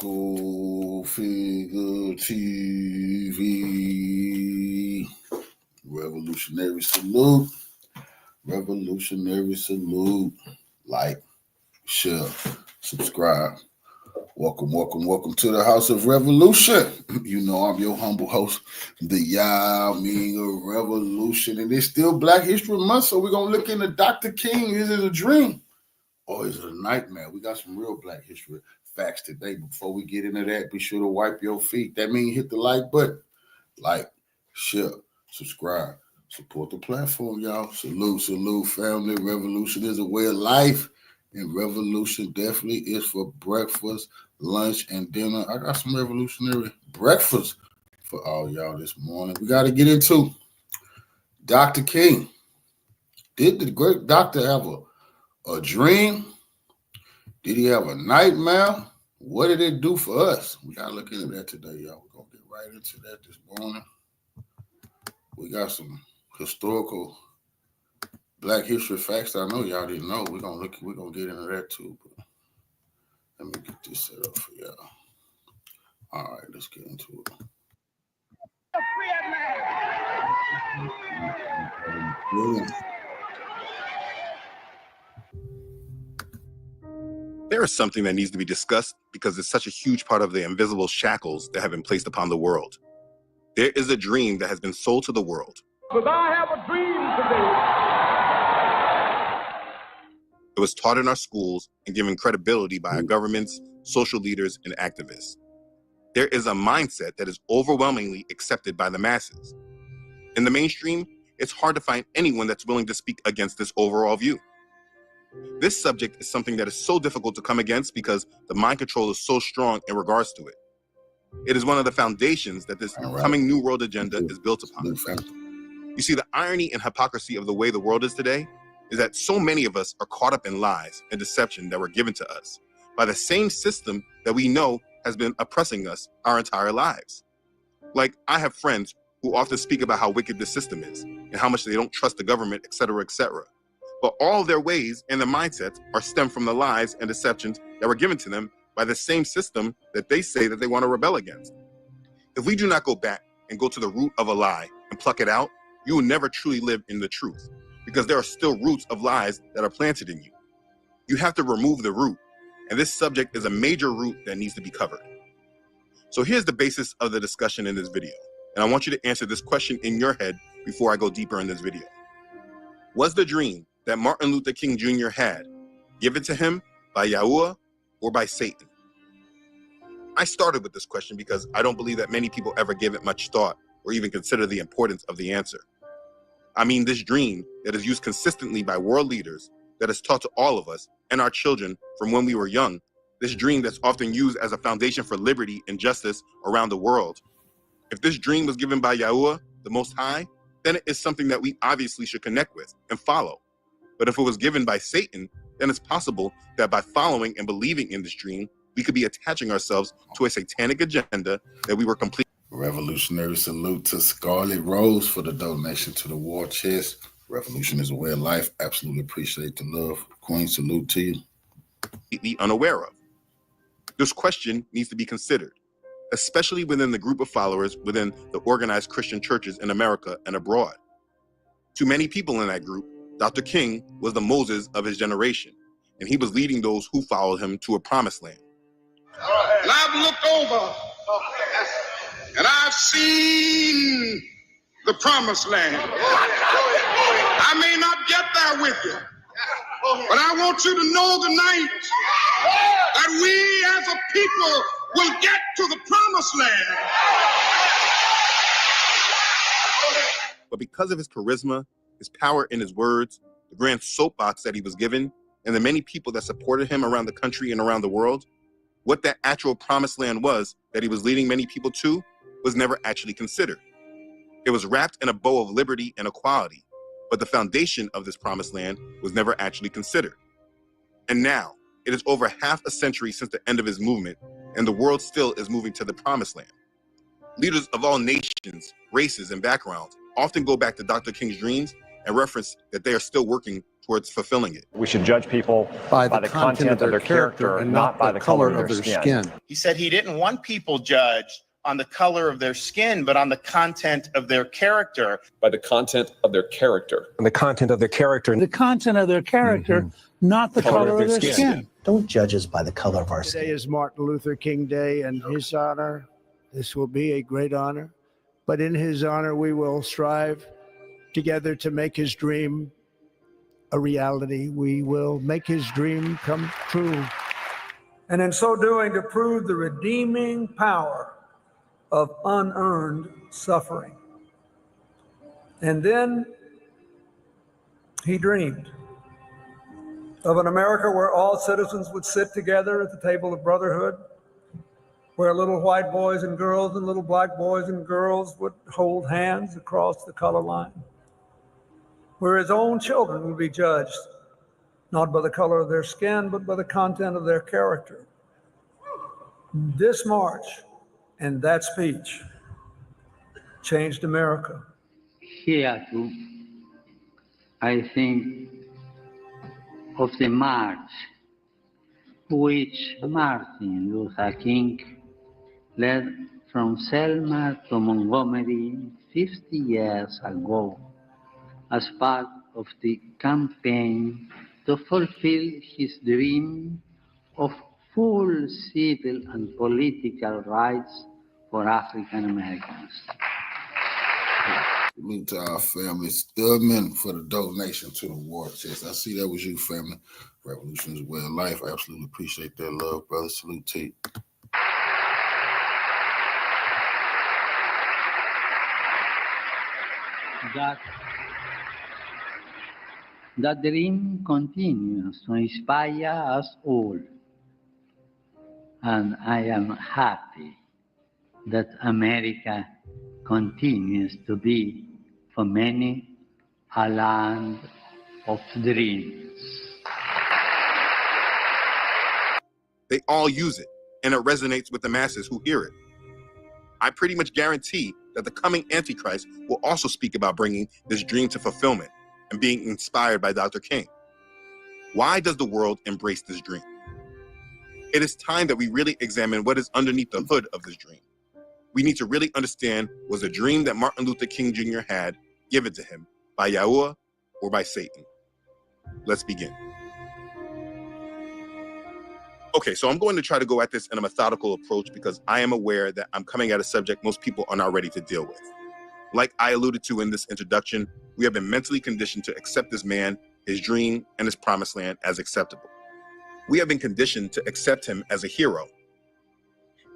Historical Figure TV. Revolutionary salute. Revolutionary salute. Like, share, subscribe. Welcome to the House of Revolution. You know I'm your humble host, the Yao Ming of Revolution. And it's still Black History Month, so we're going to look into Dr. King. Is it a dream or is it a nightmare? We got some real Black history facts today. Before we get into that, be sure to wipe your feet. That means hit the like button. Like, share, subscribe, support the platform, y'all. Salute, family. Revolution is a way of life, and revolution definitely is for breakfast, lunch, and dinner. I got some revolutionary breakfast for all y'all this morning. We got to get into Dr. King. Did the great doctor have a dream? Did he have a nightmare? What did it do for us? We got to look into that today, y'all. We're going to get right into that this morning. We got some historical Black history facts that I know y'all didn't know. We're going to get into that too. But let me get this set up for y'all. All right, let's get into it. There is something that needs to be discussed because it's such a huge part of the invisible shackles that have been placed upon the world. There is a dream that has been sold to the world. Because I have a dream today. It was taught in our schools and given credibility by our governments, social leaders, and activists. There is a mindset that is overwhelmingly accepted by the masses. In the mainstream, it's hard to find anyone that's willing to speak against this overall view. This subject is something that is so difficult to come against because the mind control is so strong in regards to it. It is one of the foundations that this coming New World agenda is built upon. You see, the irony and hypocrisy of the way the world is today is that so many of us are caught up in lies and deception that were given to us by the same system that we know has been oppressing us our entire lives. Like, I have friends who often speak about how wicked this system is and how much they don't trust the government, etc., etc. But all their ways and their mindsets are stemmed from the lies and deceptions that were given to them by the same system that they say that they want to rebel against. If we do not go back and go to the root of a lie and pluck it out, you will never truly live in the truth because there are still roots of lies that are planted in you. You have to remove the root, and this subject is a major root that needs to be covered. So here's the basis of the discussion in this video, and I want you to answer this question in your head before I go deeper in this video. Was the dream that Martin Luther King Jr. had given to him by Yahuwah or by Satan? I started with this question because I don't believe that many people ever give it much thought or even consider the importance of the answer. I mean, this dream that is used consistently by world leaders, that is taught to all of us and our children from when we were young, this dream that's often used as a foundation for liberty and justice around the world. If this dream was given by Yahuwah, the Most High, then it is something that we obviously should connect with and follow. But if it was given by Satan, then it's possible that by following and believing in this dream, we could be attaching ourselves to a satanic agenda that we were completely. Revolutionary salute to Scarlet Rose for the donation to the war chest. Revolution is a way of life. Absolutely appreciate the love. Queen, salute to you. Completely unaware of. This question needs to be considered, especially within the group of followers within the organized Christian churches in America and abroad. To many people in that group, Dr. King was the Moses of his generation, and he was leading those who followed him to a promised land. And I've looked over, and I've seen the promised land. I may not get there with you, but I want you to know tonight that we as a people will get to the promised land. But because of his charisma, his power in his words, the grand soapbox that he was given, and the many people that supported him around the country and around the world, what that actual promised land was that he was leading many people to was never actually considered. It was wrapped in a bow of liberty and equality, but the foundation of this promised land was never actually considered. And now, it is over half a century since the end of his movement, and the world still is moving to the promised land. Leaders of all nations, races, and backgrounds often go back to Dr. King's dreams and reference that they are still working towards fulfilling it. We should judge people by the content of their character and not by the color of their skin. He said he didn't want people judged on the color of their skin, but on the content of their character. By the content of their character. And the content of their character. The content of their character, not the color of their skin. Don't judge us by the color of our skin. Today is Martin Luther King Day, and his honor, this will be a great honor. But in his honor, we will strive together to make his dream a reality. We will make his dream come true. And in so doing, to prove the redeeming power of unearned suffering. And then he dreamed of an America where all citizens would sit together at the table of brotherhood, where little white boys and girls and little black boys and girls would hold hands across the color line, where his own children would be judged not by the color of their skin, but by the content of their character. This march and that speech changed America. Here too, I think of the march which Martin Luther King led from Selma to Montgomery 50 years ago as part of the campaign to fulfill his dream of full civil and political rights for African Americans. Salute to our family. Thurman for the donation to the war chest. I see that was you, family. Revolution is a way of life. I absolutely appreciate that love, brother. Salute to you. That dream continues to inspire us all. And I am happy that America continues to be, for many, a land of dreams. They all use it, and it resonates with the masses who hear it. I pretty much guarantee that the coming Antichrist will also speak about bringing this dream to fulfillment and being inspired by Dr. King. Why does the world embrace this dream? It is time that we really examine what is underneath the hood of this dream. We need to really understand, was a dream that Martin Luther King Jr. had given to him by Yahuwah or by Satan? Let's begin. Okay, so I'm going to try to go at this in a methodical approach because I am aware that I'm coming at a subject most people are not ready to deal with. Like I alluded to in this introduction, we have been mentally conditioned to accept this man, his dream, and his promised land as acceptable. We have been conditioned to accept him as a hero.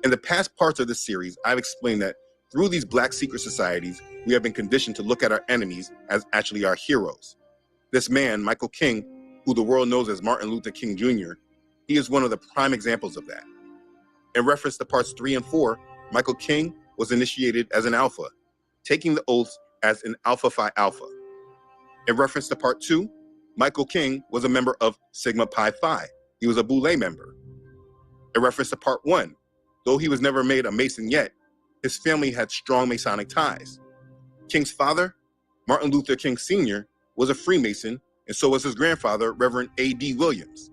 In the past parts of this series, I've explained that through these Black secret societies, we have been conditioned to look at our enemies as actually our heroes. This man, Michael King, who the world knows as Martin Luther King Jr., he is one of the prime examples of that. In reference to parts 3 and 4, Michael King was initiated as an Alpha, taking the oaths as an Alpha Phi Alpha. In reference to part 2, Michael King was a member of Sigma Pi Phi. He was a Boule member. In reference to part 1, though he was never made a Mason yet, his family had strong Masonic ties. King's father, Martin Luther King Sr., was a Freemason, and so was his grandfather, Reverend A.D. Williams.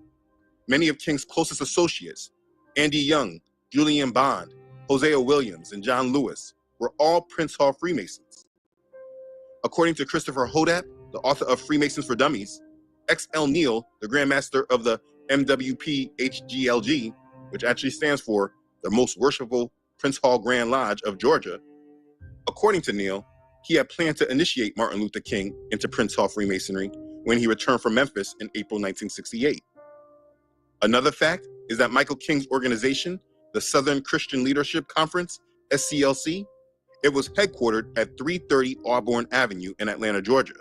Many of King's closest associates, Andy Young, Julian Bond, Hosea Williams, and John Lewis, were all Prince Hall Freemasons. According to Christopher Hodap, the author of Freemasons for Dummies, X.L. Neal, the Grand Master of the MWP-HGLG, which actually stands for the Most Worshipful Prince Hall Grand Lodge of Georgia, according to Neal, he had planned to initiate Martin Luther King into Prince Hall Freemasonry when he returned from Memphis in April 1968. Another fact is that Michael King's organization, the Southern Christian Leadership Conference, SCLC, it was headquartered at 330 Auburn Avenue in Atlanta, Georgia,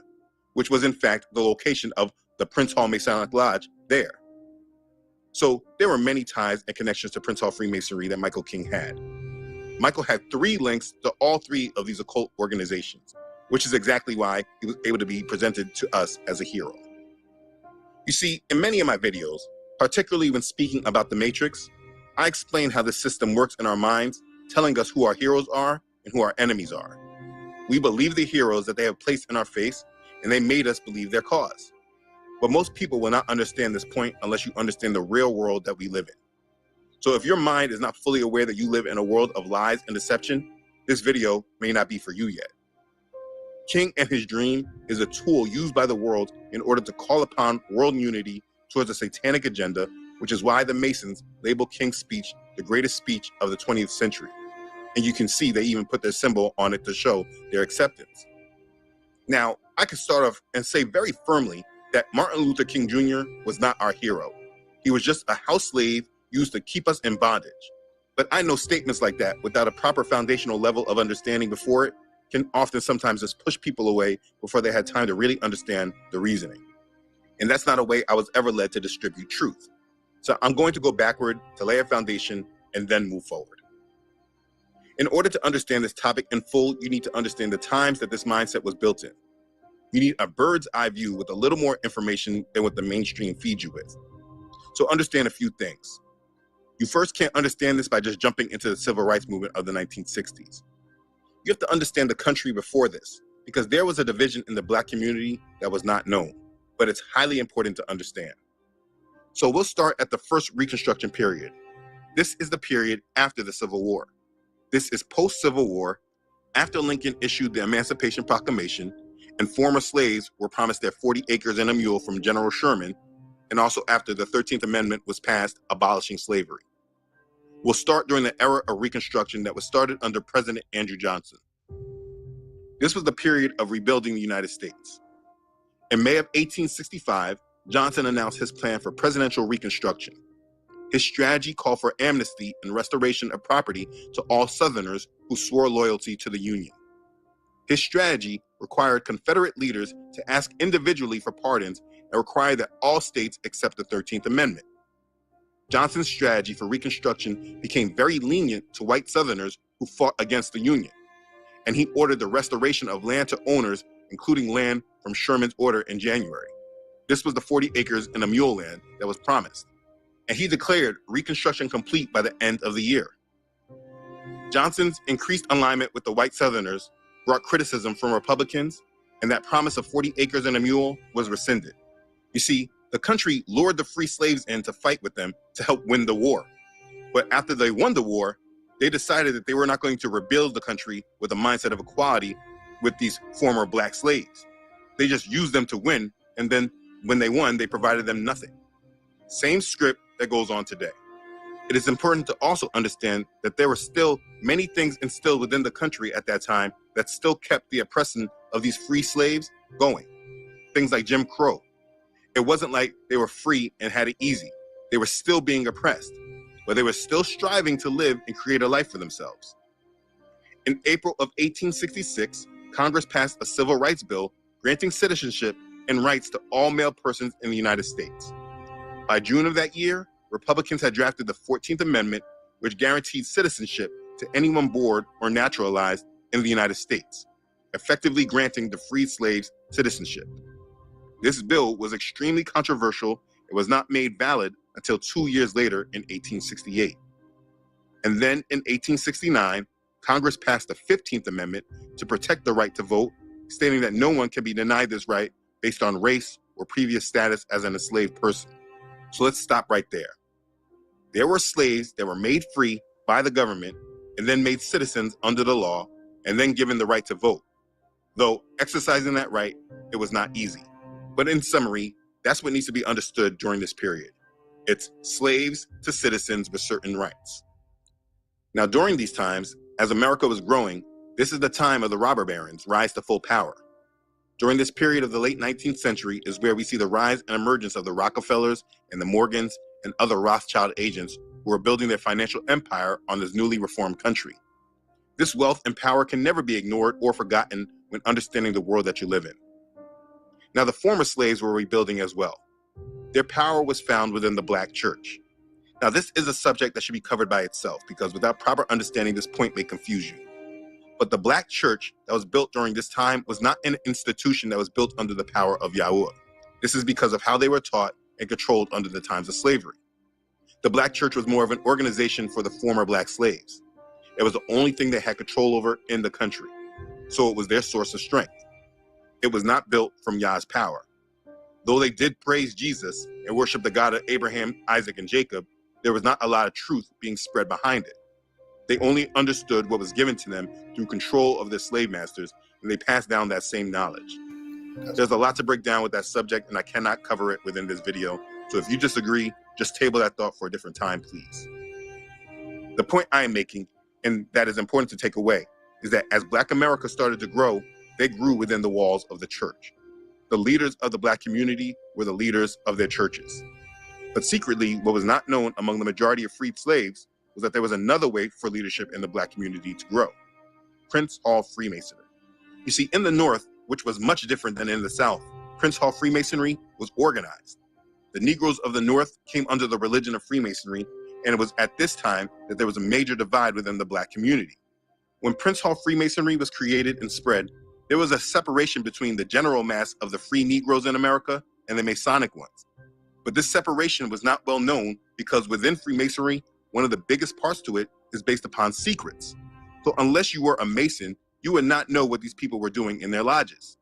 which was in fact the location of the Prince Hall Masonic Lodge there. So there were many ties and connections to Prince Hall Freemasonry that Michael King had. Michael had 3 links to all 3 of these occult organizations, which is exactly why he was able to be presented to us as a hero. You see, in many of my videos, particularly when speaking about the Matrix, I explain how the system works in our minds, telling us who our heroes are and who our enemies are. We believe the heroes that they have placed in our face, and they made us believe their cause. But most people will not understand this point unless you understand the real world that we live in. So if your mind is not fully aware that you live in a world of lies and deception, this video may not be for you yet. King and his dream is a tool used by the world in order to call upon world unity towards a satanic agenda, which is why the Masons label King's speech the greatest speech of the 20th century. And you can see they even put their symbol on it to show their acceptance. Now, I can start off and say very firmly that Martin Luther King Jr. was not our hero. He was just a house slave used to keep us in bondage. But I know statements like that without a proper foundational level of understanding before it can often sometimes just push people away before they had time to really understand the reasoning. And that's not a way I was ever led to distribute truth. So I'm going to go backward to lay a foundation and then move forward. In order to understand this topic in full, you need to understand the times that this mindset was built in. You need a bird's eye view with a little more information than what the mainstream feeds you with. So understand a few things. You first can't understand this by just jumping into the civil rights movement of the 1960s. You have to understand the country before this, because there was a division in the Black community that was not known, but it's highly important to understand. So we'll start at the first Reconstruction period. This is the period after the Civil War. This is post-Civil War, after Lincoln issued the Emancipation Proclamation, and former slaves were promised their 40 acres and a mule from General Sherman, and also after the 13th Amendment was passed abolishing slavery. We'll start during the era of Reconstruction that was started under President Andrew Johnson. This was the period of rebuilding the United States. In May of 1865, Johnson announced his plan for presidential reconstruction. His strategy called for amnesty and restoration of property to all Southerners who swore loyalty to the Union. His strategy required Confederate leaders to ask individually for pardons and required that all states accept the 13th Amendment. Johnson's strategy for Reconstruction became very lenient to white Southerners who fought against the Union, and he ordered the restoration of land to owners, including land from Sherman's order in January. This was the 40 acres and a mule land that was promised, and he declared Reconstruction complete by the end of the year. Johnson's increased alignment with the white Southerners brought criticism from Republicans, and that promise of 40 acres and a mule was rescinded. You see, the country lured the free slaves in to fight with them to help win the war. But after they won the war, they decided that they were not going to rebuild the country with a mindset of equality with these former Black slaves. They just used them to win, and then when they won, they provided them nothing. Same script that goes on today. It is important to also understand that there were still many things instilled within the country at that time that still kept the oppression of these free slaves going. Things like Jim Crow. It wasn't like they were free and had it easy. They were still being oppressed, but they were still striving to live and create a life for themselves. In April of 1866, Congress passed a civil rights bill granting citizenship and rights to all male persons in the United States. By June of that year, Republicans had drafted the 14th Amendment, which guaranteed citizenship to anyone born or naturalized in the United States, effectively granting the freed slaves citizenship. This bill was extremely controversial. It was not made valid until 2 years later in 1868. And then in 1869, Congress passed the 15th Amendment to protect the right to vote, stating that no one can be denied this right based on race or previous status as an enslaved person. So let's stop right there. There were slaves that were made free by the government and then made citizens under the law and then given the right to vote. Though exercising that right, it was not easy. But in summary, that's what needs to be understood during this period. It's slaves to citizens with certain rights. Now, during these times, as America was growing, this is the time of the robber barons' rise to full power. During this period of the late 19th century is where we see the rise and emergence of the Rockefellers and the Morgans and other Rothschild agents who are building their financial empire on this newly reformed country. This wealth and power can never be ignored or forgotten when understanding the world that you live in. Now, the former slaves were rebuilding as well. Their power was found within the Black church. Now, this is a subject that should be covered by itself because without proper understanding, this point may confuse you. But the Black church that was built during this time was not an institution that was built under the power of Yahweh. This is because of how they were taught and controlled under the times of slavery. The Black church was more of an organization for the former Black slaves. It was the only thing they had control over in the country. So it was their source of strength. It was not built from Yah's power. Though they did praise Jesus and worship the God of Abraham, Isaac, and Jacob, there was not a lot of truth being spread behind it. They only understood what was given to them through control of their slave masters, and they passed down that same knowledge. There's a lot to break down with that subject, and I cannot cover it within this video. So if you disagree, just table that thought for a different time, please. The point I am making, and that is important to take away, is that as Black America started to grow, they grew within the walls of the church. The leaders of the Black community were the leaders of their churches. But secretly, what was not known among the majority of freed slaves was that there was another way for leadership in the Black community to grow: Prince Hall Freemasonry. You see, in the North, which was much different than in the South, Prince Hall Freemasonry was organized. The Negroes of the North came under the religion of Freemasonry, and it was at this time that there was a major divide within the Black community. When Prince Hall Freemasonry was created and spread, there was a separation between the general mass of the free Negroes in America and the Masonic ones. But this separation was not well known because within Freemasonry, one of the biggest parts to it is based upon secrets. So unless you were a Mason, you would not know what these people were doing in their lodges.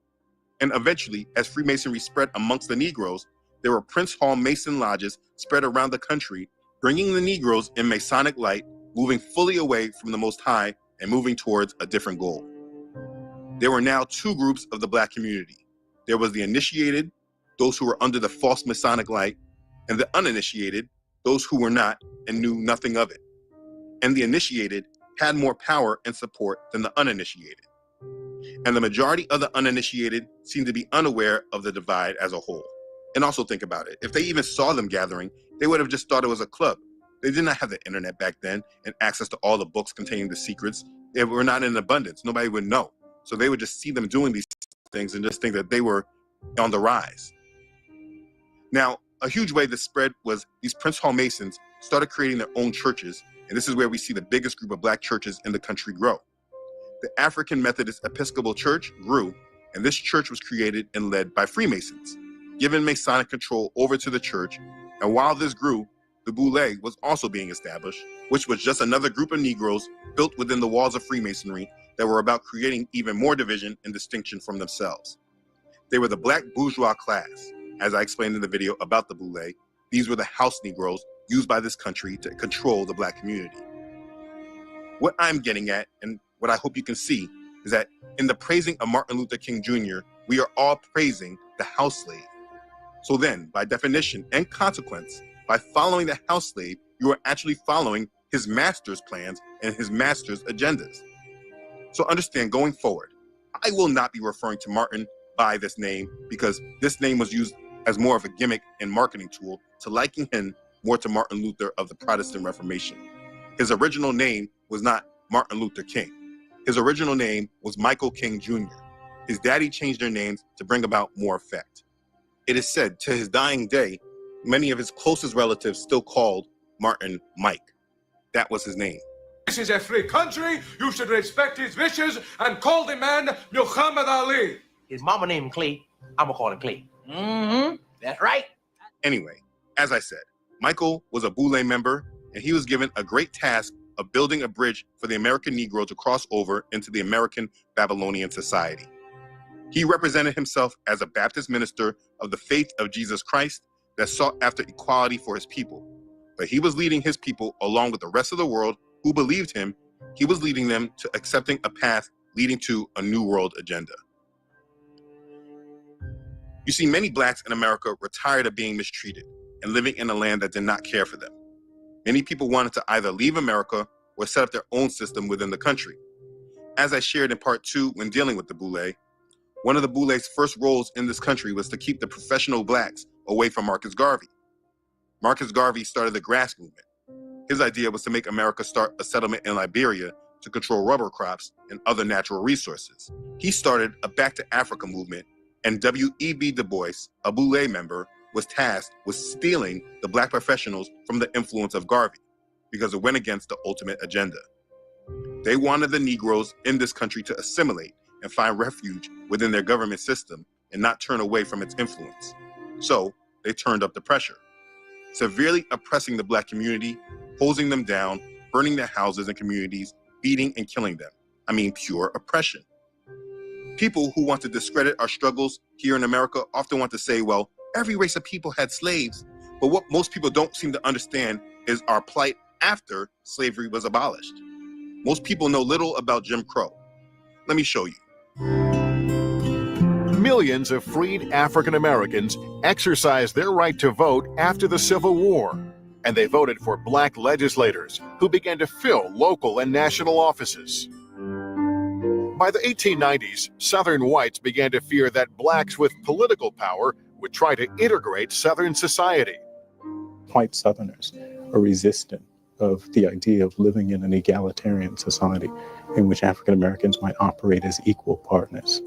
And eventually, as Freemasonry spread amongst the Negroes, there were Prince Hall Mason lodges spread around the country, bringing the Negroes in Masonic light, moving fully away from the Most High and moving towards a different goal. There were now two groups of the Black community. There was the initiated, those who were under the false Masonic light, and the uninitiated, those who were not and knew nothing of it. And the initiated had more power and support than the uninitiated. And the majority of the uninitiated seemed to be unaware of the divide as a whole. And also think about it. If they even saw them gathering, they would have just thought it was a club. They did not have the internet back then and access to all the books containing the secrets. They were not in abundance. Nobody would know. So they would just see them doing these things and just think that they were on the rise. Now, a huge way this spread was these Prince Hall Masons started creating their own churches, and this is where we see the biggest group of Black churches in the country grow. The African Methodist Episcopal Church grew, and this church was created and led by Freemasons, giving Masonic control over to the church. And while this grew, the Boule was also being established, which was just another group of Negroes built within the walls of Freemasonry that were about creating even more division and distinction from themselves. They were the Black bourgeois class. As I explained in the video about the Boule, these were the house Negroes used by this country to control the Black community. What I'm getting at, and what I hope you can see, is that in the praising of Martin Luther King Jr., we are all praising the house slave. So then, by definition and consequence, by following the house slave, you are actually following his master's plans and his master's agendas. So understand, going forward, I will not be referring to Martin by this name because this name was used as more of a gimmick and marketing tool to liken him more to Martin Luther of the Protestant Reformation. His original name was not Martin Luther King. His original name was Michael King Jr. His daddy changed their names to bring about more effect. It is said to his dying day, many of his closest relatives still called Martin Mike. That was his name. This is a free country. You should respect his wishes and call the man Muhammad Ali. His mama named him Clay. I'm gonna call him Clay. That's right. Anyway, as I said, Michael was a Boule member, and he was given a great task of building a bridge for the American Negro to cross over into the American Babylonian society. He represented himself as a Baptist minister of the faith of Jesus Christ that sought after equality for his people. But he was leading his people along with the rest of the world who believed him. He was leading them to accepting a path leading to a new world agenda. You see, many Blacks in America were tired of being mistreated and living in a land that did not care for them. Many people wanted to either leave America or set up their own system within the country. As I shared in part 2 when dealing with the Boule, one of the Boule's first roles in this country was to keep the professional Blacks away from Marcus Garvey. Marcus Garvey started the grass movement. His idea was to make America start a settlement in Liberia to control rubber crops and other natural resources. He started a Back to Africa movement, and W.E.B. Du Bois, a Boule member, was tasked with stealing the Black professionals from the influence of Garvey because it went against the ultimate agenda. They wanted the Negroes in this country to assimilate and find refuge within their government system and not turn away from its influence. So they turned up the pressure, severely oppressing the Black community, hosing them down, burning their houses and communities, beating and killing them. I mean, pure oppression. People who want to discredit our struggles here in America often want to say, well, every race of people had slaves, but what most people don't seem to understand is our plight after slavery was abolished. Most people know little about Jim Crow. Let me show you. Millions of freed African Americans exercised their right to vote after the Civil War, and they voted for black legislators who began to fill local and national offices. By the 1890s, Southern whites began to fear that blacks with political power would try to integrate Southern society. White Southerners are resistant of the idea of living in an egalitarian society in which African Americans might operate as equal partners.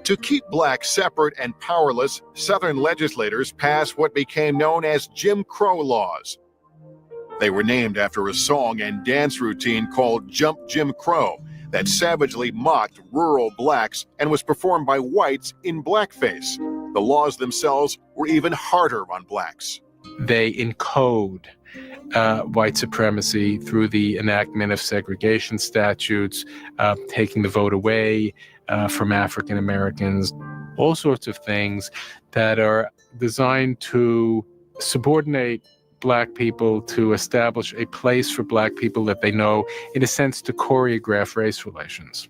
To keep blacks separate and powerless, Southern legislators passed what became known as Jim Crow laws. They were named after a song and dance routine called Jump Jim Crow that savagely mocked rural blacks and was performed by whites in blackface. The laws themselves were even harder on blacks. They encode white supremacy through the enactment of segregation statutes, taking the vote away from African Americans, all sorts of things that are designed to subordinate black people, to establish a place for black people that they know, in a sense, to choreograph race relations.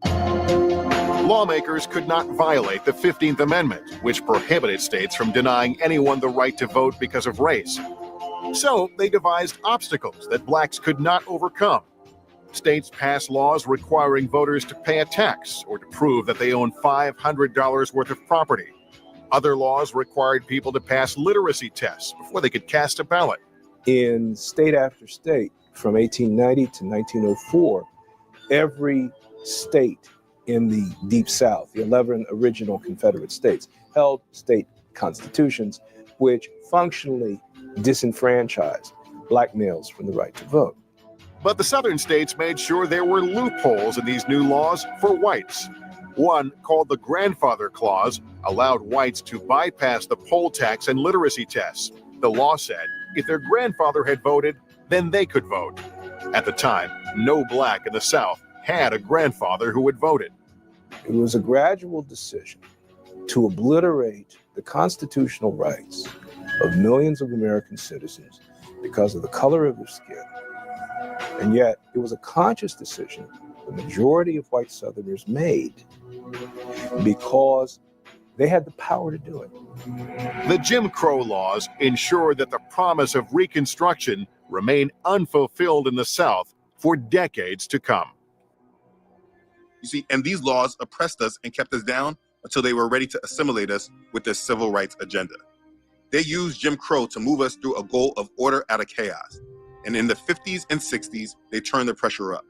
Lawmakers could not violate the 15th Amendment, which prohibited states from denying anyone the right to vote because of race. So they devised obstacles that blacks could not overcome. States passed laws requiring voters to pay a tax or to prove that they own $500 worth of property. Other laws required people to pass literacy tests before they could cast a ballot. In state after state, from 1890 to 1904, every state in the Deep South, the 11 original Confederate states, held state constitutions which functionally disenfranchised black males from the right to vote. But the Southern states made sure there were loopholes in these new laws for whites. One, called the Grandfather Clause, allowed whites to bypass the poll tax and literacy tests. The law said if their grandfather had voted, then they could vote. At the time, no black in the South had a grandfather who had voted. It was a gradual decision to obliterate the constitutional rights of millions of American citizens because of the color of their skin. And yet, it was a conscious decision the majority of white Southerners made because they had the power to do it. The Jim Crow laws ensured that the promise of Reconstruction remained unfulfilled in the South for decades to come. You see, and these laws oppressed us and kept us down until they were ready to assimilate us with their civil rights agenda. They used Jim Crow to move us through a goal of order out of chaos. And in the 50s and 60s, they turned the pressure up.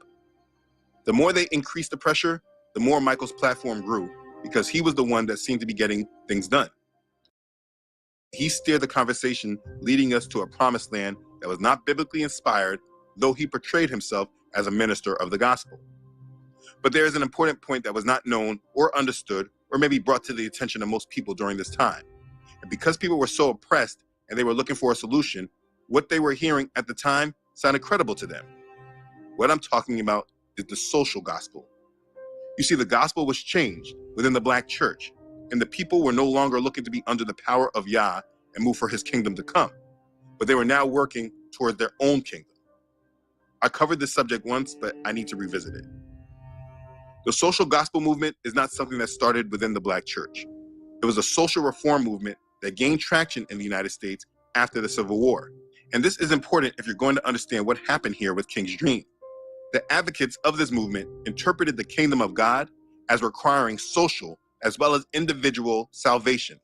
The more they increased the pressure, the more Michael's platform grew, because he was the one that seemed to be getting things done. He steered the conversation, leading us to a promised land that was not biblically inspired, though he portrayed himself as a minister of the gospel. But there is an important point that was not known or understood, or maybe brought to the attention of most people during this time. And because people were so oppressed and they were looking for a solution, what they were hearing at the time sounded credible to them. What I'm talking about is the social gospel. You see, the gospel was changed within the black church, and the people were no longer looking to be under the power of Yah and move for his kingdom to come, but they were now working towards their own kingdom. I covered this subject once, but I need to revisit it. The social gospel movement is not something that started within the black church. It was a social reform movement that gained traction in the United States after the Civil War. And this is important if you're going to understand what happened here with King's Dream. The advocates of this movement interpreted the kingdom of God as requiring social as well as individual salvation,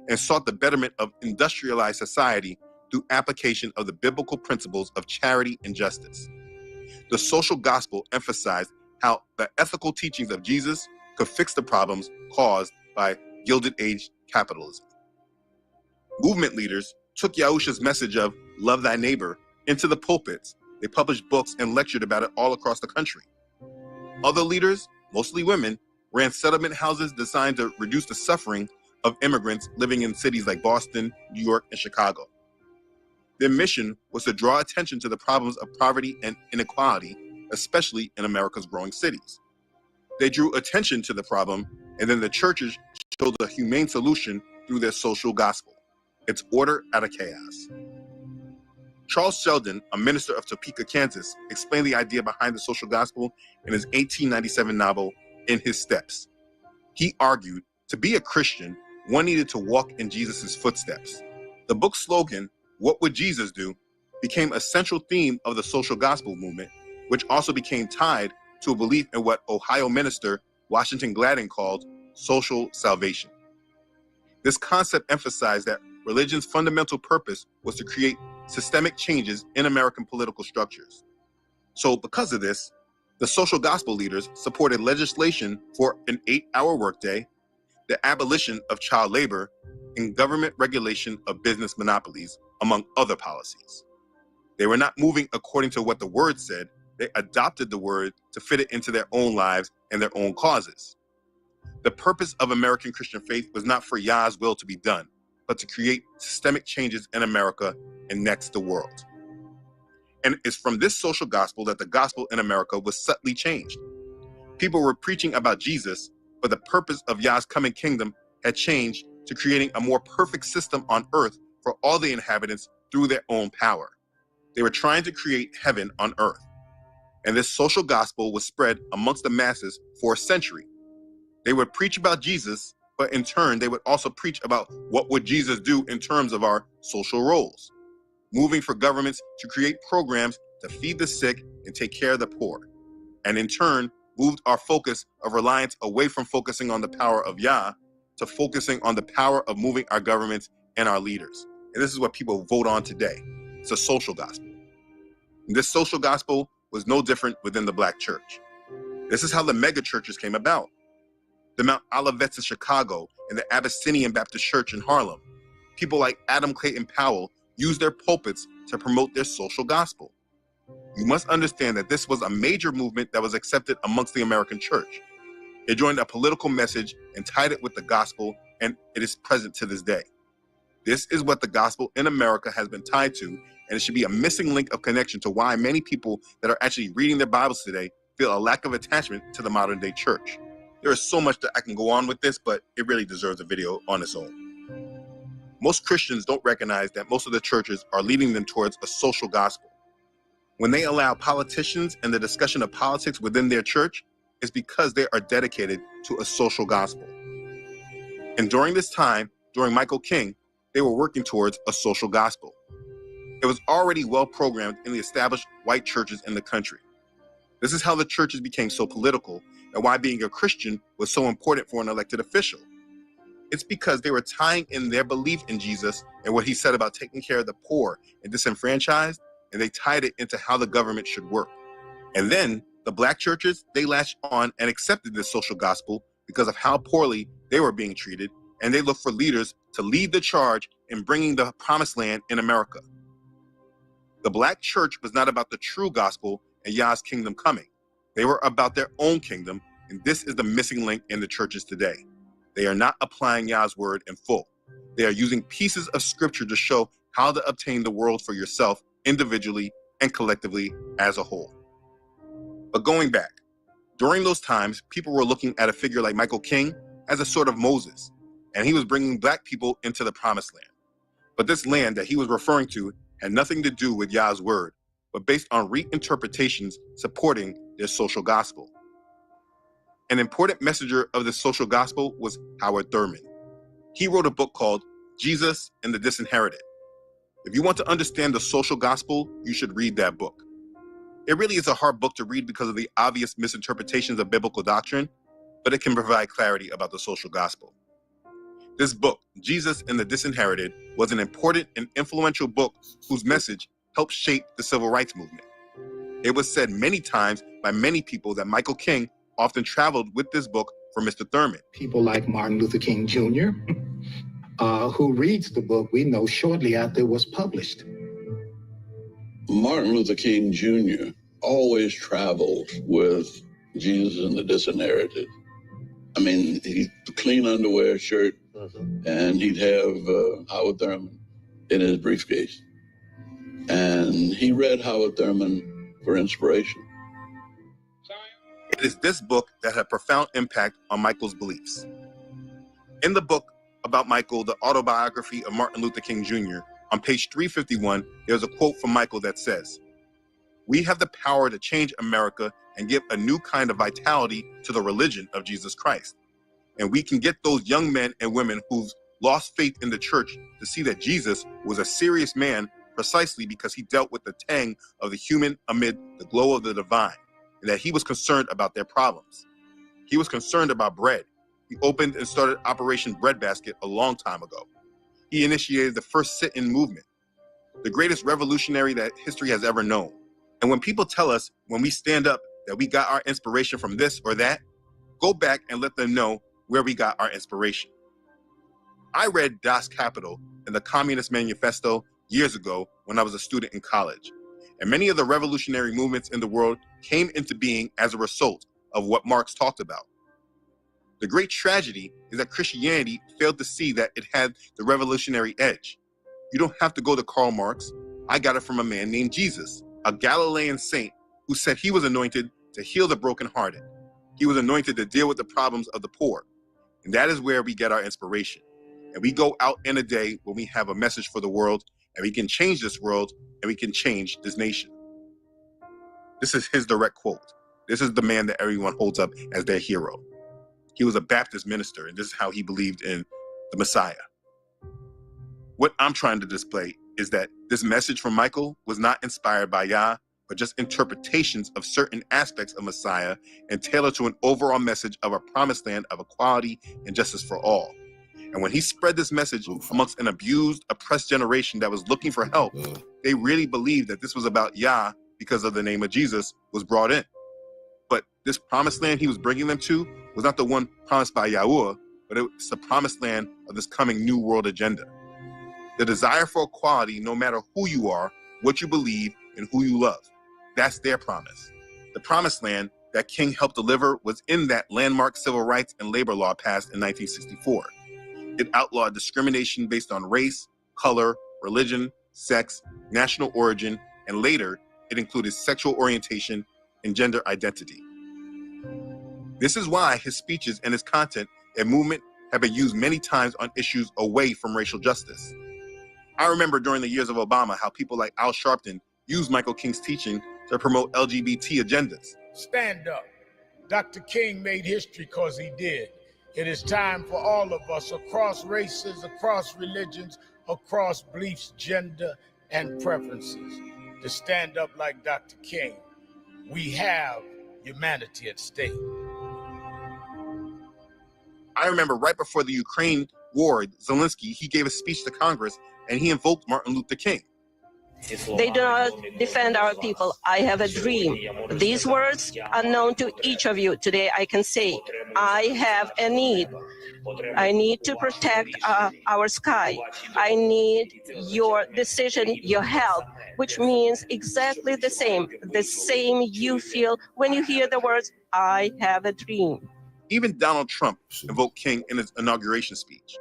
and sought the betterment of industrialized society through application of the biblical principles of charity and justice. The social gospel emphasized how the ethical teachings of Jesus could fix the problems caused by Gilded Age capitalism. Movement leaders took Yahusha's message of love thy neighbor into the pulpits. They published books and lectured about it all across the country. Other leaders, mostly women, ran settlement houses designed to reduce the suffering of immigrants living in cities like Boston, New York, and Chicago. Their mission was to draw attention to the problems of poverty and inequality, especially in America's growing cities. They drew attention to the problem, and then the churches showed a humane solution through their social gospel. It's order out of chaos. Charles Sheldon, a minister of Topeka, Kansas, explained the idea behind the social gospel in his 1897 novel, In His Steps. He argued, to be a Christian, one needed to walk in Jesus' footsteps. The book's slogan, "What Would Jesus Do?" became a central theme of the social gospel movement, which also became tied to a belief in what Ohio minister Washington Gladden called social salvation. This concept emphasized that religion's fundamental purpose was to create systemic changes in American political structures. So because of this, the social gospel leaders supported legislation for an 8-hour workday, the abolition of child labor, and government regulation of business monopolies, among other policies. They were not moving according to what the word said. They adopted the word to fit it into their own lives and their own causes. The purpose of American Christian faith was not for Yah's will to be done, but to create systemic changes in America and next the world. And it's from this social gospel that the gospel in America was subtly changed. People were preaching about Jesus, but the purpose of Yah's coming kingdom had changed to creating a more perfect system on earth for all the inhabitants through their own power. They were trying to create heaven on earth. And this social gospel was spread amongst the masses for a century. They would preach about Jesus, but in turn, they would also preach about what would Jesus do in terms of our social roles, moving for governments to create programs to feed the sick and take care of the poor, and in turn, moved our focus of reliance away from focusing on the power of Yah to focusing on the power of moving our governments and our leaders. And this is what people vote on today. It's a social gospel. And this social gospel was no different within the Black church. This is how the mega churches came about. The Mount Olivets in Chicago and the Abyssinian Baptist Church in Harlem. People like Adam Clayton Powell used their pulpits to promote their social gospel. You must understand that this was a major movement that was accepted amongst the American church. It joined a political message and tied it with the gospel, and it is present to this day. This is what the gospel in America has been tied to, and it should be a missing link of connection to why many people that are actually reading their Bibles today feel a lack of attachment to the modern day church. There is so much that I can go on with this, but it really deserves a video on its own. Most Christians don't recognize that most of the churches are leading them towards a social gospel. When they allow politicians and the discussion of politics within their church, it's because they are dedicated to a social gospel. And during this time, during Michael King, they were working towards a social gospel. It was already well programmed in the established white churches in the country. This is how the churches became so political and why being a Christian was so important for an elected official. It's because they were tying in their belief in Jesus and what he said about taking care of the poor and disenfranchised, and they tied it into how the government should work. And then the Black churches, they latched on and accepted this social gospel because of how poorly they were being treated, and they looked for leaders to lead the charge in bringing the promised land in America. The Black church was not about the true gospel and Yah's kingdom coming. They were about their own kingdom, and this is the missing link in the churches today. They are not applying Yah's word in full. They are using pieces of scripture to show how to obtain the world for yourself individually and collectively as a whole. But going back, during those times, people were looking at a figure like Michael King as a sort of Moses, and he was bringing Black people into the promised land. But this land that he was referring to had nothing to do with Yah's word, but based on reinterpretations supporting their social gospel. An important messenger of this social gospel was Howard Thurman. He wrote a book called Jesus and the Disinherited. If you want to understand the social gospel, you should read that book. It really is a hard book to read because of the obvious misinterpretations of biblical doctrine, but it can provide clarity about the social gospel. This book, Jesus and the Disinherited, was an important and influential book whose message helped shape the civil rights movement. It was said many times by many people that Michael King often traveled with this book for Mr. Thurman. People like Martin Luther King Jr., who reads the book, we know shortly after it was published. Martin Luther King Jr. always traveled with Jesus and the Disinherited. I mean, he'd clean underwear, shirt, and he'd have Howard Thurman in his briefcase. And he read Howard Thurman for inspiration. It is this book that had a profound impact on Michael's beliefs. In the book about Michael, the autobiography of Martin Luther King Jr., on page 351, there's a quote from Michael that says, "We have the power to change America and give a new kind of vitality to the religion of Jesus Christ. And we can get those young men and women who've lost faith in the church to see that Jesus was a serious man precisely because he dealt with the tang of the human amid the glow of the divine, and that he was concerned about their problems. He was concerned about bread. He opened and started Operation Breadbasket a long time ago. He initiated the first sit-in movement, the greatest revolutionary that history has ever known. And when people tell us when we stand up that we got our inspiration from this or that, go back and let them know where we got our inspiration." I read Das Kapital and the Communist Manifesto years ago when I was a student in college. And many of the revolutionary movements in the world came into being as a result of what Marx talked about. The great tragedy is that Christianity failed to see that it had the revolutionary edge. You don't have to go to Karl Marx. I got it from a man named Jesus, a Galilean saint who said he was anointed to heal the brokenhearted. He was anointed to deal with the problems of the poor. And that is where we get our inspiration. And we go out in a day when we have a message for the world, and we can change this world, and we can change this nation. This is his direct quote. This is the man that everyone holds up as their hero. He was a Baptist minister, and this is how he believed in the Messiah. What I'm trying to display is that this message from Michael was not inspired by Yah, but just interpretations of certain aspects of Messiah and tailored to an overall message of a promised land of equality and justice for all. And when he spread this message amongst an abused, oppressed generation that was looking for help, they really believed that this was about Yah because of the name of Jesus was brought in. But this promised land he was bringing them to was not the one promised by Yahuwah, but it's the promised land of this coming new world agenda. The desire for equality, no matter who you are, what you believe, and who you love. That's their promise. The promised land that King helped deliver was in that landmark civil rights and labor law passed in 1964. It outlawed discrimination based on race, color, religion, sex, national origin, and later, it included sexual orientation and gender identity. This is why his speeches and his content and movement have been used many times on issues away from racial justice. I remember during the years of Obama how people like Al Sharpton used Michael King's teaching to promote LGBT agendas. Stand up. Dr. King made history because he did. It is time for all of us across races, across religions, across beliefs, gender, and preferences to stand up like Dr. King. We have humanity at stake. I remember right before the Ukraine war, Zelensky, he gave a speech to Congress and he invoked Martin Luther King. They do not defend our people. I have a dream. These words are known to each of you. Today I can say, I have a need. I need to protect our sky. I need your decision, your help, which means exactly the same you feel when you hear the words, I have a dream. Even Donald Trump invoked King in his inauguration speech.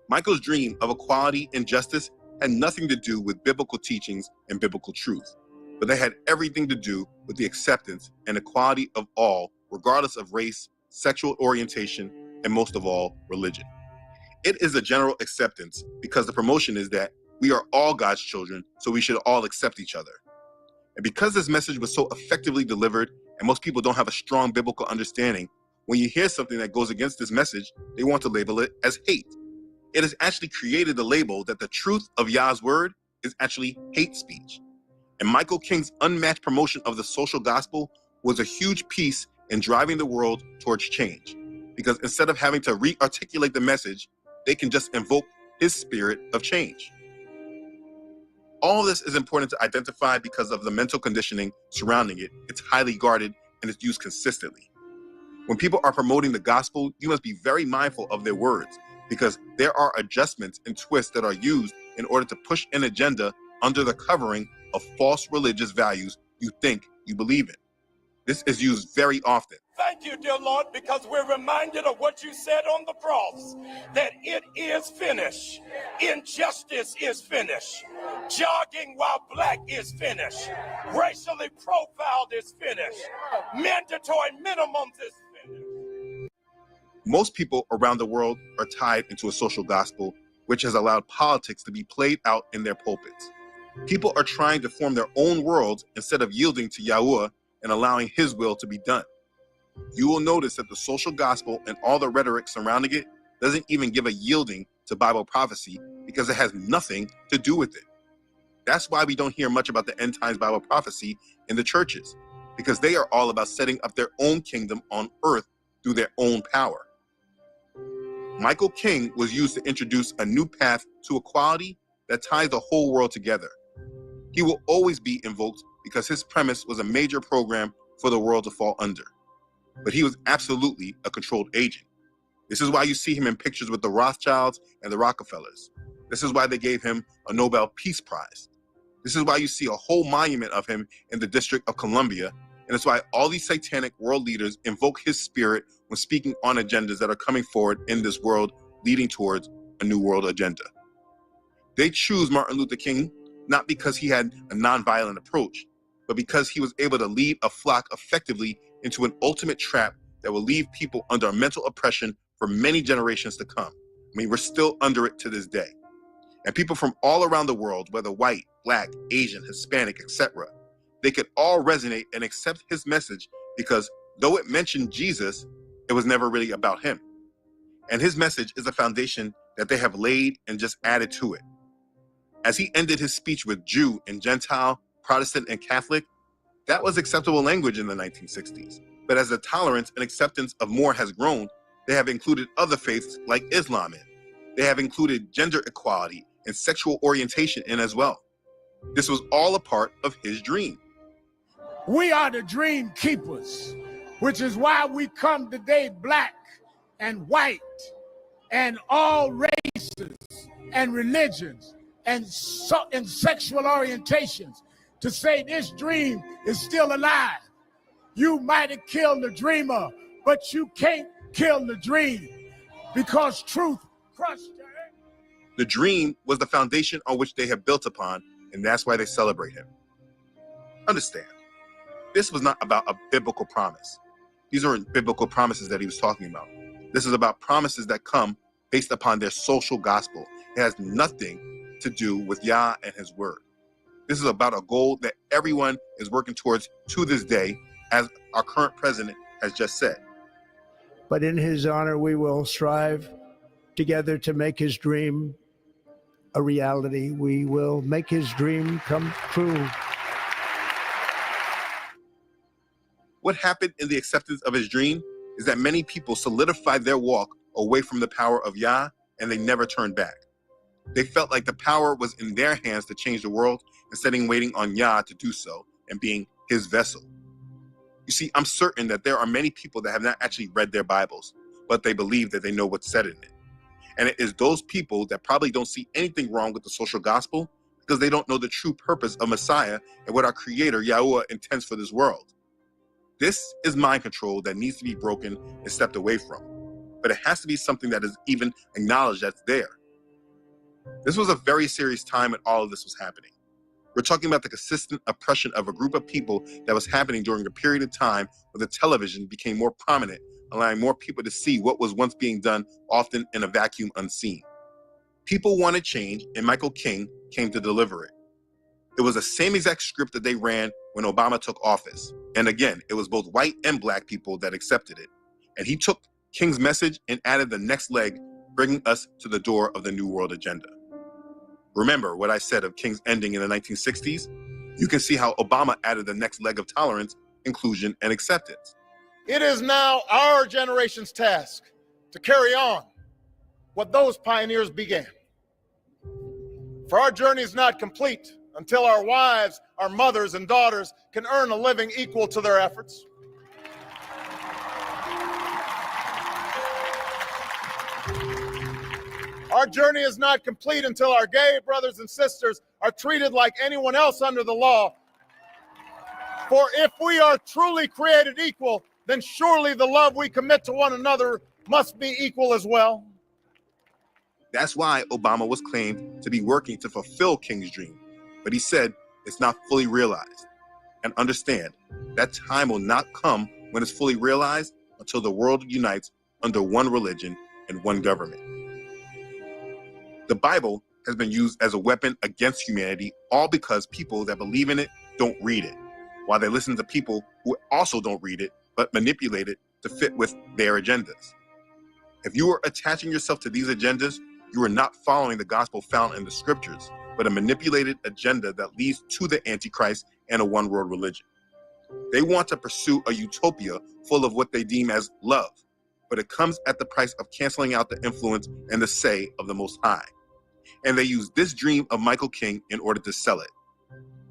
Michael's dream of equality and justice had nothing to do with biblical teachings and biblical truth, but they had everything to do with the acceptance and equality of all, regardless of race, sexual orientation, and most of all, religion. It is a general acceptance because the promotion is that we are all God's children, so we should all accept each other. And because this message was so effectively delivered, and most people don't have a strong biblical understanding, when you hear something that goes against this message, they want to label it as hate. It has actually created the label that the truth of Yah's word is actually hate speech. And Michael King's unmatched promotion of the social gospel was a huge piece in driving the world towards change. Because instead of having to re-articulate the message, they can just invoke his spirit of change. All this is important to identify because of the mental conditioning surrounding it. It's highly guarded and it's used consistently. When people are promoting the gospel, you must be very mindful of their words because there are adjustments and twists that are used in order to push an agenda under the covering of false religious values you think you believe in. This is used very often. Thank you, dear Lord, because we're reminded of what you said on the cross, that it is finished. Injustice is finished. Jogging while black is finished. Racially profiled is finished. Mandatory minimums is finished. Most people around the world are tied into a social gospel, which has allowed politics to be played out in their pulpits. People are trying to form their own worlds instead of yielding to Yahuwah and allowing his will to be done. You will notice that the social gospel and all the rhetoric surrounding it doesn't even give a yielding to Bible prophecy because it has nothing to do with it. That's why we don't hear much about the end times Bible prophecy in the churches, because they are all about setting up their own kingdom on earth through their own power. Michael King was used to introduce a new path to equality that ties the whole world together. He will always be invoked because his premise was a major program for the world to fall under. But he was absolutely a controlled agent. This is why you see him in pictures with the Rothschilds and the Rockefellers. This is why they gave him a Nobel Peace Prize. This is why you see a whole monument of him in the District of Columbia. And it's why all these satanic world leaders invoke his spirit when speaking on agendas that are coming forward in this world, leading towards a new world agenda. They choose Martin Luther King not because he had a nonviolent approach, but because he was able to lead a flock effectively into an ultimate trap that will leave people under a mental oppression for many generations to come. I mean, we're still under it to this day. And people from all around the world, whether white, black, Asian, Hispanic, etc., they could all resonate and accept his message because though it mentioned Jesus, it was never really about him. And his message is a foundation that they have laid and just added to it. As he ended his speech with Jew and Gentile, Protestant and Catholic, that was acceptable language in the 1960s. But as the tolerance and acceptance of more has grown, they have included other faiths like Islam in. They have included gender equality and sexual orientation in as well. This was all a part of his dream. We are the dream keepers, which is why we come today black and white and all races and religions and sexual orientations to say this dream is still alive. You might have killed the dreamer, but you can't kill the dream because truth crushed her. The dream was the foundation on which they have built upon, and that's why they celebrate him. Understand, this was not about a biblical promise. These aren't biblical promises that he was talking about. This is about promises that come based upon their social gospel. It has nothing to do with Yah and his word. This is about a goal that everyone is working towards to this day, as our current president has just said. But in his honor, we will strive together to make his dream a reality. We will make his dream come true. What happened in the acceptance of his dream is that many people solidified their walk away from the power of Yah, and they never turned back. They felt like the power was in their hands to change the world instead of waiting on Yah to do so and being his vessel. You see, I'm certain that there are many people that have not actually read their Bibles, but they believe that they know what's said in it. And it is those people that probably don't see anything wrong with the social gospel because they don't know the true purpose of Messiah and what our Creator, Yahuwah, intends for this world. This is mind control that needs to be broken and stepped away from. But it has to be something that is even acknowledged that's there. This was a very serious time when all of this was happening. We're talking about the consistent oppression of a group of people that was happening during a period of time where the television became more prominent, allowing more people to see what was once being done, often in a vacuum unseen. People wanted change, and Michael King came to deliver it. It was the same exact script that they ran when Obama took office. And again, it was both white and black people that accepted it. And he took King's message and added the next leg, bringing us to the door of the New World Agenda. Remember what I said of King's ending in the 1960s? You can see how Obama added the next leg of tolerance, inclusion, and acceptance. It is now our generation's task to carry on what those pioneers began. For our journey is not complete until our wives, our mothers, and daughters can earn a living equal to their efforts. Our journey is not complete until our gay brothers and sisters are treated like anyone else under the law. For if we are truly created equal, then surely the love we commit to one another must be equal as well. That's why Obama was claimed to be working to fulfill King's dream. But he said it's not fully realized. And understand, that time will not come when it's fully realized until the world unites under one religion and one government. The Bible has been used as a weapon against humanity, all because people that believe in it don't read it, while they listen to people who also don't read it, but manipulate it to fit with their agendas. If you are attaching yourself to these agendas, you are not following the gospel found in the scriptures, but a manipulated agenda that leads to the Antichrist and a one-world religion. They want to pursue a utopia full of what they deem as love, but it comes at the price of canceling out the influence and the say of the Most High. And they use this dream of Michael King in order to sell it.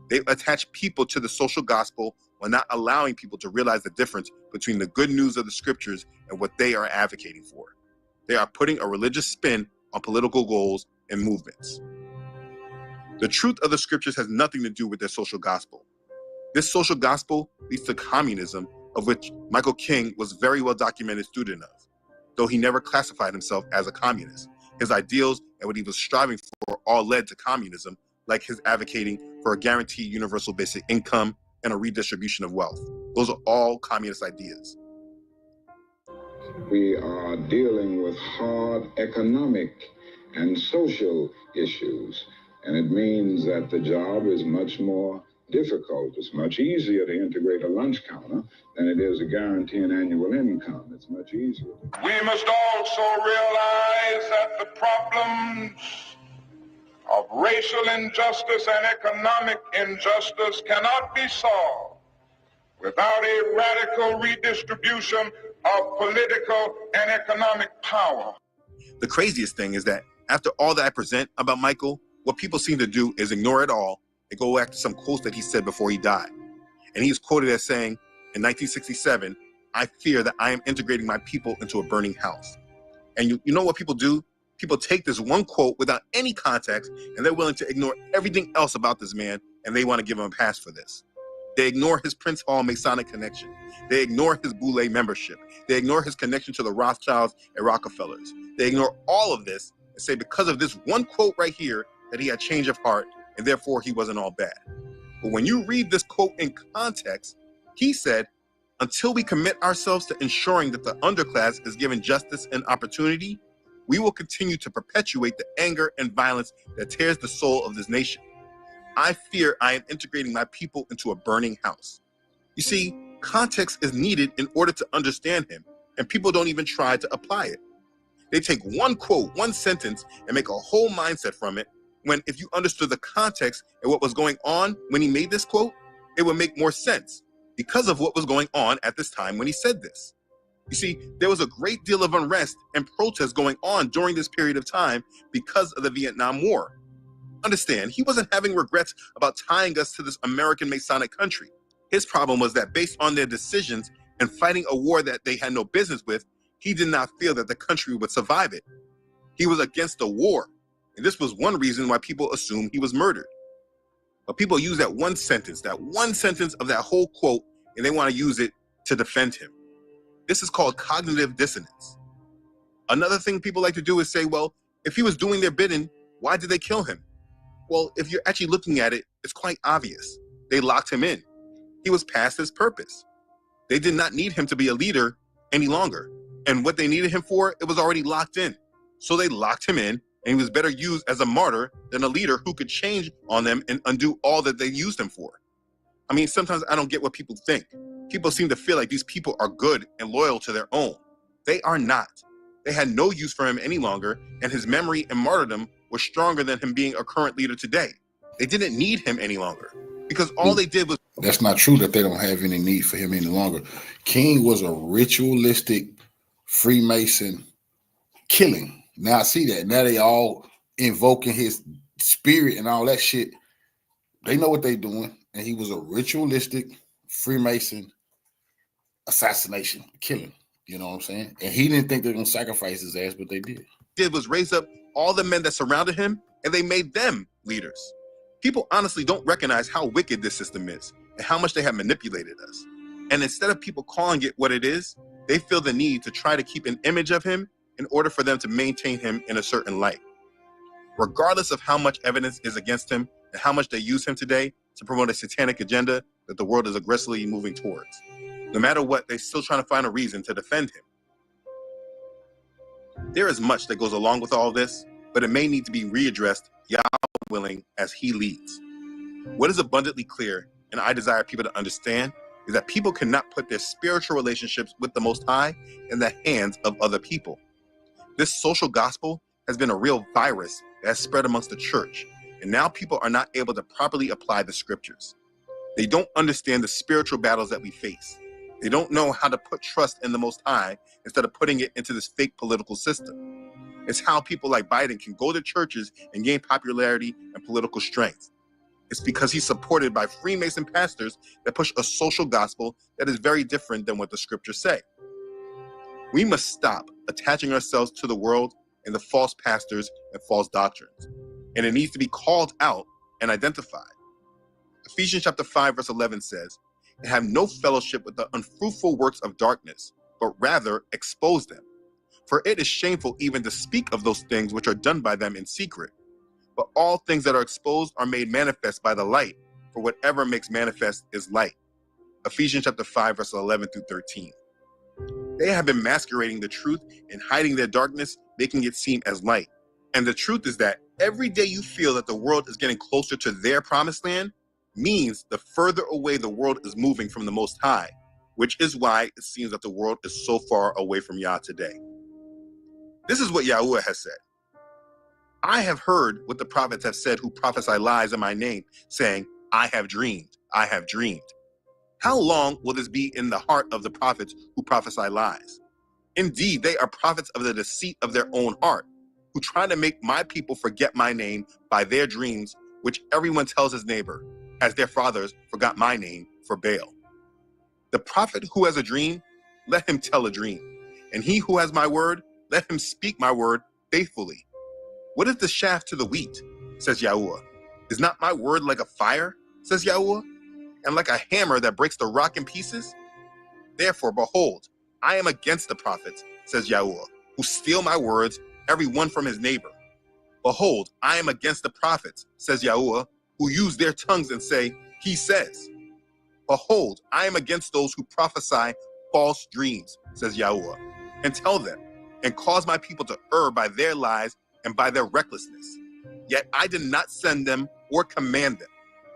They attach people to the social gospel while not allowing people to realize the difference between the good news of the scriptures and what they are advocating for. They are putting a religious spin on political goals and movements. The truth of the scriptures has nothing to do with their social gospel. This social gospel leads to communism, of which Michael King was a very well documented student of, though he never classified himself as a communist. His ideals and what he was striving for all led to communism, like his advocating for a guaranteed universal basic income and a redistribution of wealth. Those are all communist ideas. We are dealing with hard economic and social issues, and it means that the job is much more difficult. It's much easier to integrate a lunch counter than it is to guarantee an annual income. It's much easier. We must also realize that the problems of racial injustice and economic injustice cannot be solved without a radical redistribution of political and economic power. The craziest thing is that after all that I present about Michael, what people seem to do is ignore it all and go back to some quotes that he said before he died. And he is quoted as saying, in 1967, "I fear that I am integrating my people into a burning house." And you know what people do? People take this one quote without any context, and they're willing to ignore everything else about this man, and they want to give him a pass for this. They ignore his Prince Hall Masonic connection. They ignore his Boule membership. They ignore his connection to the Rothschilds and Rockefellers. They ignore all of this and say because of this one quote right here that he had change of heart, and therefore he wasn't all bad. But when you read this quote in context, he said, "Until we commit ourselves to ensuring that the underclass is given justice and opportunity, we will continue to perpetuate the anger and violence that tears the soul of this nation. I fear I am integrating my people into a burning house." You see, context is needed in order to understand him, and people don't even try to apply it. They take one quote, one sentence, and make a whole mindset from it, when if you understood the context and what was going on when he made this quote, it would make more sense because of what was going on at this time when he said this. You see, there was a great deal of unrest and protest going on during this period of time because of the Vietnam War. Understand, he wasn't having regrets about tying us to this American Masonic country. His problem was that based on their decisions and fighting a war that they had no business with, he did not feel that the country would survive it. He was against the war, and this was one reason why people assumed he was murdered. But people use that one sentence of that whole quote, and they want to use it to defend him. This is called cognitive dissonance. Another thing people like to do is say, well, if he was doing their bidding, why did they kill him? Well, if you're actually looking at it, it's quite obvious. They locked him in. He was past his purpose. They did not need him to be a leader any longer. And what they needed him for, it was already locked in. So they locked him in, and he was better used as a martyr than a leader who could change on them and undo all that they used him for. I mean, sometimes I don't get what people think. People seem to feel like these people are good and loyal to their own. They are not. They had no use for him any longer, and his memory and martyrdom was stronger than him being a current leader today. They didn't need him any longer because all they did was... That's not true that they don't have any need for him any longer. King was a ritualistic Freemason killing. Now I see that. Now they all invoking his spirit and all that shit. They know what they're doing. And he was a ritualistic Freemason assassination, killing. You know what I'm saying? And he didn't think they were going to sacrifice his ass, but they did. Did was raise up all the men that surrounded him, and they made them leaders. People honestly don't recognize how wicked this system is and how much they have manipulated us. And instead of people calling it what it is, they feel the need to try to keep an image of him in order for them to maintain him in a certain light. Regardless of how much evidence is against him and how much they use him today to promote a satanic agenda that the world is aggressively moving towards. No matter what, they're still trying to find a reason to defend him. There is much that goes along with all this, but it may need to be readdressed, Yah willing, as he leads. What is abundantly clear, and I desire people to understand, is that people cannot put their spiritual relationships with the Most High in the hands of other people. This social gospel has been a real virus that has spread amongst the church, and now people are not able to properly apply the scriptures. They don't understand the spiritual battles that we face. They don't know how to put trust in the Most High instead of putting it into this fake political system. It's how people like Biden can go to churches and gain popularity and political strength. It's because he's supported by Freemason pastors that push a social gospel that is very different than what the scriptures say. We must stop attaching ourselves to the world and the false pastors and false doctrines. And it needs to be called out and identified. Ephesians chapter 5, verse 11 says, "And have no fellowship with the unfruitful works of darkness, but rather expose them. For it is shameful even to speak of those things which are done by them in secret. But all things that are exposed are made manifest by the light, for whatever makes manifest is light." Ephesians chapter 5, verse 11 through 13. They have been masquerading the truth and hiding their darkness, making it seem as light. And the truth is that every day you feel that the world is getting closer to their promised land means the further away the world is moving from the Most High, which is why it seems that the world is so far away from Yah today. This is what Yahuwah has said. "I have heard what the prophets have said who prophesy lies in my name, saying, 'I have dreamed, I have dreamed.' How long will this be in the heart of the prophets who prophesy lies? Indeed, they are prophets of the deceit of their own heart, who try to make my people forget my name by their dreams, which everyone tells his neighbor, as their fathers forgot my name for Baal. The prophet who has a dream, let him tell a dream. And he who has my word, let him speak my word faithfully. What is the shaft to the wheat, says Yahuwah? Is not my word like a fire, says Yahuwah, and like a hammer that breaks the rock in pieces? Therefore, behold, I am against the prophets, says Yahuwah, who steal my words, every one from his neighbor. Behold, I am against the prophets, says Yahuwah, who use their tongues and say, he says. Behold, I am against those who prophesy false dreams, says Yahuwah, and tell them, and cause my people to err by their lies and by their recklessness. Yet I did not send them or command them.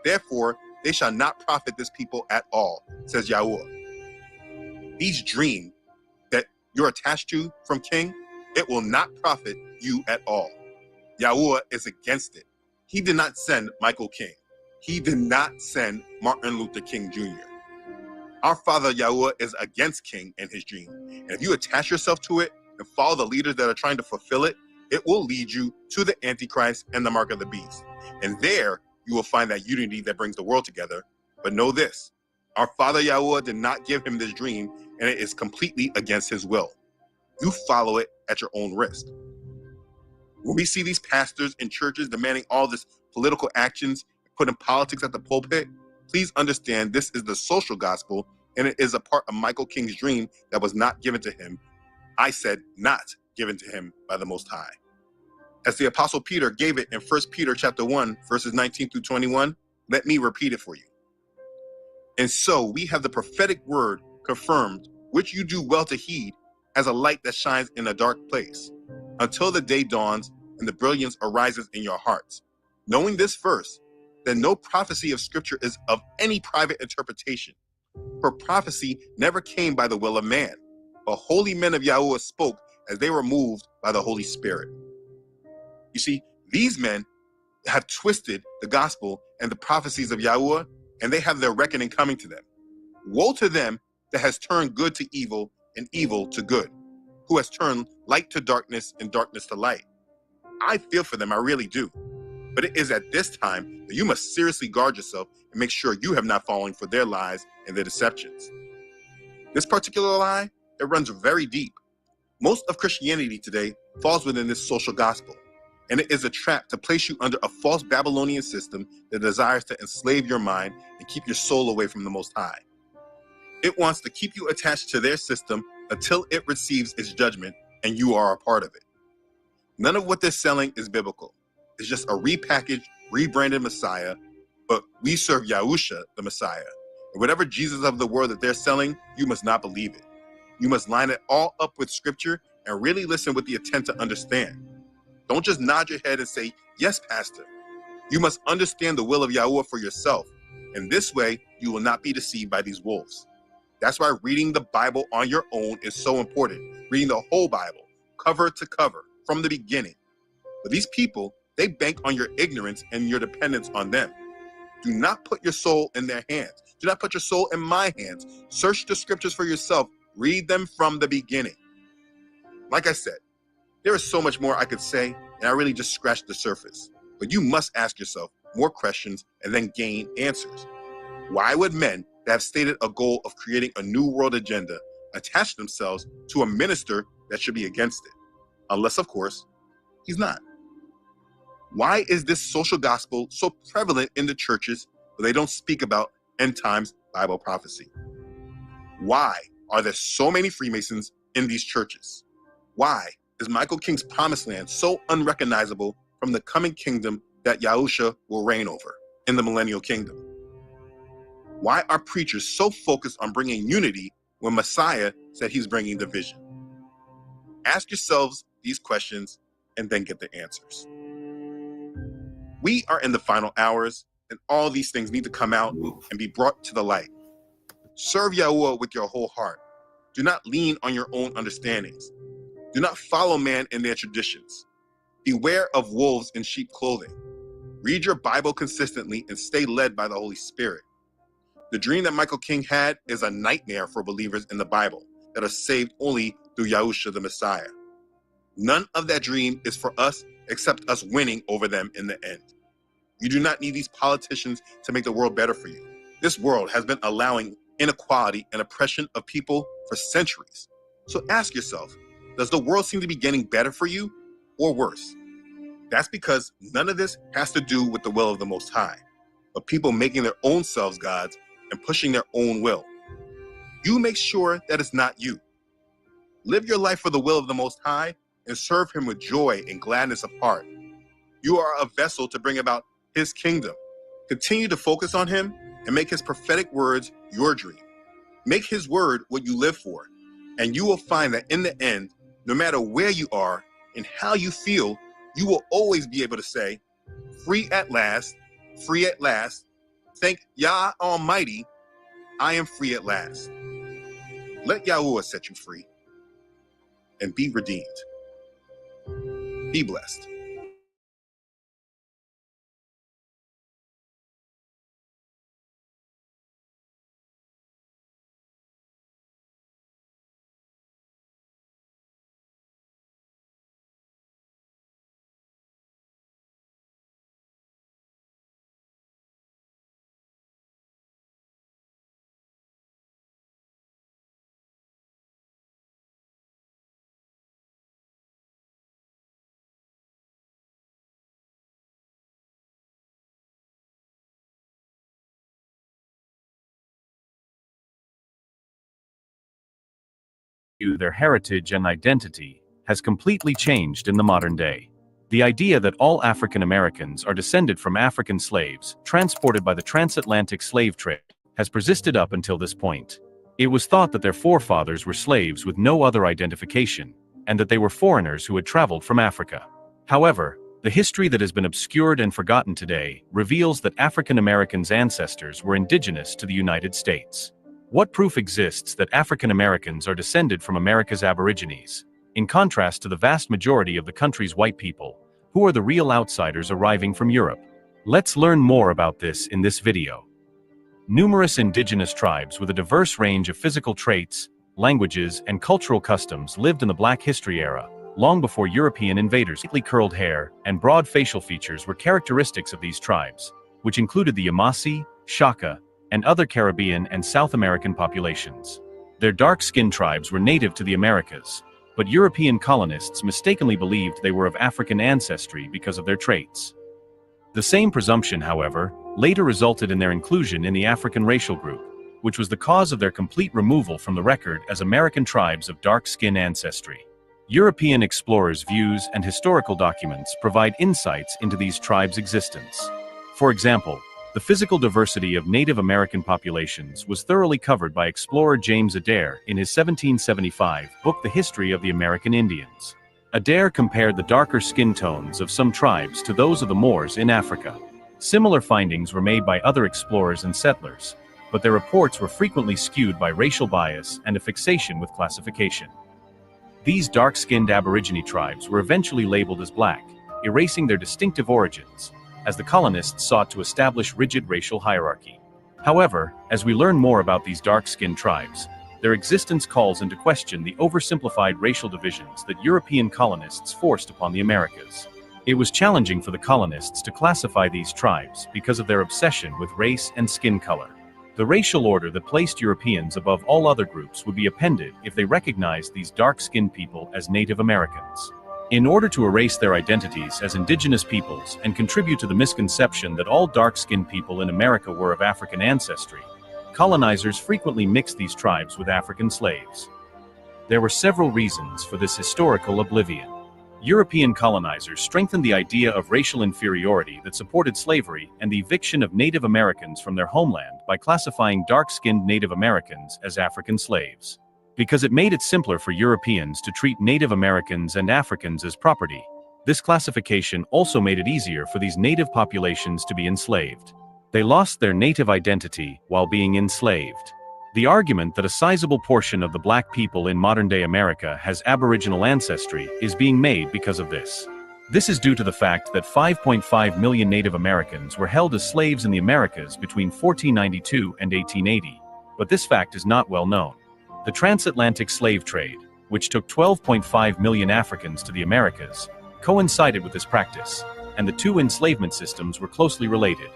Therefore, they shall not profit this people at all, says Yahuwah. These dreams that you're attached to from King, it will not profit you at all. Yahuwah is against it. He did not send Michael King. He did not send Martin Luther King Jr. Our Father Yahuwah is against King and his dream. And if you attach yourself to it and follow the leaders that are trying to fulfill it, it will lead you to the Antichrist and the mark of the beast. And there you will find that unity that brings the world together. But know this, our Father Yahuwah did not give him this dream, and it is completely against his will. You follow it at your own risk. When we see these pastors in churches demanding all this political actions, putting politics at the pulpit, please understand this is the social gospel, and it is a part of Michael King's dream that was not given to him. I said not given to him by the Most High. As the Apostle Peter gave it in 1 Peter chapter 1, verses 19 through 21, let me repeat it for you. And so we have the prophetic word confirmed, which you do well to heed, as a light that shines in a dark place, until the day dawns and the brilliance arises in your hearts. Knowing this first, that no prophecy of Scripture is of any private interpretation. For prophecy never came by the will of man, but holy men of Yahuwah spoke as they were moved by the Holy Spirit. You see, these men have twisted the gospel and the prophecies of Yahuwah, and they have their reckoning coming to them. Woe to them that has turned good to evil and evil to good, who has turned light to darkness and darkness to light. I feel for them, I really do. But it is at this time that you must seriously guard yourself and make sure you have not fallen for their lies and their deceptions. This particular lie, it runs very deep. Most of Christianity today falls within this social gospel, and it is a trap to place you under a false Babylonian system that desires to enslave your mind and keep your soul away from the Most High. It wants to keep you attached to their system until it receives its judgment and you are a part of it. None of what they're selling is biblical. It's just a repackaged, rebranded Messiah, but we serve Yahusha, the Messiah. And whatever Jesus of the world that they're selling, you must not believe it. You must line it all up with Scripture and really listen with the intent to understand. Don't just nod your head and say, yes, Pastor. You must understand the will of Yahuwah for yourself. In this way, you will not be deceived by these wolves. That's why reading the Bible on your own is so important. Reading the whole Bible, cover to cover, from the beginning. But these people, they bank on your ignorance and your dependence on them. Do not put your soul in their hands. Do not put your soul in my hands. Search the scriptures for yourself. Read them from the beginning. Like I said, there is so much more I could say, and I really just scratched the surface. But you must ask yourself more questions and then gain answers. Why would men that have stated a goal of creating a new world agenda attach themselves to a minister that should be against it? Unless, of course, he's not. Why is this social gospel so prevalent in the churches but they don't speak about end times Bible prophecy? Why are there so many Freemasons in these churches? Why is Michael King's promised land so unrecognizable from the coming kingdom that Yahusha will reign over in the millennial kingdom? Why are preachers so focused on bringing unity when Messiah said he's bringing division? Ask yourselves these questions and then get the answers. We are in the final hours, and all these things need to come out and be brought to the light. Serve Yahuwah with your whole heart. Do not lean on your own understandings. Do not follow man in their traditions. Beware of wolves in sheep clothing. Read your Bible consistently and stay led by the Holy Spirit. The dream that Michael King had is a nightmare for believers in the Bible that are saved only through Yahusha the Messiah. None of that dream is for us except us winning over them in the end. You do not need these politicians to make the world better for you. This world has been allowing inequality and oppression of people for centuries. So ask yourself, does the world seem to be getting better for you or worse? That's because none of this has to do with the will of the Most High, but people making their own selves gods and pushing their own will. You make sure that it's not you. Live your life for the will of the Most High and serve him with joy and gladness of heart. You are a vessel to bring about his kingdom. Continue to focus on him and make his prophetic words your dream. Make his word what you live for, and you will find that in the end, no matter where you are and how you feel, you will always be able to say, free at last, thank Yah Almighty, I am free at last. Let Yahuwah set you free and be redeemed. Be blessed. Their heritage and identity has completely changed in the modern day. The idea that all African Americans are descended from African slaves transported by the transatlantic slave trade has persisted up until this point. It was thought that their forefathers were slaves with no other identification, and that they were foreigners who had traveled from Africa. However, the history that has been obscured and forgotten today reveals that African Americans' ancestors were indigenous to the United States. What proof exists that African Americans are descended from America's Aborigines, in contrast to the vast majority of the country's white people, who are the real outsiders arriving from Europe? Let's learn more about this in this video. Numerous indigenous tribes with a diverse range of physical traits, languages, and cultural customs lived in the Black History era, long before European invaders. Tightly curled hair and broad facial features were characteristics of these tribes, which included the Yamasee, Shaka, and other Caribbean and South American populations. Their dark-skinned tribes were native to the Americas, but European colonists mistakenly believed they were of African ancestry because of their traits. The same presumption, however, later resulted in their inclusion in the African racial group, which was the cause of their complete removal from the record as American tribes of dark-skin ancestry. European explorers' views and historical documents provide insights into these tribes' existence. For example, The physical diversity of Native American populations was thoroughly covered by explorer James Adair in his 1775 book The History of the American Indians. Adair compared the darker skin tones of some tribes to those of the Moors in Africa. Similar findings were made by other explorers and settlers, but their reports were frequently skewed by racial bias and a fixation with classification. These dark-skinned Aborigine tribes were eventually labeled as black, erasing their distinctive origins, as the colonists sought to establish rigid racial hierarchy. However, as we learn more about these dark-skinned tribes, their existence calls into question the oversimplified racial divisions that European colonists forced upon the Americas. It was challenging for the colonists to classify these tribes because of their obsession with race and skin color. The racial order that placed Europeans above all other groups would be appended if they recognized these dark-skinned people as Native Americans. In order to erase their identities as indigenous peoples and contribute to the misconception that all dark-skinned people in America were of African ancestry, colonizers frequently mixed these tribes with African slaves. There were several reasons for this historical oblivion. European colonizers strengthened the idea of racial inferiority that supported slavery and the eviction of Native Americans from their homeland by classifying dark-skinned Native Americans as African slaves. Because it made it simpler for Europeans to treat Native Americans and Africans as property, this classification also made it easier for these native populations to be enslaved. They lost their native identity while being enslaved. The argument that a sizable portion of the black people in modern-day America has Aboriginal ancestry is being made because of this. This is due to the fact that 5.5 million Native Americans were held as slaves in the Americas between 1492 and 1880, but this fact is not well known. The transatlantic slave trade, which took 12.5 million Africans to the Americas, coincided with this practice, and the two enslavement systems were closely related.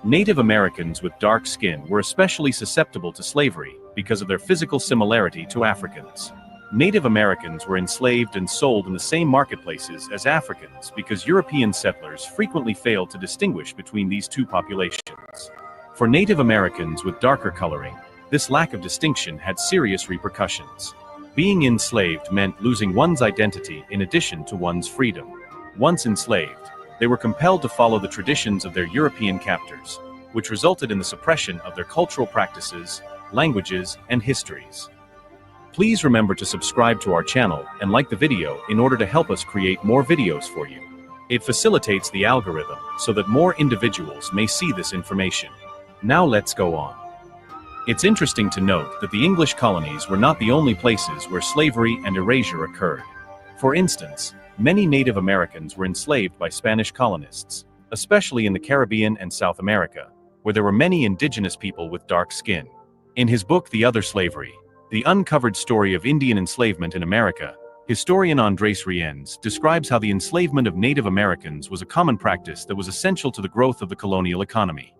Native Americans with dark skin were especially susceptible to slavery because of their physical similarity to Africans. Native Americans were enslaved and sold in the same marketplaces as Africans because European settlers frequently failed to distinguish between these two populations. For Native Americans with darker coloring, this lack of distinction had serious repercussions. Being enslaved meant losing one's identity in addition to one's freedom. Once enslaved, they were compelled to follow the traditions of their European captors, which resulted in the suppression of their cultural practices, languages, and histories. Please remember to subscribe to our channel and like the video in order to help us create more videos for you. It facilitates the algorithm so that more individuals may see this information. Now let's go on. It's interesting to note that the English colonies were not the only places where slavery and erasure occurred. For instance, many Native Americans were enslaved by Spanish colonists, especially in the Caribbean and South America, where there were many indigenous people with dark skin. In his book The Other Slavery, The Uncovered Story of Indian Enslavement in America, historian Andrés Rienz describes how the enslavement of Native Americans was a common practice that was essential to the growth of the colonial economy.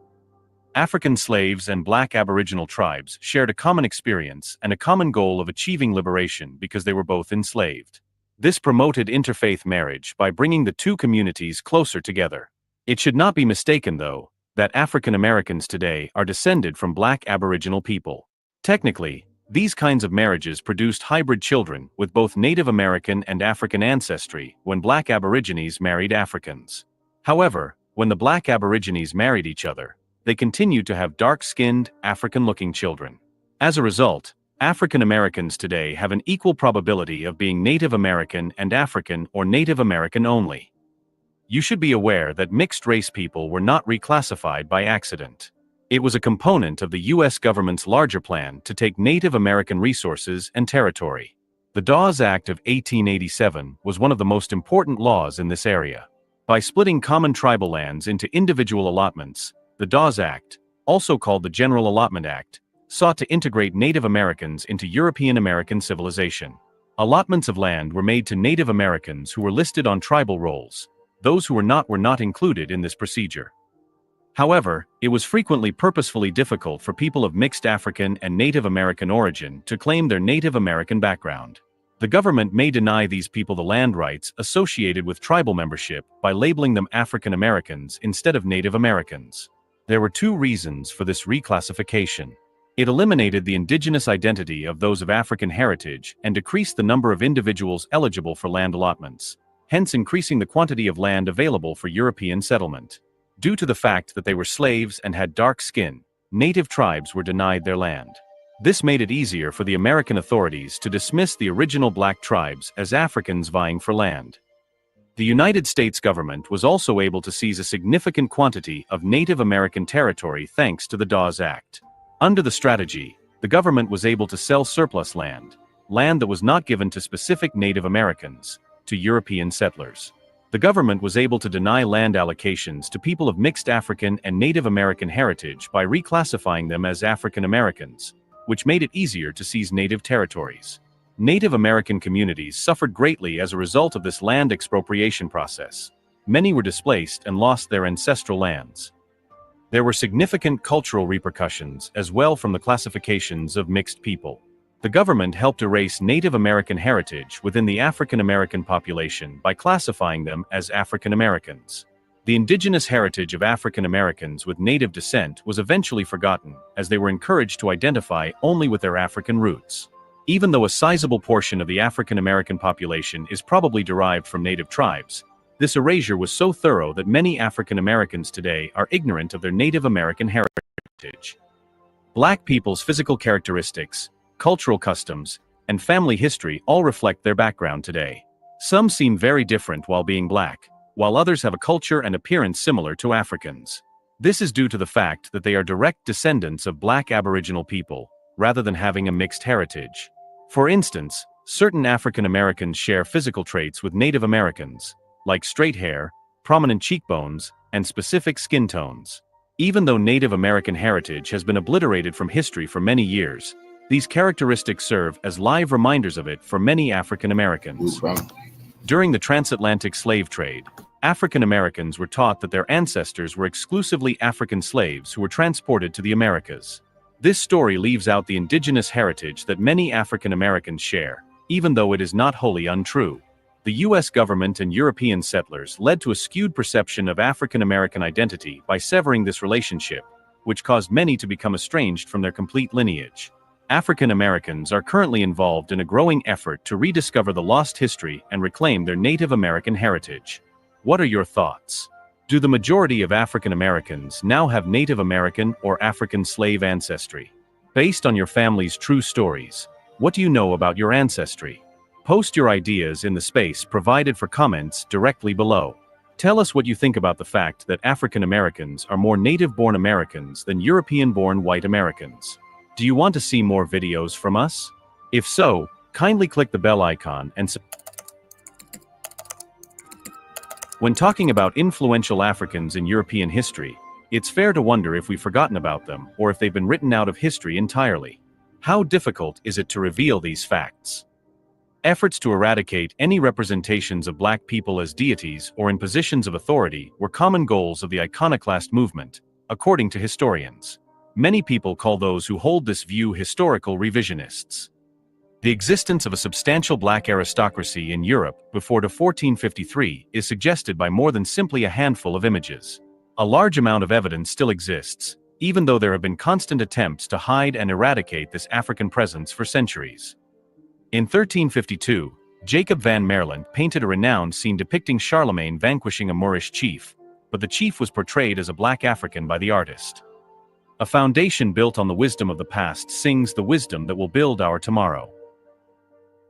African slaves and black Aboriginal tribes shared a common experience and a common goal of achieving liberation because they were both enslaved. This promoted interfaith marriage by bringing the two communities closer together. It should not be mistaken, though, that African Americans today are descended from black Aboriginal people. Technically, these kinds of marriages produced hybrid children with both Native American and African ancestry when black Aborigines married Africans. However, when the black Aborigines married each other, they continued to have dark-skinned, African-looking children. As a result, African Americans today have an equal probability of being Native American and African or Native American only. You should be aware that mixed-race people were not reclassified by accident. It was a component of the U.S. government's larger plan to take Native American resources and territory. The Dawes Act of 1887 was one of the most important laws in this area. By splitting common tribal lands into individual allotments, the Dawes Act, also called the General Allotment Act, sought to integrate Native Americans into European American civilization. Allotments of land were made to Native Americans who were listed on tribal rolls. Those who were not included in this procedure. However, it was frequently purposefully difficult for people of mixed African and Native American origin to claim their Native American background. The government may deny these people the land rights associated with tribal membership by labeling them African Americans instead of Native Americans. There were two reasons for this reclassification. It eliminated the indigenous identity of those of African heritage and decreased the number of individuals eligible for land allotments, hence increasing the quantity of land available for European settlement. Due to the fact that they were slaves and had dark skin, native tribes were denied their land. This made it easier for the American authorities to dismiss the original black tribes as Africans vying for land. The United States government was also able to seize a significant quantity of Native American territory thanks to the Dawes Act. Under the strategy, the government was able to sell surplus land that was not given to specific Native Americans, to European settlers. The government was able to deny land allocations to people of mixed African and Native American heritage by reclassifying them as African Americans, which made it easier to seize native territories. Native American communities suffered greatly as a result of this land expropriation process. Many were displaced and lost their ancestral lands. There were significant cultural repercussions as well from the classifications of mixed people. The government helped erase Native American heritage within the African American population by classifying them as African Americans. The indigenous heritage of African Americans with Native descent was eventually forgotten, as they were encouraged to identify only with their African roots. Even though a sizable portion of the African American population is probably derived from Native tribes, this erasure was so thorough that many African Americans today are ignorant of their Native American heritage. Black people's physical characteristics, cultural customs, and family history all reflect their background today. Some seem very different while being black, while others have a culture and appearance similar to Africans. This is due to the fact that they are direct descendants of black Aboriginal people, rather than having a mixed heritage. For instance, certain African Americans share physical traits with Native Americans, like straight hair, prominent cheekbones, and specific skin tones. Even though Native American heritage has been obliterated from history for many years, these characteristics serve as live reminders of it for many African Americans. During the transatlantic slave trade, African Americans were taught that their ancestors were exclusively African slaves who were transported to the Americas. This story leaves out the indigenous heritage that many African Americans share, even though it is not wholly untrue. The U.S. government and European settlers led to a skewed perception of African American identity by severing this relationship, which caused many to become estranged from their complete lineage. African Americans are currently involved in a growing effort to rediscover the lost history and reclaim their Native American heritage. What are your thoughts? Do the majority of African Americans now have Native American or African slave ancestry? Based on your family's true stories, what do you know about your ancestry? Post your ideas in the space provided for comments directly below. Tell us what you think about the fact that African Americans are more native-born Americans than European-born white Americans. Do you want to see more videos from us? If so, kindly click the bell icon and When talking about influential Africans in European history, it's fair to wonder if we've forgotten about them or if they've been written out of history entirely. How difficult is it to reveal these facts? Efforts to eradicate any representations of black people as deities or in positions of authority were common goals of the iconoclast movement, according to historians. Many people call those who hold this view historical revisionists. The existence of a substantial black aristocracy in Europe before 1453 is suggested by more than simply a handful of images. A large amount of evidence still exists, even though there have been constant attempts to hide and eradicate this African presence for centuries. In 1352, Jacob van Maerland painted a renowned scene depicting Charlemagne vanquishing a Moorish chief, but the chief was portrayed as a black African by the artist. A foundation built on the wisdom of the past sings the wisdom that will build our tomorrow.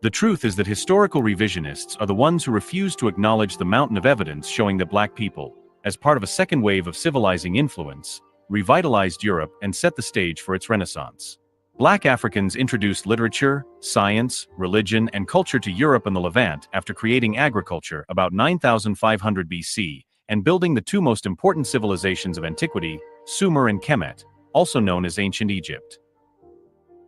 The truth is that historical revisionists are the ones who refuse to acknowledge the mountain of evidence showing that black people, as part of a second wave of civilizing influence, revitalized Europe and set the stage for its renaissance. Black Africans introduced literature, science, religion, and culture to Europe and the Levant after creating agriculture about 9500 BC and building the two most important civilizations of antiquity, Sumer and Kemet, also known as Ancient Egypt.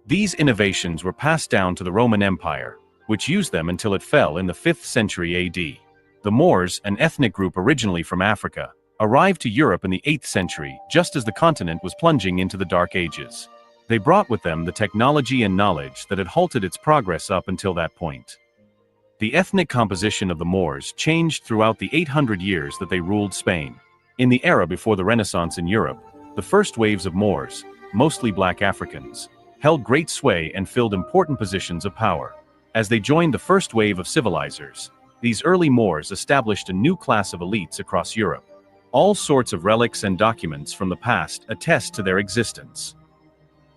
These innovations were passed down to the Roman Empire, which used them until it fell in the 5th century AD. The Moors, an ethnic group originally from Africa, arrived to Europe in the 8th century just as the continent was plunging into the Dark Ages. They brought with them the technology and knowledge that had halted its progress up until that point. The ethnic composition of the Moors changed throughout the 800 years that they ruled Spain. In the era before the Renaissance in Europe, the first waves of Moors, mostly black Africans, held great sway and filled important positions of power. As they joined the first wave of civilizers, these early Moors established a new class of elites across Europe. All sorts of relics and documents from the past attest to their existence.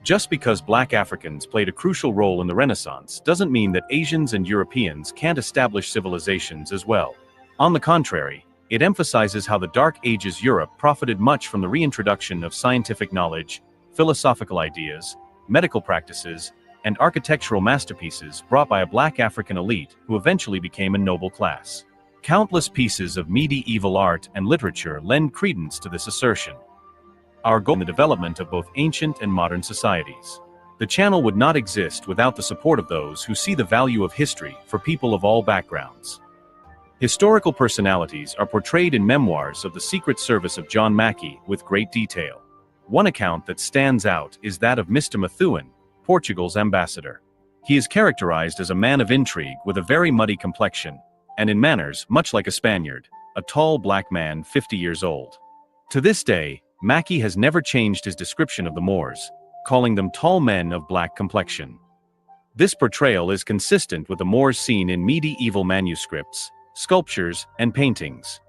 Just because Black Africans played a crucial role in the Renaissance doesn't mean that Asians and Europeans can't establish civilizations as well. On the contrary, it emphasizes how the Dark Ages Europe profited much from the reintroduction of scientific knowledge, philosophical ideas, medical practices, and architectural masterpieces brought by a Black African elite who eventually became a noble class. Countless pieces of medieval art and literature lend credence to this assertion. Our goal in the development of both ancient and modern societies. The channel would not exist without the support of those who see the value of history for people of all backgrounds. Historical personalities are portrayed in memoirs of the Secret Service of John Mackey with great detail. One account that stands out is that of Mr. Methuen, Portugal's ambassador. He is characterized as a man of intrigue with a very muddy complexion, and in manners much like a Spaniard, a tall black man 50 years old. To this day, Mackey has never changed his description of the Moors, calling them tall men of black complexion. This portrayal is consistent with the Moors seen in medieval manuscripts, sculptures, and paintings.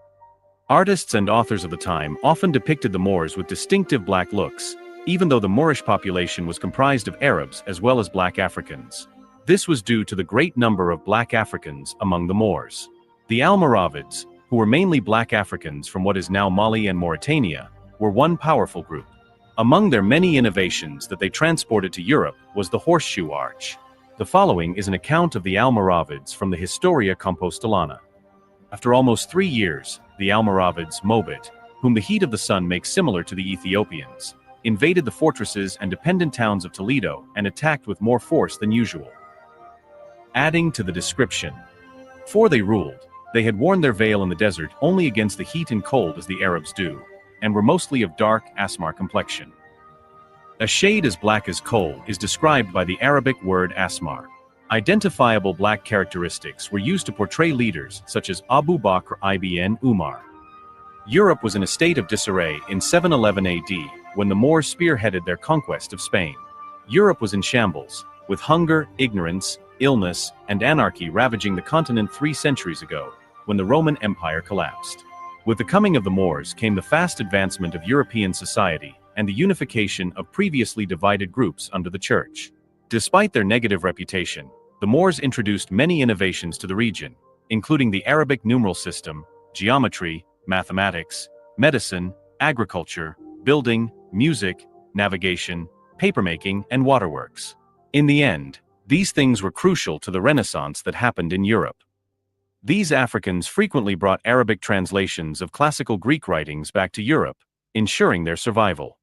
Artists and authors of the time often depicted the Moors with distinctive black looks, even though the Moorish population was comprised of Arabs as well as Black Africans. This was due to the great number of Black Africans among the Moors. The Almoravids, who were mainly Black Africans from what is now Mali and Mauritania, were one powerful group. Among their many innovations that they transported to Europe was the horseshoe arch. The following is an account of the Almoravids from the Historia Compostelana. After almost 3 years, the Almoravids, Mobit, whom the heat of the sun makes similar to the Ethiopians, invaded the fortresses and dependent towns of Toledo and attacked with more force than usual. Adding to the description, before they ruled, they had worn their veil in the desert only against the heat and cold as the Arabs do, and were mostly of dark Asmar complexion. A shade as black as coal is described by the Arabic word Asmar. Identifiable black characteristics were used to portray leaders such as Abu Bakr ibn Umar. Europe was in a state of disarray in 711 AD when the Moors spearheaded their conquest of Spain. Europe was in shambles, with hunger, ignorance, illness, and anarchy ravaging the continent 3 centuries ago, when the Roman Empire collapsed. With the coming of the Moors came the fast advancement of European society and the unification of previously divided groups under the Church. Despite their negative reputation, the Moors introduced many innovations to the region, including the Arabic numeral system, geometry, mathematics, medicine, agriculture, building, music, navigation, papermaking, and waterworks. In the end, these things were crucial to the Renaissance that happened in Europe. These Africans frequently brought Arabic translations of classical Greek writings back to Europe, ensuring their survival.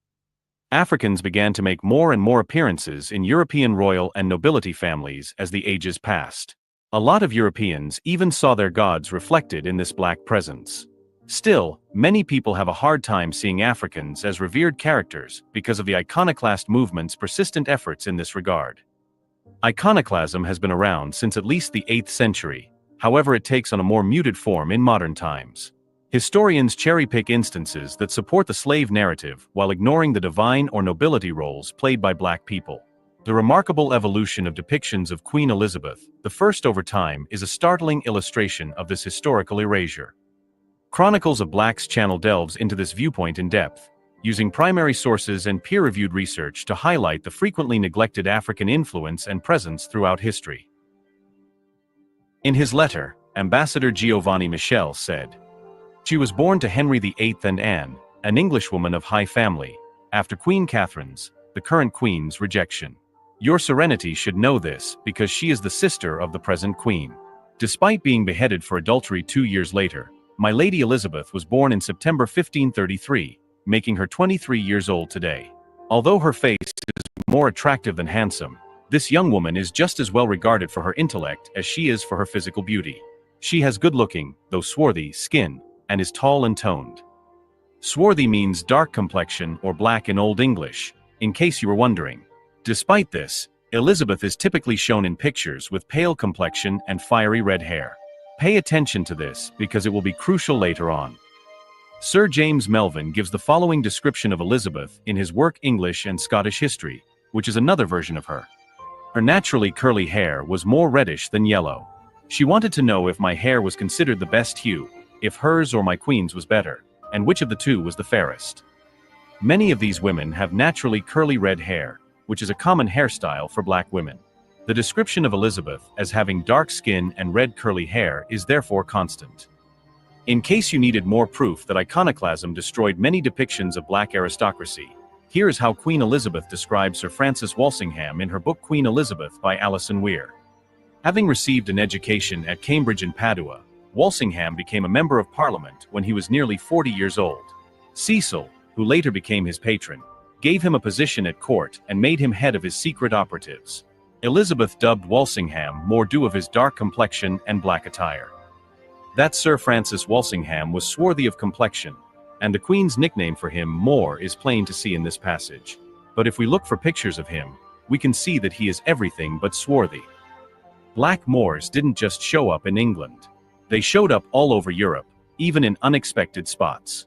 Africans began to make more and more appearances in European royal and nobility families as the ages passed. A lot of Europeans even saw their gods reflected in this black presence. Still, many people have a hard time seeing Africans as revered characters because of the iconoclast movement's persistent efforts in this regard. Iconoclasm has been around since at least the 8th century. However, it takes on a more muted form in modern times. Historians cherry-pick instances that support the slave narrative while ignoring the divine or nobility roles played by black people. The remarkable evolution of depictions of Queen Elizabeth I over time is a startling illustration of this historical erasure. Chronicles of Black's Channel delves into this viewpoint in depth, using primary sources and peer-reviewed research to highlight the frequently neglected African influence and presence throughout history. In his letter, Ambassador Giovanni Michel said, "She was born to Henry VIII and Anne, an Englishwoman of high family, after Queen Catherine's, the current Queen's, rejection. Your Serenity should know this because she is the sister of the present Queen. Despite being beheaded for adultery 2 years later, my Lady Elizabeth was born in September 1533, making her 23 years old today. Although her face is more attractive than handsome, this young woman is just as well regarded for her intellect as she is for her physical beauty. She has good-looking, though swarthy, skin, and is tall and toned." Swarthy means dark complexion or black in Old English, in case you were wondering. Despite this, Elizabeth is typically shown in pictures with pale complexion and fiery red hair. Pay attention to this because it will be crucial later on. Sir James Melvin gives the following description of Elizabeth in his work English and Scottish History, which is another version of her. "Her naturally curly hair was more reddish than yellow. She wanted to know if my hair was considered the best hue, if hers or my queen's was better, and which of the two was the fairest. Many of these women have naturally curly red hair, which is a common hairstyle for black women. The description of Elizabeth as having dark skin and red curly hair is therefore constant. In case you needed more proof that iconoclasm destroyed many depictions of black aristocracy, here is how Queen Elizabeth describes Sir Francis Walsingham in her book Queen Elizabeth by Alison Weir. Having received an education at Cambridge and Padua, Walsingham became a member of Parliament when he was nearly 40 years old. Cecil, who later became his patron, gave him a position at court and made him head of his secret operatives. Elizabeth dubbed Walsingham more due of his dark complexion and black attire. That Sir Francis Walsingham was swarthy of complexion, and the Queen's nickname for him, Moor, is plain to see in this passage. But if we look for pictures of him, we can see that he is everything but swarthy. Black Moors didn't just show up in England. They showed up all over Europe, even in unexpected spots.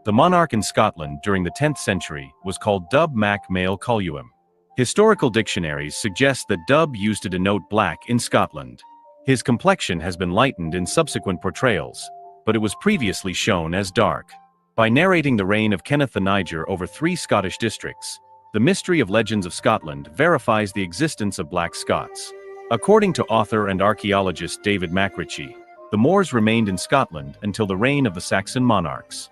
The monarch in Scotland during the 10th century was called Dub Mac Mael Coluim. Historical dictionaries suggest that Dub used to denote black in Scotland. His complexion has been lightened in subsequent portrayals, but it was previously shown as dark. By narrating the reign of Kenneth the Niger over 3 Scottish districts, the Mystery of Legends of Scotland verifies the existence of black Scots. According to author and archaeologist David Macritchie, the Moors remained in Scotland until the reign of the Saxon monarchs.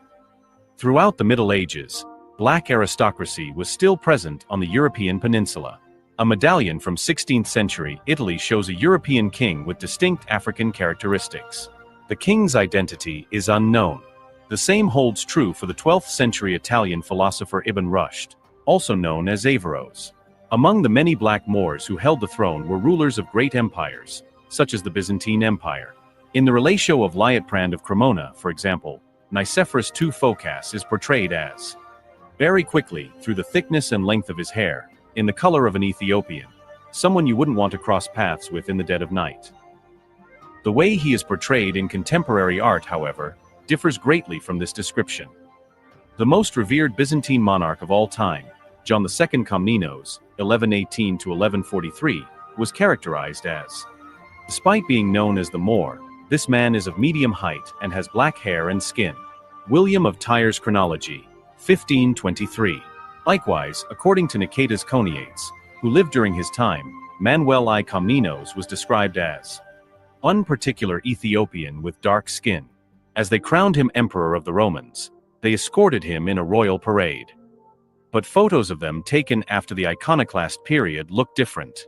Throughout the Middle Ages, black aristocracy was still present on the European peninsula. A medallion from 16th century Italy shows a European king with distinct African characteristics. The king's identity is unknown. The same holds true for the 12th century Italian philosopher Ibn Rushd, also known as Averroes. Among the many black Moors who held the throne were rulers of great empires, such as the Byzantine Empire. In the relatio of Liutprand of Cremona, for example, Nicephorus II Phocas is portrayed as very quickly, through the thickness and length of his hair, in the color of an Ethiopian, someone you wouldn't want to cross paths with in the dead of night. The way he is portrayed in contemporary art, however, differs greatly from this description. The most revered Byzantine monarch of all time, John II Komnenos, 1118 to 1143, was characterized as. Despite being known as the Moor, this man is of medium height and has black hair and skin. William of Tyre's Chronology, 1523. Likewise, according to Nicetas Choniates, who lived during his time, Manuel I Komnenos was described as one particular Ethiopian with dark skin. As they crowned him emperor of the Romans, they escorted him in a royal parade. But photos of them taken after the iconoclast period look different.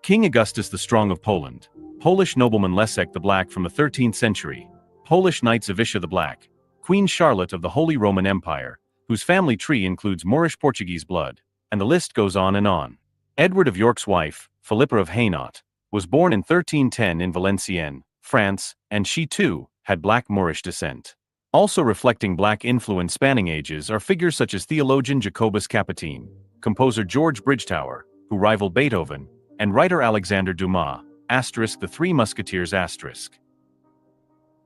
King Augustus the Strong of Poland, Polish nobleman Leszek the Black from the 13th century, Polish knight Zawisza the Black, Queen Charlotte of the Holy Roman Empire, whose family tree includes Moorish-Portuguese blood, and the list goes on and on. Edward of York's wife, Philippa of Hainaut, was born in 1310 in Valenciennes, France, and she too had black Moorish descent. Also reflecting black influence spanning ages are figures such as theologian Jacobus Capetine, composer George Bridgetower, who rivaled Beethoven, and writer Alexander Dumas, *The Three Musketeers*.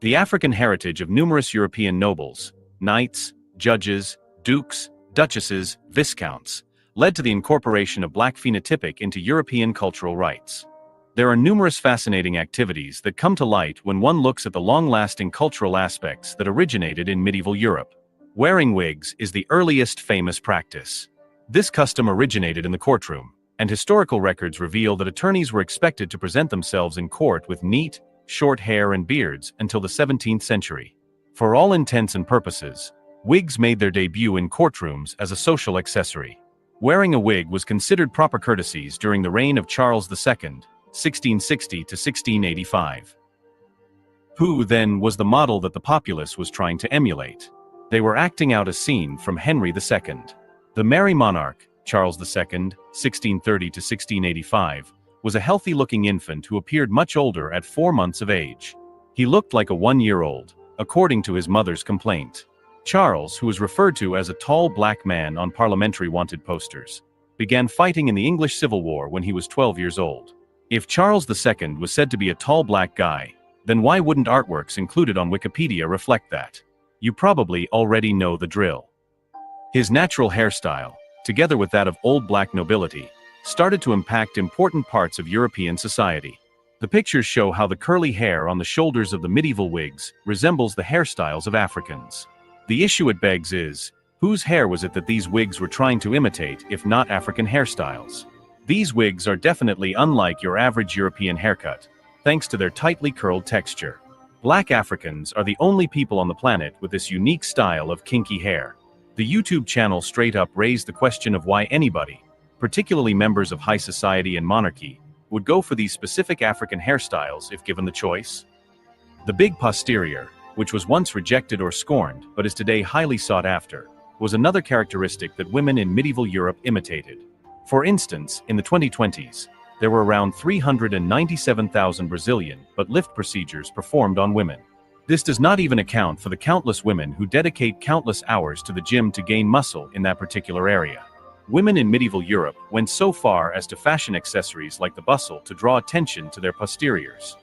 The African heritage of numerous European nobles, knights, judges, dukes, duchesses, viscounts, led to the incorporation of black phenotypic into European cultural rites. There are numerous fascinating activities that come to light when one looks at the long-lasting cultural aspects that originated in medieval Europe. Wearing wigs is the earliest famous practice. This custom originated in the courtroom, and historical records reveal that attorneys were expected to present themselves in court with neat, short hair and beards until the 17th century. For all intents and purposes, wigs made their debut in courtrooms as a social accessory. Wearing a wig was considered proper courtesies during the reign of Charles II, 1660 to 1685. Who, then, was the model that the populace was trying to emulate? They were acting out a scene from Henry II. The Merry Monarch, Charles II, 1630 to 1685, was a healthy-looking infant who appeared much older at 4 months of age. He looked like a 1-year-old, according to his mother's complaint. Charles, who was referred to as a tall black man on parliamentary wanted posters, began fighting in the English Civil War when he was 12 years old. If Charles II was said to be a tall black guy, then why wouldn't artworks included on Wikipedia reflect that? You probably already know the drill. His natural hairstyle, together with that of old black nobility, started to impact important parts of European society. The pictures show how the curly hair on the shoulders of the medieval wigs resembles the hairstyles of Africans. The issue it begs is, whose hair was it that these wigs were trying to imitate, if not African hairstyles? These wigs are definitely unlike your average European haircut, thanks to their tightly curled texture. Black Africans are the only people on the planet with this unique style of kinky hair. The YouTube channel straight up raised the question of why anybody, particularly members of high society and monarchy, would go for these specific African hairstyles if given the choice. The big posterior, which was once rejected or scorned but is today highly sought after, was another characteristic that women in medieval Europe imitated. For instance, in the 2020s, there were around 397,000 Brazilian butt lift procedures performed on women. This does not even account for the countless women who dedicate countless hours to the gym to gain muscle in that particular area. Women in medieval Europe went so far as to fashion accessories like the bustle to draw attention to their posteriors.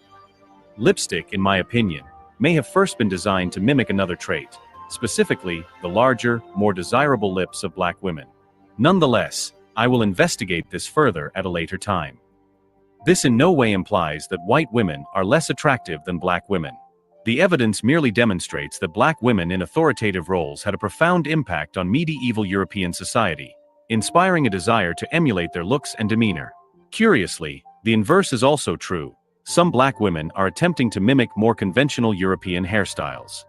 Lipstick, in my opinion, may have first been designed to mimic another trait, specifically the larger, more desirable lips of black women. Nonetheless, I will investigate this further at a later time. This in no way implies that white women are less attractive than black women. The evidence merely demonstrates that black women in authoritative roles had a profound impact on medieval European society, inspiring a desire to emulate their looks and demeanor. Curiously, the inverse is also true. Some black women are attempting to mimic more conventional European hairstyles.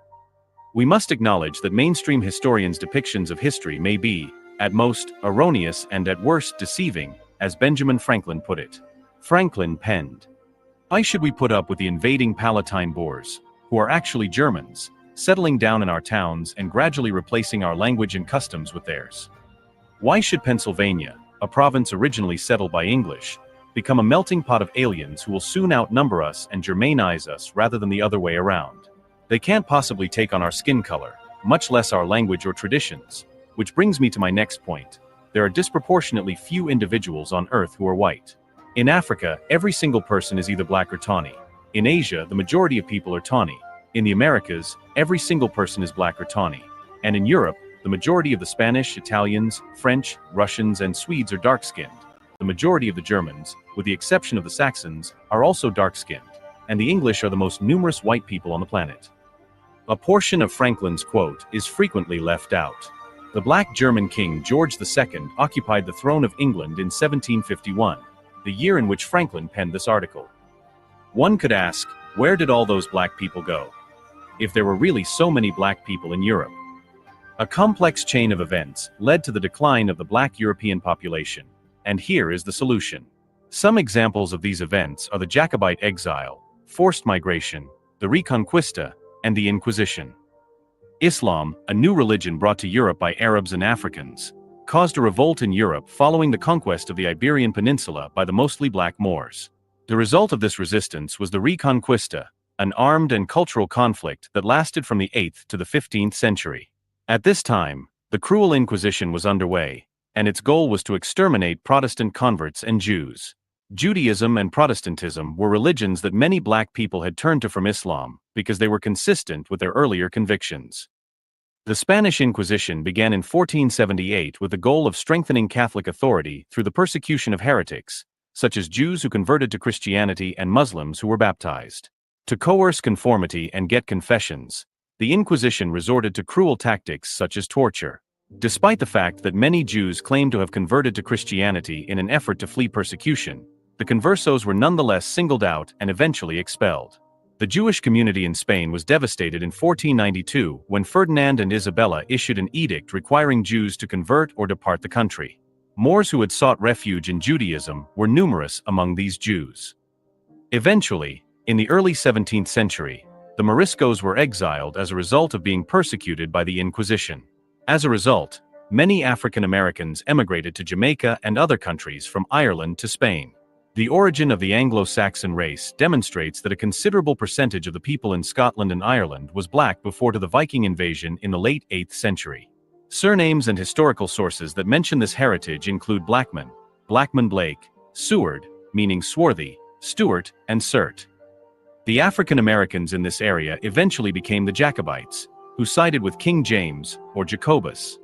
We must acknowledge that mainstream historians' depictions of history may be, at most, erroneous and at worst deceiving, as Benjamin Franklin put it. Franklin penned, "Why should we put up with the invading Palatine Boers, who are actually Germans, settling down in our towns and gradually replacing our language and customs with theirs? Why should Pennsylvania, a province originally settled by English, become a melting pot of aliens who will soon outnumber us and Germanize us rather than the other way around? They can't possibly take on our skin color, much less our language or traditions." Which brings me to my next point. There are disproportionately few individuals on Earth who are white. In Africa, every single person is either black or tawny. In Asia, the majority of people are tawny. In the Americas, every single person is black or tawny. And in Europe, the majority of the Spanish, Italians, French, Russians, and Swedes are dark-skinned. The majority of the Germans, with the exception of the Saxons, are also dark-skinned. And the English are the most numerous white people on the planet. A portion of Franklin's quote is frequently left out. The black German king George II occupied the throne of England in 1751, the year in which Franklin penned this article. One could ask, where did all those black people go? If there were really so many black people in Europe. A complex chain of events led to the decline of the black European population, and here is the solution. Some examples of these events are the Jacobite exile, forced migration, the Reconquista, and the Inquisition. Islam, a new religion brought to Europe by Arabs and Africans, caused a revolt in Europe following the conquest of the Iberian Peninsula by the mostly black Moors. The result of this resistance was the Reconquista, an armed and cultural conflict that lasted from the 8th to the 15th century. At this time, the cruel Inquisition was underway, and its goal was to exterminate Protestant converts and Jews. Judaism and Protestantism were religions that many black people had turned to from Islam because they were consistent with their earlier convictions. The Spanish Inquisition began in 1478 with the goal of strengthening Catholic authority through the persecution of heretics, such as Jews who converted to Christianity and Muslims who were baptized. To coerce conformity and get confessions, the Inquisition resorted to cruel tactics such as torture. Despite the fact that many Jews claimed to have converted to Christianity in an effort to flee persecution, the conversos were nonetheless singled out and eventually expelled. The Jewish community in Spain was devastated in 1492 when Ferdinand and Isabella issued an edict requiring Jews to convert or depart the country. Moors who had sought refuge in Judaism were numerous among these Jews. Eventually, in the early 17th century, the Moriscos were exiled as a result of being persecuted by the Inquisition. As a result, many African Americans emigrated to Jamaica and other countries from Ireland to Spain. The origin of the Anglo-Saxon race demonstrates that a considerable percentage of the people in Scotland and Ireland was black before the Viking invasion in the late 8th century. Surnames and historical sources that mention this heritage include Blackman, Blackman-Blake, Seward, meaning swarthy, Stuart, and Cert. The African Americans in this area eventually became the Jacobites, who sided with King James, or Jacobus.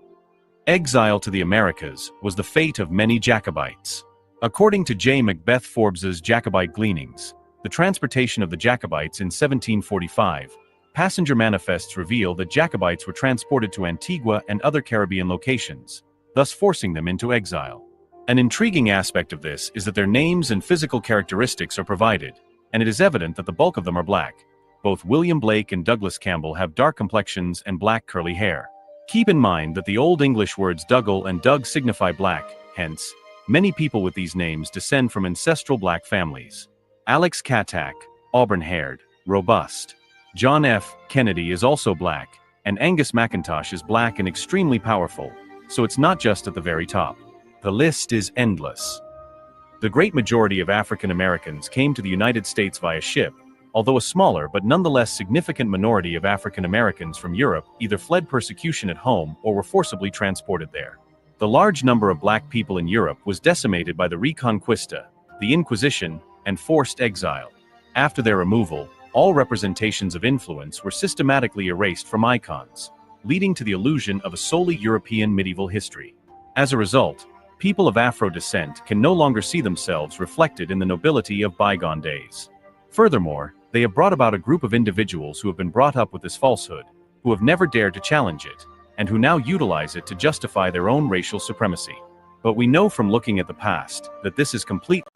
Exile to the Americas was the fate of many Jacobites. According to J. Macbeth Forbes's Jacobite Gleanings, the transportation of the Jacobites in 1745 passenger manifests reveal that Jacobites were transported to Antigua and other Caribbean locations, thus forcing them into exile. An intriguing aspect of this is that their names and physical characteristics are provided, and it is evident that the bulk of them are black. Both William Blake and Douglas Campbell have dark complexions and black curly hair. Keep in mind that the Old English words Dougal and Doug signify black, hence, many people with these names descend from ancestral black families. Alex Katak, auburn-haired, robust. John F. Kennedy is also black, and Angus McIntosh is black and extremely powerful, so it's not just at the very top. The list is endless. The great majority of African Americans came to the United States via ship, although a smaller but nonetheless significant minority of African Americans from Europe either fled persecution at home or were forcibly transported there. The large number of black people in Europe was decimated by the Reconquista, the Inquisition, and forced exile. After their removal, all representations of influence were systematically erased from icons, leading to the illusion of a solely European medieval history. As a result, people of Afro descent can no longer see themselves reflected in the nobility of bygone days. Furthermore, they have brought about a group of individuals who have been brought up with this falsehood, who have never dared to challenge it, and who now utilize it to justify their own racial supremacy. But we know from looking at the past that this is completely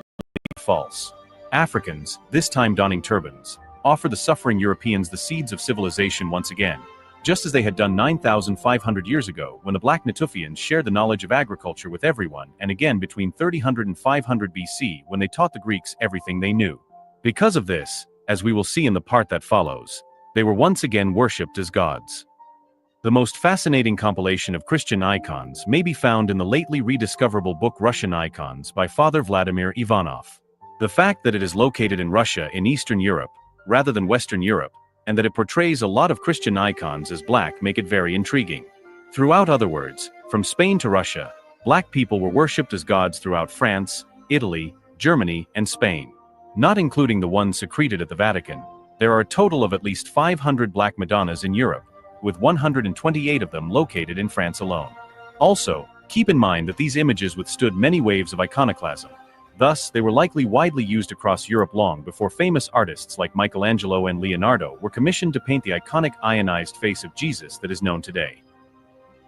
false. Africans, this time donning turbans, offer the suffering Europeans the seeds of civilization once again, just as they had done 9,500 years ago when the black Natufians shared the knowledge of agriculture with everyone, and again between 300 and 500 BC when they taught the Greeks everything they knew. Because of this, as we will see in the part that follows, they were once again worshipped as gods. The most fascinating compilation of Christian icons may be found in the lately rediscoverable book Russian Icons by Father Vladimir Ivanov. The fact that it is located in Russia in Eastern Europe, rather than Western Europe, and that it portrays a lot of Christian icons as black make it very intriguing. Throughout, other words, from Spain to Russia, black people were worshipped as gods throughout France, Italy, Germany, and Spain. Not including the ones secreted at the Vatican, there are a total of at least 500 black Madonnas in Europe, with 128 of them located in France alone. Also, keep in mind that these images withstood many waves of iconoclasm. Thus, they were likely widely used across Europe long before famous artists like Michelangelo and Leonardo were commissioned to paint the iconic ionized face of Jesus that is known today.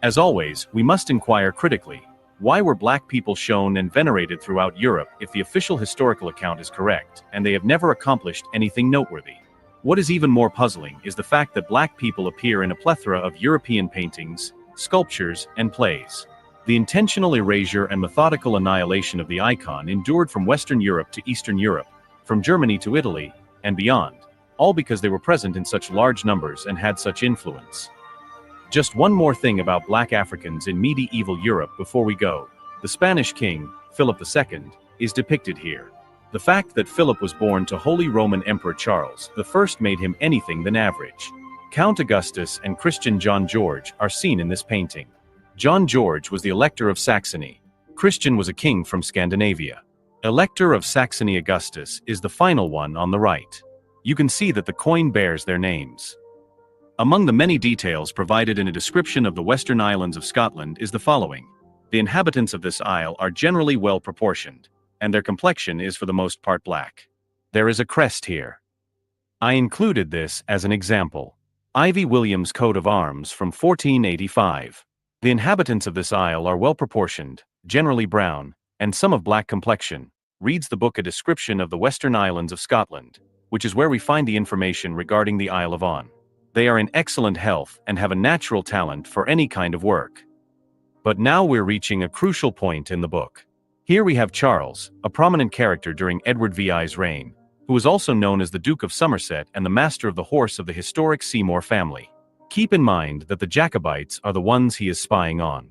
As always, we must inquire critically, why were black people shown and venerated throughout Europe if the official historical account is correct, and they have never accomplished anything noteworthy? What is even more puzzling is the fact that black people appear in a plethora of European paintings, sculptures, and plays. The intentional erasure and methodical annihilation of the icon endured from Western Europe to Eastern Europe, from Germany to Italy, and beyond, all because they were present in such large numbers and had such influence. Just one more thing about black Africans in medieval Europe before we go. The Spanish king, Philip II, is depicted here. The fact that Philip was born to Holy Roman Emperor Charles I made him anything than average. Count Augustus and Christian John George are seen in this painting. John George was the Elector of Saxony. Christian was a king from Scandinavia. Elector of Saxony Augustus is the final one on the right. You can see that the coin bears their names. Among the many details provided in a description of the Western Islands of Scotland is the following. The inhabitants of this isle are generally well proportioned, and their complexion is for the most part black. There is a crest here. I included this as an example. Ivy Williams' coat of arms from 1485. The inhabitants of this isle are well proportioned, generally brown, and some of black complexion, reads the book A Description of the Western Islands of Scotland, which is where we find the information regarding the Isle of On. They are in excellent health and have a natural talent for any kind of work. But now we're reaching a crucial point in the book. Here we have Charles, a prominent character during Edward VI's reign, who was also known as the Duke of Somerset and the master of the horse of the historic Seymour family. Keep in mind that the Jacobites are the ones he is spying on.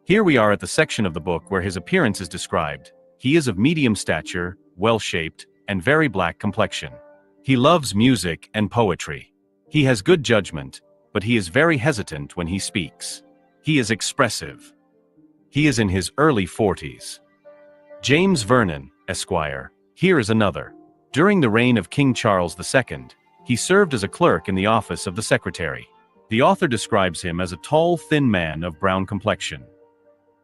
Here we are at the section of the book where his appearance is described. He is of medium stature, well-shaped, and very black complexion. He loves music and poetry. He has good judgment, but he is very hesitant when he speaks. He is expressive. He is in his early 40s. James Vernon, Esquire. Here is another. During the reign of King Charles II, he served as a clerk in the office of the secretary. The author describes him as a tall, thin man of brown complexion.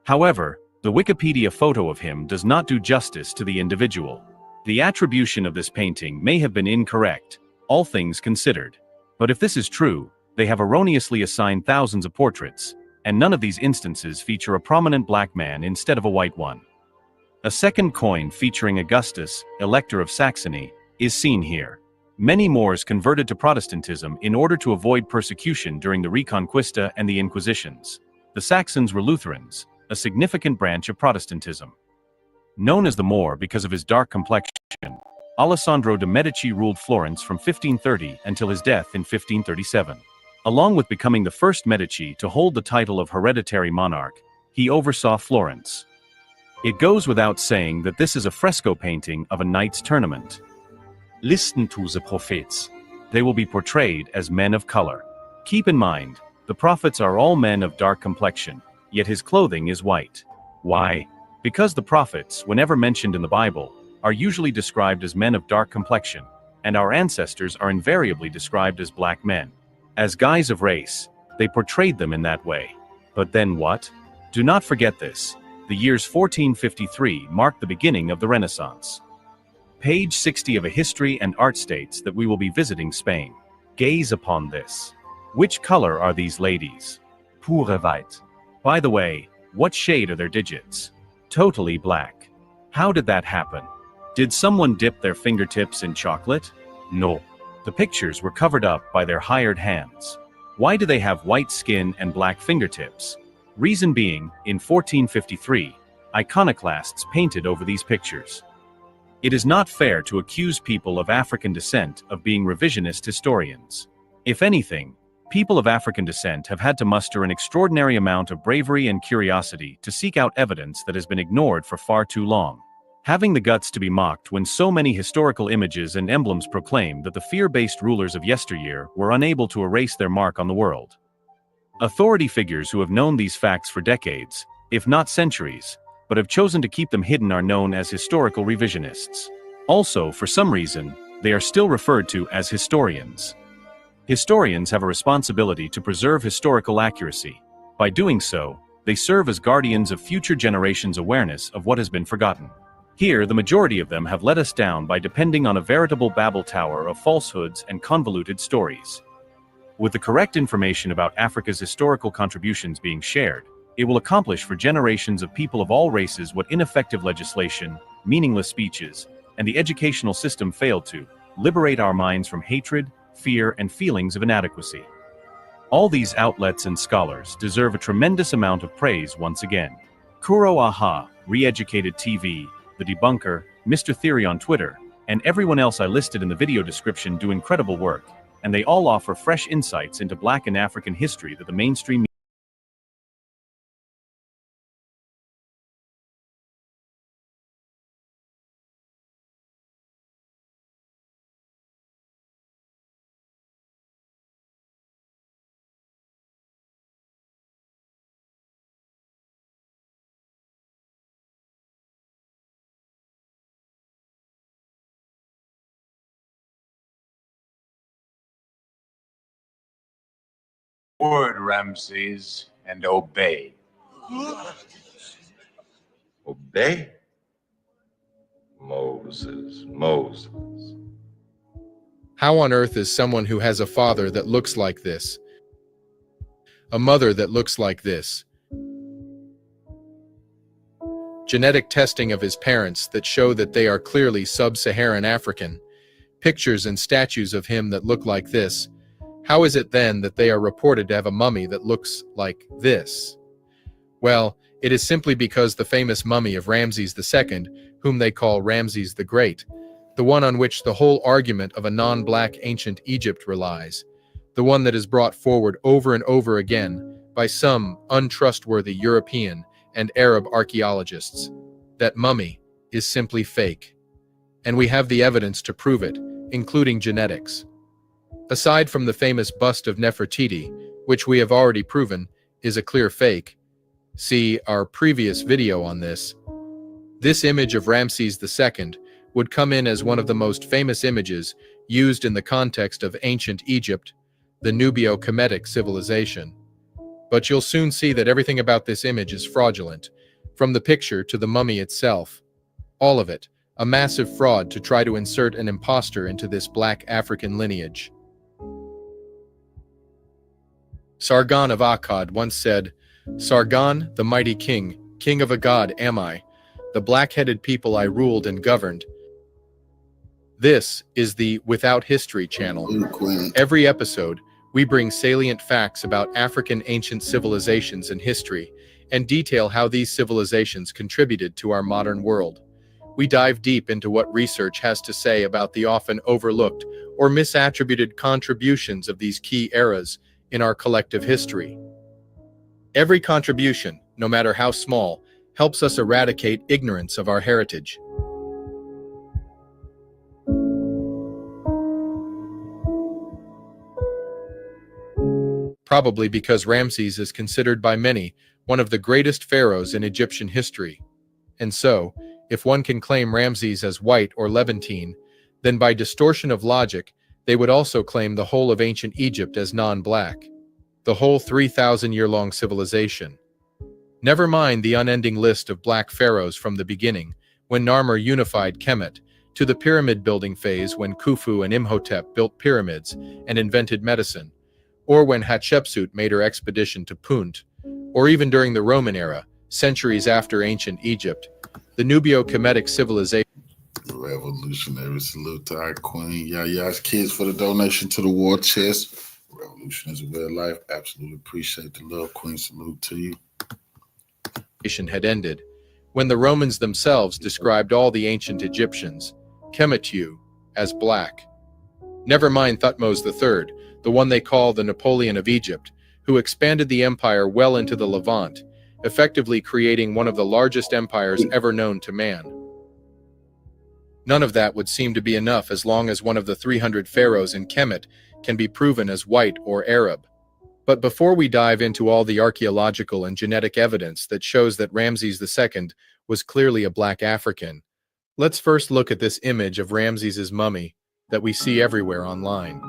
However, the Wikipedia photo of him does not do justice to the individual. The attribution of this painting may have been incorrect, all things considered. But if this is true, they have erroneously assigned thousands of portraits, and none of these instances feature a prominent black man instead of a white one. A second coin featuring Augustus, Elector of Saxony, is seen here. Many Moors converted to Protestantism in order to avoid persecution during the Reconquista and the Inquisitions. The Saxons were Lutherans, a significant branch of Protestantism. Known as the Moor because of his dark complexion, Alessandro de' Medici ruled Florence from 1530 until his death in 1537. Along with becoming the first Medici to hold the title of hereditary monarch, he oversaw Florence. It goes without saying that this is a fresco painting of a knight's tournament. Listen to the prophets. They will be portrayed as men of color. Keep in mind, the prophets are all men of dark complexion, yet his clothing is white. Why? Because the prophets, whenever mentioned in the Bible, are usually described as men of dark complexion, and our ancestors are invariably described as black men. As guys of race, they portrayed them in that way. But then what? Do not forget this. The years 1453 marked the beginning of the Renaissance. Page 60 of a history and art states that we will be visiting Spain. Gaze upon this. Which color are these ladies? Pure white. By the way, what shade are their digits? Totally black. How did that happen? Did someone dip their fingertips in chocolate? No. The pictures were covered up by their hired hands. Why do they have white skin and black fingertips? Reason being, in 1453, iconoclasts painted over these pictures. It is not fair to accuse people of African descent of being revisionist historians. If anything, people of African descent have had to muster an extraordinary amount of bravery and curiosity to seek out evidence that has been ignored for far too long. Having the guts to be mocked when so many historical images and emblems proclaim that the fear-based rulers of yesteryear were unable to erase their mark on the world. Authority figures who have known these facts for decades, if not centuries, but have chosen to keep them hidden are known as historical revisionists. Also, for some reason, they are still referred to as historians. Historians have a responsibility to preserve historical accuracy. By doing so, they serve as guardians of future generations' awareness of what has been forgotten. Here, the majority of them have let us down by depending on a veritable Babel tower of falsehoods and convoluted stories. With the correct information about Africa's historical contributions being shared, it will accomplish for generations of people of all races what ineffective legislation, meaningless speeches, and the educational system failed to: liberate our minds from hatred, fear, and feelings of inadequacy. All these outlets and scholars deserve a tremendous amount of praise once again. Kuro Aha, Re-Educated TV, The Debunker, Mr. Theory on Twitter, and everyone else I listed in the video description do incredible work, and they all offer fresh insights into Black and African history that the mainstream Word, Ramesses, and obey. Obey? Moses. How on earth is someone who has a father that looks like this, a mother that looks like this, genetic testing of his parents that show that they are clearly sub-Saharan African, pictures and statues of him that look like this, how is it then that they are reported to have a mummy that looks like this? Well, it is simply because the famous mummy of Ramesses II, whom they call Ramses the Great, the one on which the whole argument of a non-black ancient Egypt relies, the one that is brought forward over and over again by some untrustworthy European and Arab archaeologists, that mummy is simply fake. And we have the evidence to prove it, including genetics. Aside from the famous bust of Nefertiti, which we have already proven is a clear fake, see our previous video on this, this image of Ramses II would come in as one of the most famous images used in the context of ancient Egypt, the Nubio-Kemetic civilization. But you'll soon see that everything about this image is fraudulent, from the picture to the mummy itself. All of it, a massive fraud to try to insert an imposter into this black African lineage. Sargon of Akkad once said, "Sargon, the mighty king, king of Agad am I, the black-headed people I ruled and governed." This is the Without History channel. Every episode, we bring salient facts about African ancient civilizations and history, and detail how these civilizations contributed to our modern world. We dive deep into what research has to say about the often overlooked or misattributed contributions of these key eras in our collective history. Every contribution, no matter how small, helps us eradicate ignorance of our heritage. Probably because Ramses is considered by many one of the greatest pharaohs in Egyptian history. And so, if one can claim Ramses as white or Levantine, then by distortion of logic, they would also claim the whole of ancient Egypt as non-black. The whole 3,000-year-long civilization. Never mind the unending list of black pharaohs from the beginning, when Narmer unified Kemet, to the pyramid-building phase when Khufu and Imhotep built pyramids and invented medicine, or when Hatshepsut made her expedition to Punt, or even during the Roman era, centuries after ancient Egypt, the Nubio-Kemetic civilization. Revolutionary salute to our queen, Yaya's kids, for the donation to the war chest. Revolution is a way of life. Absolutely appreciate the love, queen. Salute to you. Had ended, when the Romans themselves described all the ancient Egyptians, Kemetu, as black. Never mind Thutmose III, the one they call the Napoleon of Egypt, who expanded the empire well into the Levant, effectively creating one of the largest empires ever known to man. None of that would seem to be enough as long as one of the 300 pharaohs in Kemet can be proven as white or Arab. But before we dive into all the archaeological and genetic evidence that shows that Ramses II was clearly a black African, let's first look at this image of Ramses's mummy that we see everywhere online.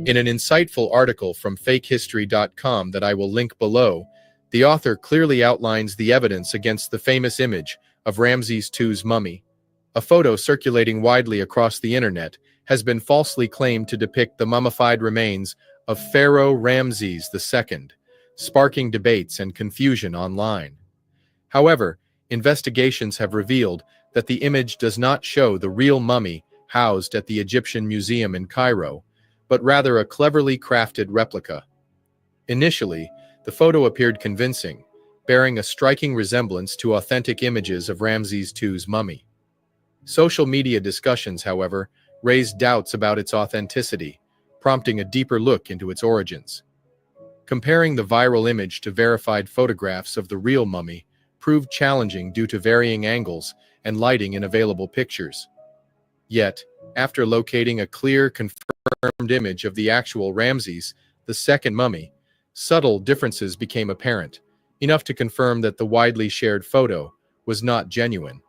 In an insightful article from fakehistory.com that I will link below, the author clearly outlines the evidence against the famous image of Ramses II's mummy. A photo circulating widely across the internet has been falsely claimed to depict the mummified remains of Pharaoh Ramses II, sparking debates and confusion online. However, investigations have revealed that the image does not show the real mummy housed at the Egyptian Museum in Cairo, but rather a cleverly crafted replica. Initially, the photo appeared convincing, bearing a striking resemblance to authentic images of Ramses II's mummy. Social media discussions, however, raised doubts about its authenticity, prompting a deeper look into its origins. Comparing the viral image to verified photographs of the real mummy proved challenging due to varying angles and lighting in available pictures. Yet, after locating a clear, confirmed image of the actual Ramses II mummy, subtle differences became apparent, enough to confirm that the widely shared photo was not genuine.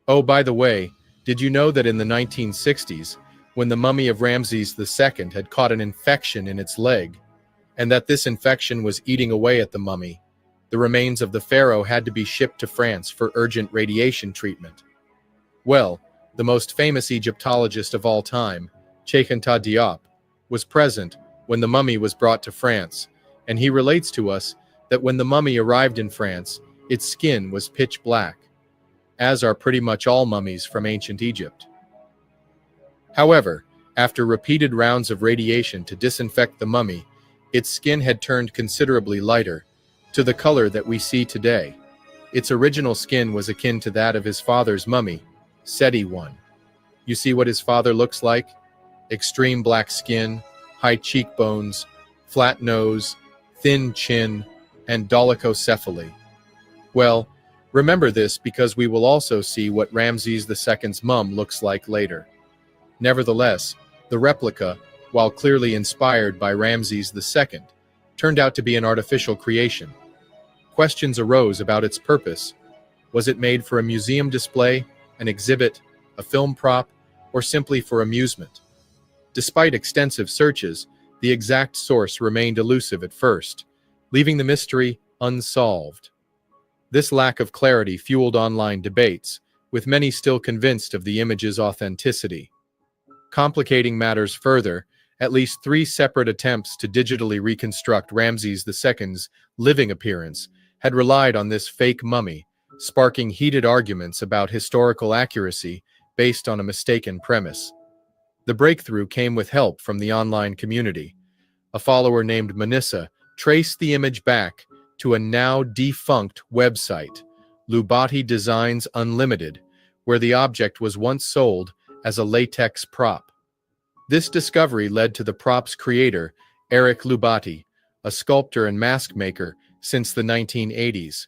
Oh, by the way, did you know that in the 1960s, when the mummy of Ramses II had caught an infection in its leg, and that this infection was eating away at the mummy, the remains of the pharaoh had to be shipped to France for urgent radiation treatment? Well, the most famous Egyptologist of all time, Cheikh Anta Diop, was present when the mummy was brought to France, and he relates to us that when the mummy arrived in France, its skin was pitch black, as are pretty much all mummies from ancient Egypt. However, after repeated rounds of radiation to disinfect the mummy, its skin had turned considerably lighter, to the color that we see today. Its original skin was akin to that of his father's mummy, Seti I. You see what his father looks like? Extreme black skin, high cheekbones, flat nose, thin chin, and dolichocephaly. Well, remember this because we will also see what Ramses II's mum looks like later. Nevertheless, the replica, while clearly inspired by Ramses II, turned out to be an artificial creation. Questions arose about its purpose. Was it made for a museum display, an exhibit, a film prop, or simply for amusement? Despite extensive searches, the exact source remained elusive at first, leaving the mystery unsolved. This lack of clarity fueled online debates, with many still convinced of the image's authenticity. Complicating matters further, at least 3 separate attempts to digitally reconstruct Ramses II's living appearance had relied on this fake mummy, sparking heated arguments about historical accuracy based on a mistaken premise. The breakthrough came with help from the online community. A follower named Manissa traced the image back to a now defunct website, Lubati Designs Unlimited, where the object was once sold as a latex prop. This discovery led to the prop's creator, Eric Lubati, a sculptor and mask maker since the 1980s.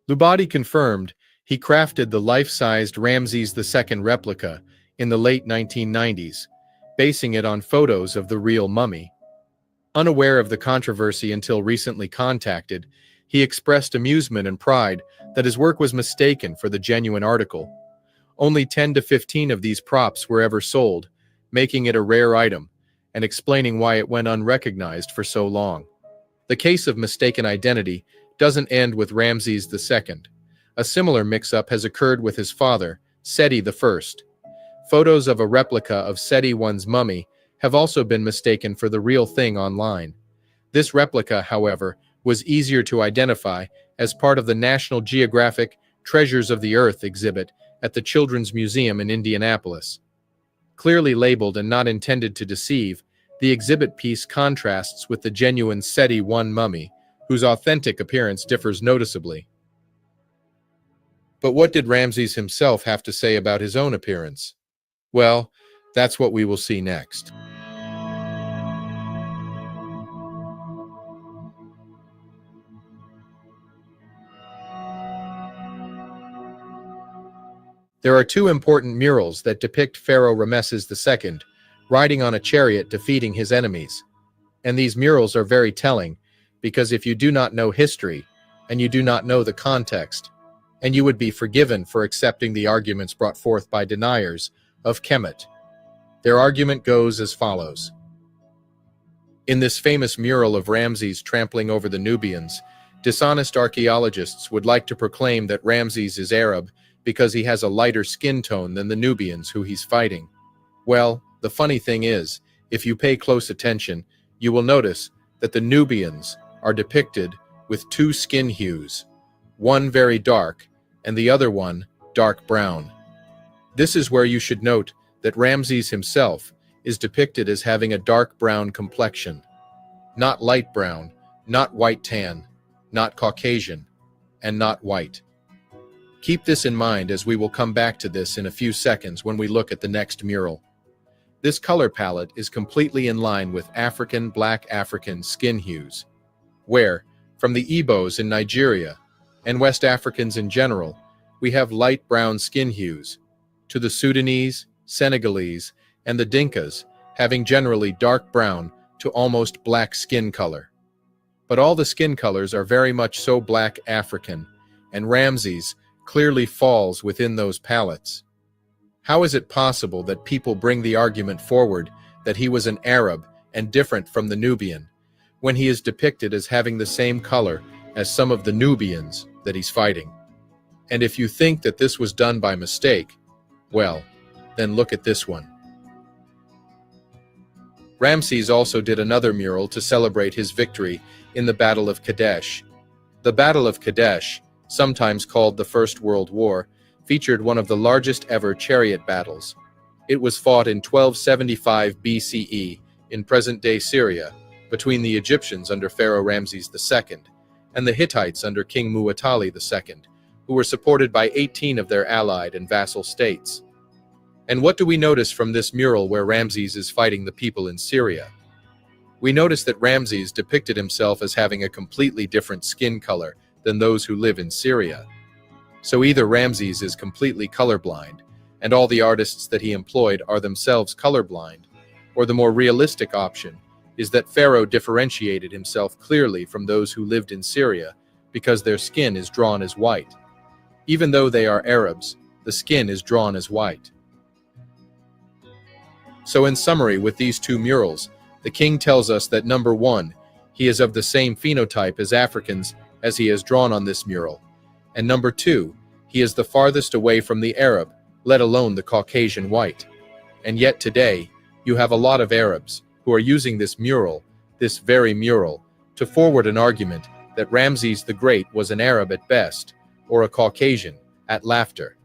Lubati confirmed he crafted the life-sized Ramses II replica in the late 1990s, basing it on photos of the real mummy. Unaware of the controversy until recently contacted, he expressed amusement and pride that his work was mistaken for the genuine article. Only 10 to 15 of these props were ever sold, making it a rare item, and explaining why it went unrecognized for so long. The case of mistaken identity doesn't end with Ramses II. A similar mix-up has occurred with his father, Seti I. Photos of a replica of Seti I's mummy have also been mistaken for the real thing online. This replica, however, was easier to identify as part of the National Geographic Treasures of the Earth exhibit at the Children's Museum in Indianapolis. Clearly labeled and not intended to deceive, the exhibit piece contrasts with the genuine Seti I mummy, whose authentic appearance differs noticeably. But what did Ramses himself have to say about his own appearance? Well, that's what we will see next. There are 2 important murals that depict Pharaoh Ramesses II riding on a chariot defeating his enemies. And these murals are very telling, because if you do not know history, and you do not know the context, and you would be forgiven for accepting the arguments brought forth by deniers of Kemet. Their argument goes as follows. In this famous mural of Ramses trampling over the Nubians, dishonest archaeologists would like to proclaim that Ramses is Arab because he has a lighter skin tone than the Nubians who he's fighting. Well, the funny thing is, if you pay close attention, you will notice that the Nubians are depicted with 2 skin hues, one very dark and the other one dark brown. This is where you should note that Ramses himself is depicted as having a dark brown complexion, not light brown, not white tan, not Caucasian, and not white. Keep this in mind as we will come back to this in a few seconds when we look at the next mural. This color palette is completely in line with Black African skin hues, where, from the Igbos in Nigeria, and West Africans in general, we have light brown skin hues, to the Sudanese, Senegalese, and the Dinkas having generally dark brown to almost black skin color. But all the skin colors are very much so Black African, and Ramses clearly falls within those palettes. How is it possible that people bring the argument forward that he was an Arab and different from the Nubian, when he is depicted as having the same color as some of the Nubians that he's fighting? And if you think that this was done by mistake, well, then look at this one. Ramses also did another mural to celebrate his victory in the Battle of Kadesh. The Battle of Kadesh, sometimes called the First World War, featured one of the largest ever chariot battles. It was fought in 1275 BCE in present-day Syria between the Egyptians under Pharaoh Ramses II and the Hittites under King Muwatalli II, who were supported by 18 of their allied and vassal states. And what do we notice from this mural where Ramses is fighting the people in Syria? We notice that Ramses depicted himself as having a completely different skin color than those who live in Syria. So either Ramses is completely colorblind, and all the artists that he employed are themselves colorblind, or the more realistic option is that Pharaoh differentiated himself clearly from those who lived in Syria because their skin is drawn as white. Even though they are Arabs, the skin is drawn as white. So in summary, with these 2 murals, the king tells us that number 1, he is of the same phenotype as Africans as he is drawn on this mural. And number 2, he is the farthest away from the Arab, let alone the Caucasian white. And yet today, you have a lot of Arabs who are using this mural, this very mural, to forward an argument that Ramses the Great was an Arab at best, or a Caucasian at laughter.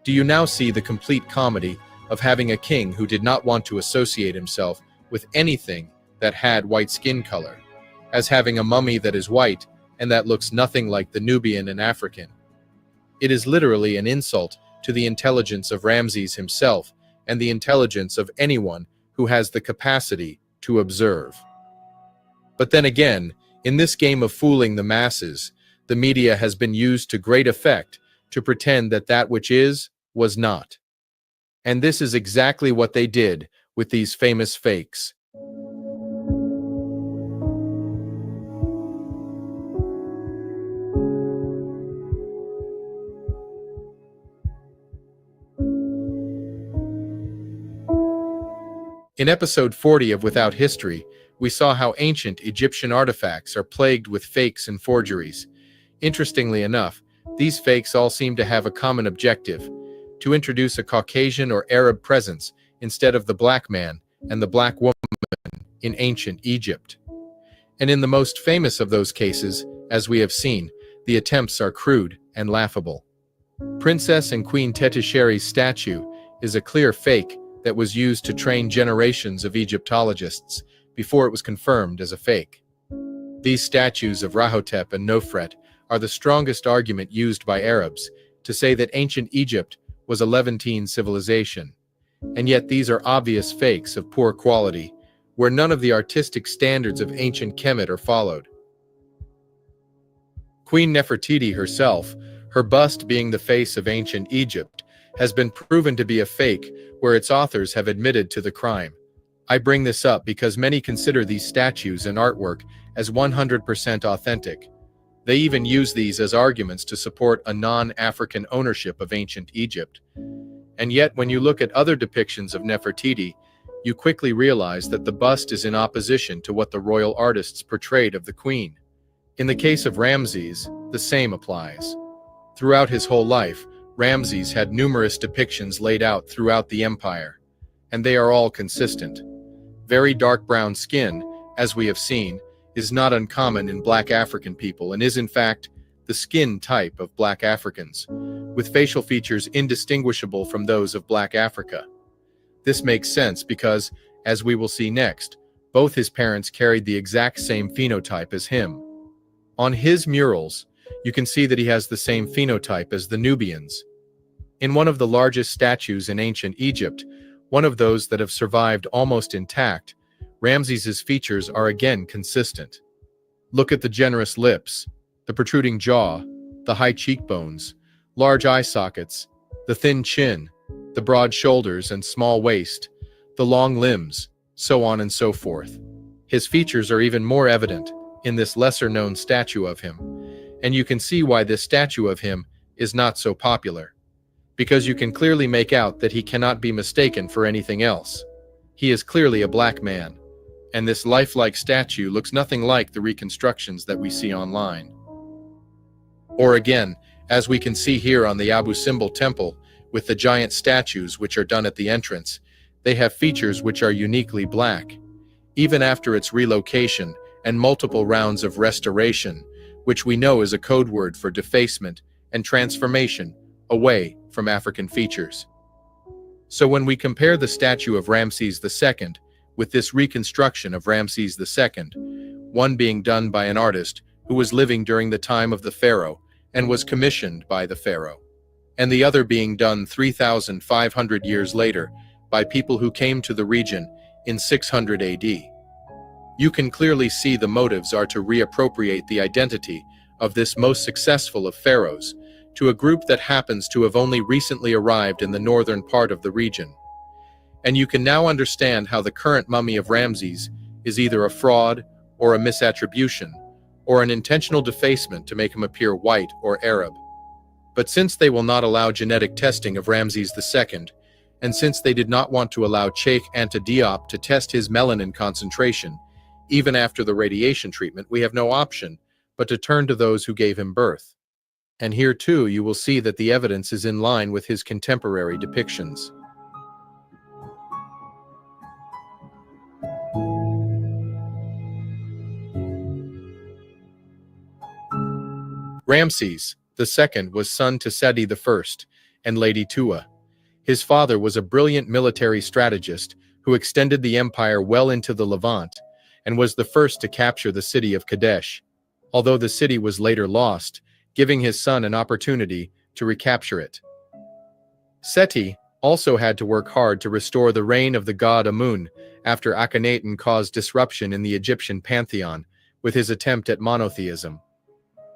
Do you now see the complete comedy of having a king who did not want to associate himself with anything that had white skin color, as having a mummy that is white and that looks nothing like the Nubian and African? It is literally an insult to the intelligence of Ramses himself and the intelligence of anyone who has the capacity to observe. But then again, in this game of fooling the masses, the media has been used to great effect to pretend that that which is, was not. And this is exactly what they did with these famous fakes. In episode 40 of Without History, we saw how ancient Egyptian artifacts are plagued with fakes and forgeries. Interestingly enough, these fakes all seem to have a common objective: to introduce a Caucasian or Arab presence instead of the black man and the black woman in ancient Egypt. And in the most famous of those cases, as we have seen, the attempts are crude and laughable. Princess and Queen Tetisheri's statue is a clear fake that was used to train generations of Egyptologists before it was confirmed as a fake. These statues of Rahotep and Nofret are the strongest argument used by Arabs to say that ancient Egypt was a Levantine civilization. And yet these are obvious fakes of poor quality, where none of the artistic standards of ancient Kemet are followed. Queen Nefertiti herself, her bust being the face of ancient Egypt, has been proven to be a fake where its authors have admitted to the crime. I bring this up because many consider these statues and artwork as 100% authentic. They even use these as arguments to support a non-African ownership of ancient Egypt. And yet, when you look at other depictions of Nefertiti, you quickly realize that the bust is in opposition to what the royal artists portrayed of the queen. In the case of Ramses, the same applies. Throughout his whole life, Ramses had numerous depictions laid out throughout the empire, and they are all consistent. Very dark brown skin, as we have seen, is not uncommon in black African people and is in fact the skin type of black Africans, with facial features indistinguishable from those of black Africa. This makes sense because, as we will see next, both his parents carried the exact same phenotype as him. On his murals, you can see that he has the same phenotype as the Nubians. In one of the largest statues in ancient Egypt, one of those that have survived almost intact, Ramses's features are again consistent. Look at the generous lips, the protruding jaw, the high cheekbones, large eye sockets, the thin chin, the broad shoulders and small waist, the long limbs, so on and so forth. His features are even more evident in this lesser-known statue of him, and you can see why this statue of him is not so popular, because you can clearly make out that he cannot be mistaken for anything else. He is clearly a black man, and this lifelike statue looks nothing like the reconstructions that we see online. Or again, as we can see here on the Abu Simbel temple, with the giant statues which are done at the entrance, they have features which are uniquely black. Even after its relocation and multiple rounds of restoration, which we know is a code word for defacement and transformation away from African features. So when we compare the statue of Ramses II with this reconstruction of Ramses II, one being done by an artist who was living during the time of the pharaoh and was commissioned by the pharaoh, and the other being done 3,500 years later by people who came to the region in 600 AD, you can clearly see the motives are to reappropriate the identity of this most successful of pharaohs to a group that happens to have only recently arrived in the northern part of the region. And you can now understand how the current mummy of Ramses is either a fraud or a misattribution, or an intentional defacement to make him appear white or Arab. But since they will not allow genetic testing of Ramses II, and since they did not want to allow Cheikh Anta Diop to test his melanin concentration, Even after the radiation treatment, we have no option but to turn to those who gave him birth. And here too you will see that the evidence is in line with his contemporary depictions. Ramses II was son to Seti I and Lady Tua. His father was a brilliant military strategist who extended the empire well into the Levant and was the first to capture the city of Kadesh, although the city was later lost, giving his son an opportunity to recapture it. Seti also had to work hard to restore the reign of the god Amun after Akhenaten caused disruption in the Egyptian pantheon with his attempt at monotheism.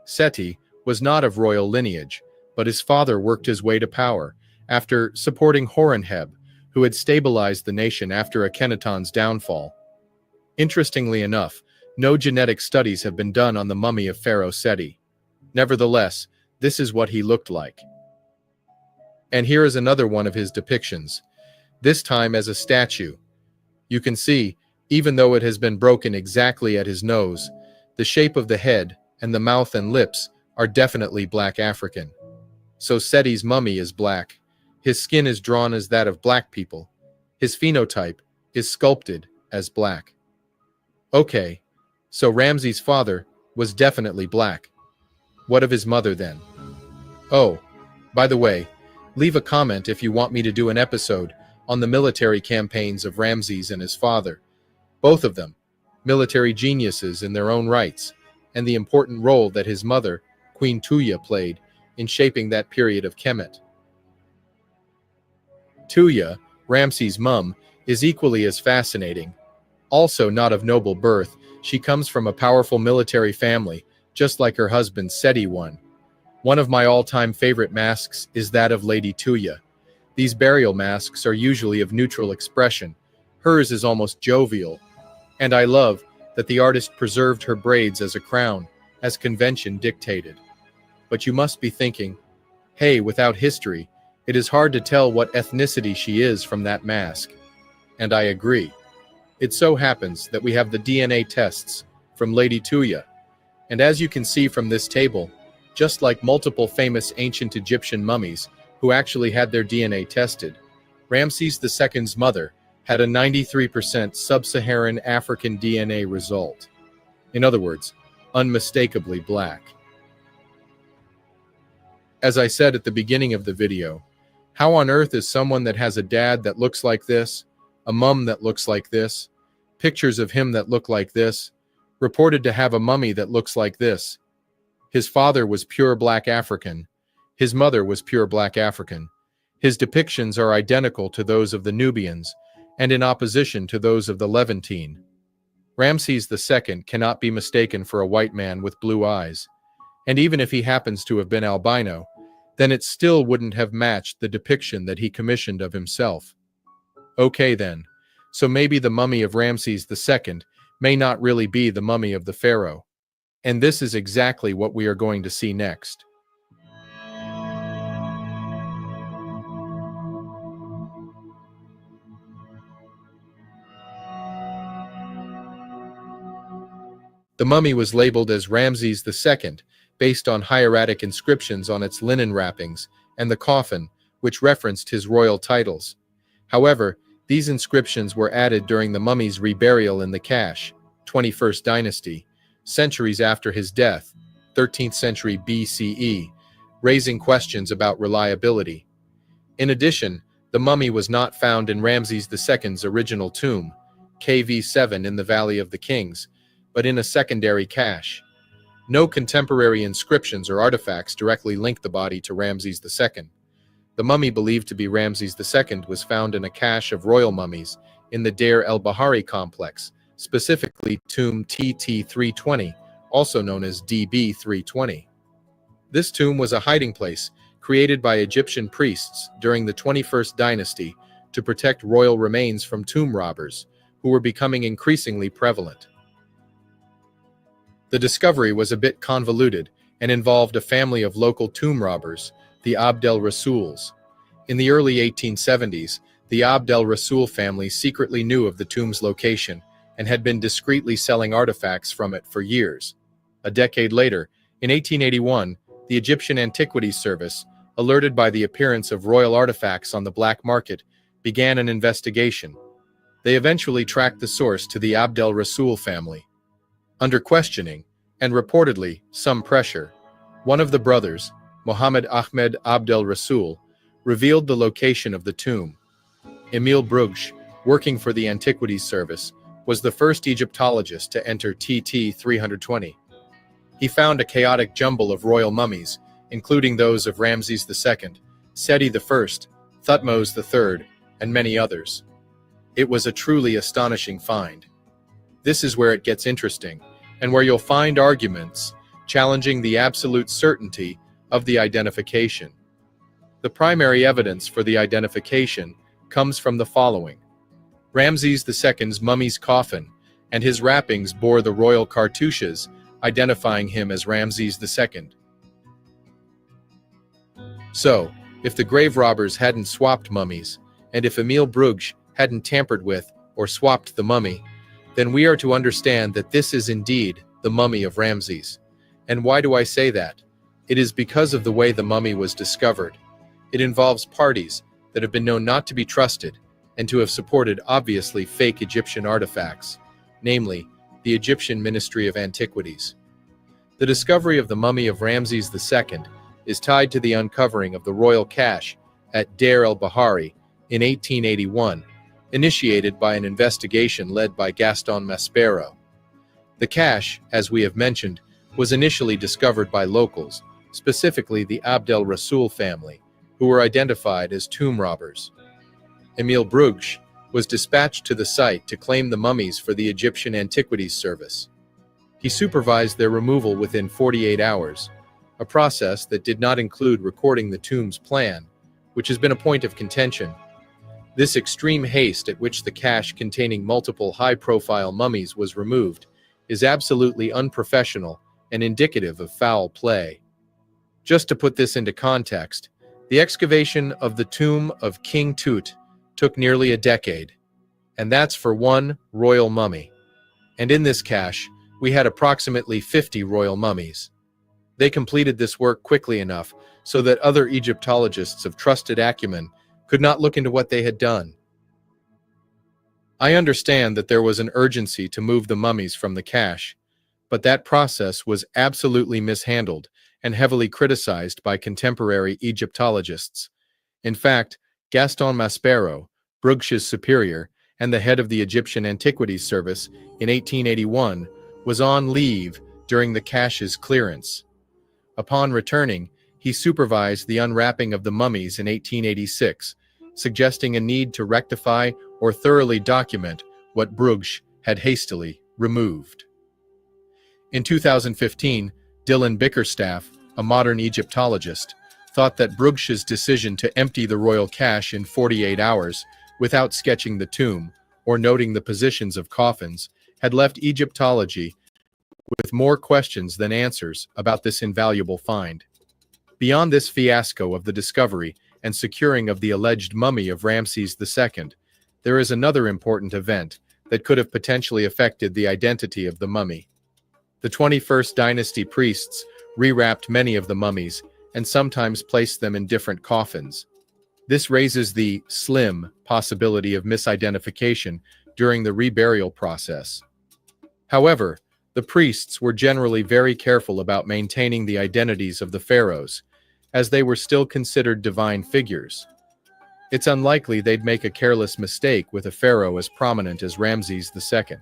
Seti was not of royal lineage, but his father worked his way to power after supporting Horemheb, who had stabilized the nation after Akhenaten's downfall. Interestingly enough, no genetic studies have been done on the mummy of Pharaoh Seti. Nevertheless, this is what he looked like. And here is another one of his depictions, this time as a statue. You can see, even though it has been broken exactly at his nose, the shape of the head and the mouth and lips are definitely black African. So Seti's mummy is black. His skin is drawn as that of black people. His phenotype is sculpted as black. Okay, so Ramses' father was definitely black. What of his mother then? Oh, by the way, leave a comment if you want me to do an episode on the military campaigns of Ramses and his father. Both of them, military geniuses in their own rights, and the important role that his mother, Queen Tuya, played in shaping that period of Kemet. Tuya, Ramses' mum, is equally as fascinating. Also not of noble birth, she comes from a powerful military family, just like her husband Seti I. One of my all-time favorite masks is that of Lady Tuya. These burial masks are usually of neutral expression. Hers is almost jovial. And I love that the artist preserved her braids as a crown, as convention dictated. But you must be thinking, hey, without history, it is hard to tell what ethnicity she is from that mask. And I agree. It so happens that we have the DNA tests from Lady Tuya. And as you can see from this table, just like multiple famous ancient Egyptian mummies who actually had their DNA tested, Ramses II's mother had a 93% sub-Saharan African DNA result. In other words, unmistakably black. As I said at the beginning of the video, how on earth is someone that has a dad that looks like this, a mum that looks like this, pictures of him that look like this, reported to have a mummy that looks like this? His father was pure black African. His mother was pure black African. His depictions are identical to those of the Nubians, and in opposition to those of the Levantine. Ramses II cannot be mistaken for a white man with blue eyes. And even if he happens to have been albino, then it still wouldn't have matched the depiction that he commissioned of himself. Okay then, so maybe the mummy of Ramses II may not really be the mummy of the pharaoh. And this is exactly what we are going to see next. The mummy was labeled as Ramses II, based on hieratic inscriptions on its linen wrappings, and the coffin, which referenced his royal titles. However, these inscriptions were added during the mummy's reburial in the Cache, 21st dynasty, centuries after his death, 13th century BCE, raising questions about reliability. In addition, the mummy was not found in Ramses II's original tomb, KV7 in the Valley of the Kings, but in a secondary cache. No contemporary inscriptions or artifacts directly link the body to Ramses II. The mummy believed to be Ramses II was found in a cache of royal mummies in the Deir el-Bahari complex, specifically tomb TT320, also known as DB320. This tomb was a hiding place created by Egyptian priests during the 21st dynasty to protect royal remains from tomb robbers, who were becoming increasingly prevalent. The discovery was a bit convoluted and involved a family of local tomb robbers, the Abd el-Rasuls. In the early 1870s, the Abd el-Rasul family secretly knew of the tomb's location and had been discreetly selling artifacts from it for years. A decade later, in 1881, the Egyptian Antiquities Service, alerted by the appearance of royal artifacts on the black market, began an investigation. They eventually tracked the source to the Abd el-Rasul family. Under questioning, and reportedly some pressure, one of the brothers, Mohammed Ahmed Abd el-Rasul, revealed the location of the tomb. Emil Brugsch, working for the Antiquities Service, was the first Egyptologist to enter TT 320. He found a chaotic jumble of royal mummies, including those of Ramses II, Seti I, Thutmose III, and many others. It was a truly astonishing find. This is where it gets interesting, and where you'll find arguments challenging the absolute certainty of the identification. The primary evidence for the identification comes from the following. Ramses II's mummy's coffin and his wrappings bore the royal cartouches, identifying him as Ramses II. So, if the grave robbers hadn't swapped mummies, and if Emil Brugsch hadn't tampered with or swapped the mummy, then we are to understand that this is indeed the mummy of Ramses. And why do I say that? It is because of the way the mummy was discovered. It involves parties that have been known not to be trusted and to have supported obviously fake Egyptian artifacts, namely the Egyptian Ministry of Antiquities. The discovery of the mummy of Ramses II is tied to the uncovering of the royal cache at Deir el-Bahari in 1881, initiated by an investigation led by Gaston Maspero. The cache, as we have mentioned, was initially discovered by locals, specifically the Abd el-Rasul family, who were identified as tomb robbers. Emil Brugsch was dispatched to the site to claim the mummies for the Egyptian Antiquities Service. He supervised their removal within 48 hours, a process that did not include recording the tomb's plan, which has been a point of contention. This extreme haste at which the cache containing multiple high-profile mummies was removed is absolutely unprofessional and indicative of foul play. Just to put this into context, the excavation of the tomb of King Tut took nearly a decade, and that's for one royal mummy. And in this cache, we had approximately 50 royal mummies. They completed this work quickly enough so that other Egyptologists of trusted acumen could not look into what they had done. I understand that there was an urgency to move the mummies from the cache, but that process was absolutely mishandled and heavily criticized by contemporary Egyptologists. In fact, Gaston Maspero, Brugsch's superior and the head of the Egyptian Antiquities Service in 1881, was on leave during the cache's clearance. Upon returning, he supervised the unwrapping of the mummies in 1886, suggesting a need to rectify or thoroughly document what Brugsch had hastily removed. In 2015, Dylan Bickerstaff, a modern Egyptologist, thought that Brugsch's decision to empty the royal cache in 48 hours without sketching the tomb or noting the positions of coffins had left Egyptology with more questions than answers about this invaluable find. Beyond this fiasco of the discovery and securing of the alleged mummy of Ramses II, there is another important event that could have potentially affected the identity of the mummy. The 21st dynasty priests rewrapped many of the mummies and sometimes placed them in different coffins. This raises the slim possibility of misidentification during the reburial process. However, the priests were generally very careful about maintaining the identities of the pharaohs, as they were still considered divine figures. It's unlikely they'd make a careless mistake with a pharaoh as prominent as Ramses II.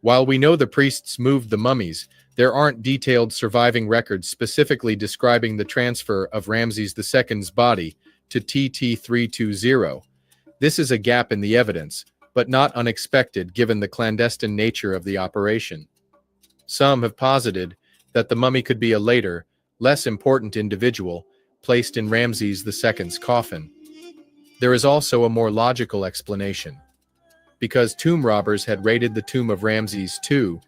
While we know the priests moved the mummies, there aren't detailed surviving records specifically describing the transfer of Ramses II's body to TT-320. This is a gap in the evidence, but not unexpected given the clandestine nature of the operation. Some have posited that the mummy could be a later, less important individual placed in Ramses II's coffin. There is also a more logical explanation. Because tomb robbers had raided the tomb of Ramses II,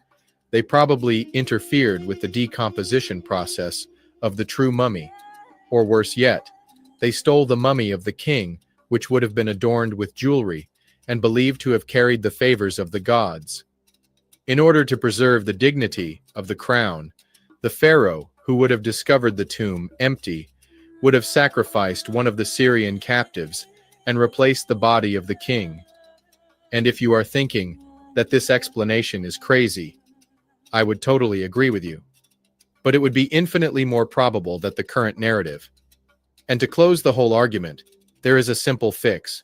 they probably interfered with the decomposition process of the true mummy, or worse yet, they stole the mummy of the king, which would have been adorned with jewelry, and believed to have carried the favors of the gods. In order to preserve the dignity of the crown, the pharaoh, who would have discovered the tomb empty, would have sacrificed one of the Syrian captives and replaced the body of the king. And if you are thinking that this explanation is crazy, I would totally agree with you. But it would be infinitely more probable that the current narrative. And to close the whole argument, there is a simple fix.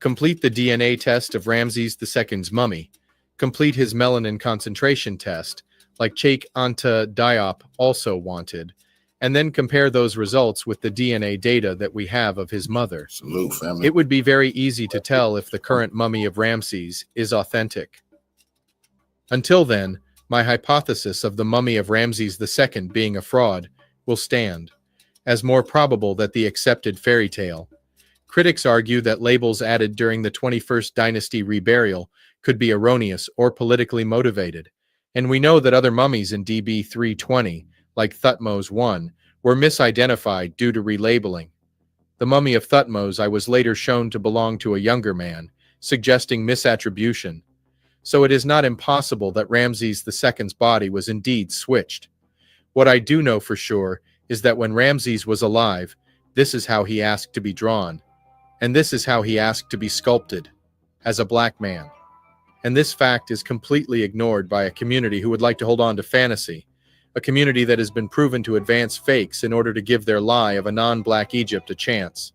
Complete the DNA test of Ramses II's mummy, complete his melanin concentration test, like Cheikh Anta Diop also wanted, and then compare those results with the DNA data that we have of his mother. Salute, family. It would be very easy to tell if the current mummy of Ramses is authentic. Until then, my hypothesis of the mummy of Ramses II being a fraud will stand, as more probable that the accepted fairy tale. Critics argue that labels added during the 21st dynasty reburial could be erroneous or politically motivated, and we know that other mummies in DB 320, like Thutmose I, were misidentified due to relabeling. The mummy of Thutmose I was later shown to belong to a younger man, suggesting misattribution. So it is not impossible that Ramses II's body was indeed switched. What I do know for sure is that when Ramses was alive, this is how he asked to be drawn, and this is how he asked to be sculpted, as a black man. And this fact is completely ignored by a community who would like to hold on to fantasy, a community that has been proven to advance fakes in order to give their lie of a non-black Egypt a chance.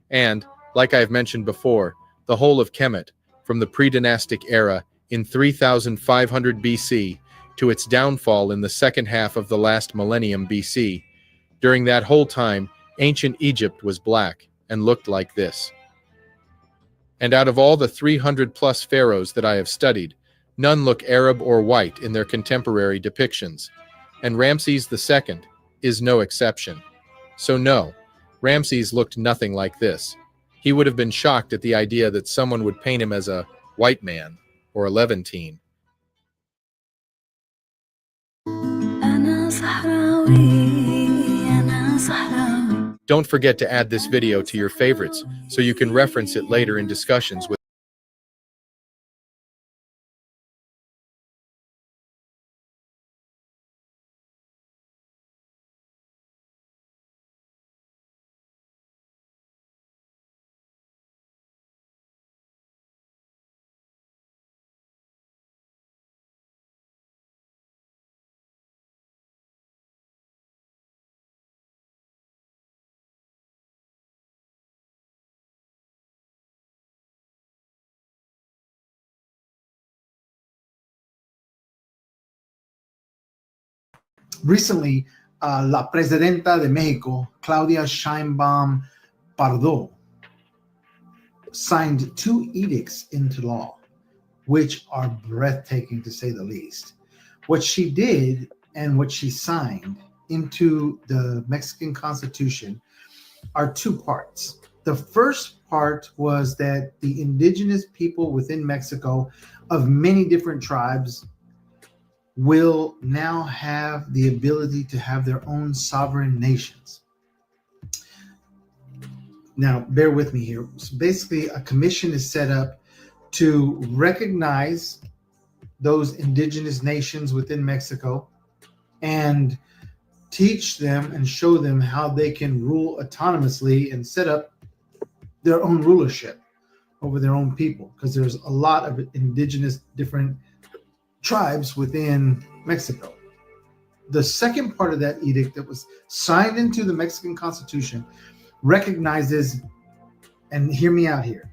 And, like I have mentioned before, the whole of Kemet, from the pre-dynastic era in 3500 BC to its downfall in the second half of the last millennium BC, during that whole time, ancient Egypt was black and looked like this. And out of all the 300+ pharaohs that I have studied, none look Arab or white in their contemporary depictions, and Ramses II is no exception. So no, Ramses looked nothing like this. He would have been shocked at the idea that someone would paint him as a white man or a Levantine. Don't forget to add this video to your favorites so you can reference it later in discussions with Recently, La Presidenta de Mexico, Claudia Sheinbaum Pardo, signed 2 edicts into law, which are breathtaking to say the least. What she did and what she signed into the Mexican Constitution are 2 parts. The first part was that the indigenous people within Mexico of many different tribes will now have the ability to have their own sovereign nations. Now, bear with me here. So basically, a commission is set up to recognize those indigenous nations within Mexico and teach them and show them how they can rule autonomously and set up their own rulership over their own people, because there's a lot of indigenous different tribes within Mexico. The second part of that edict that was signed into the Mexican Constitution recognizes, and hear me out here,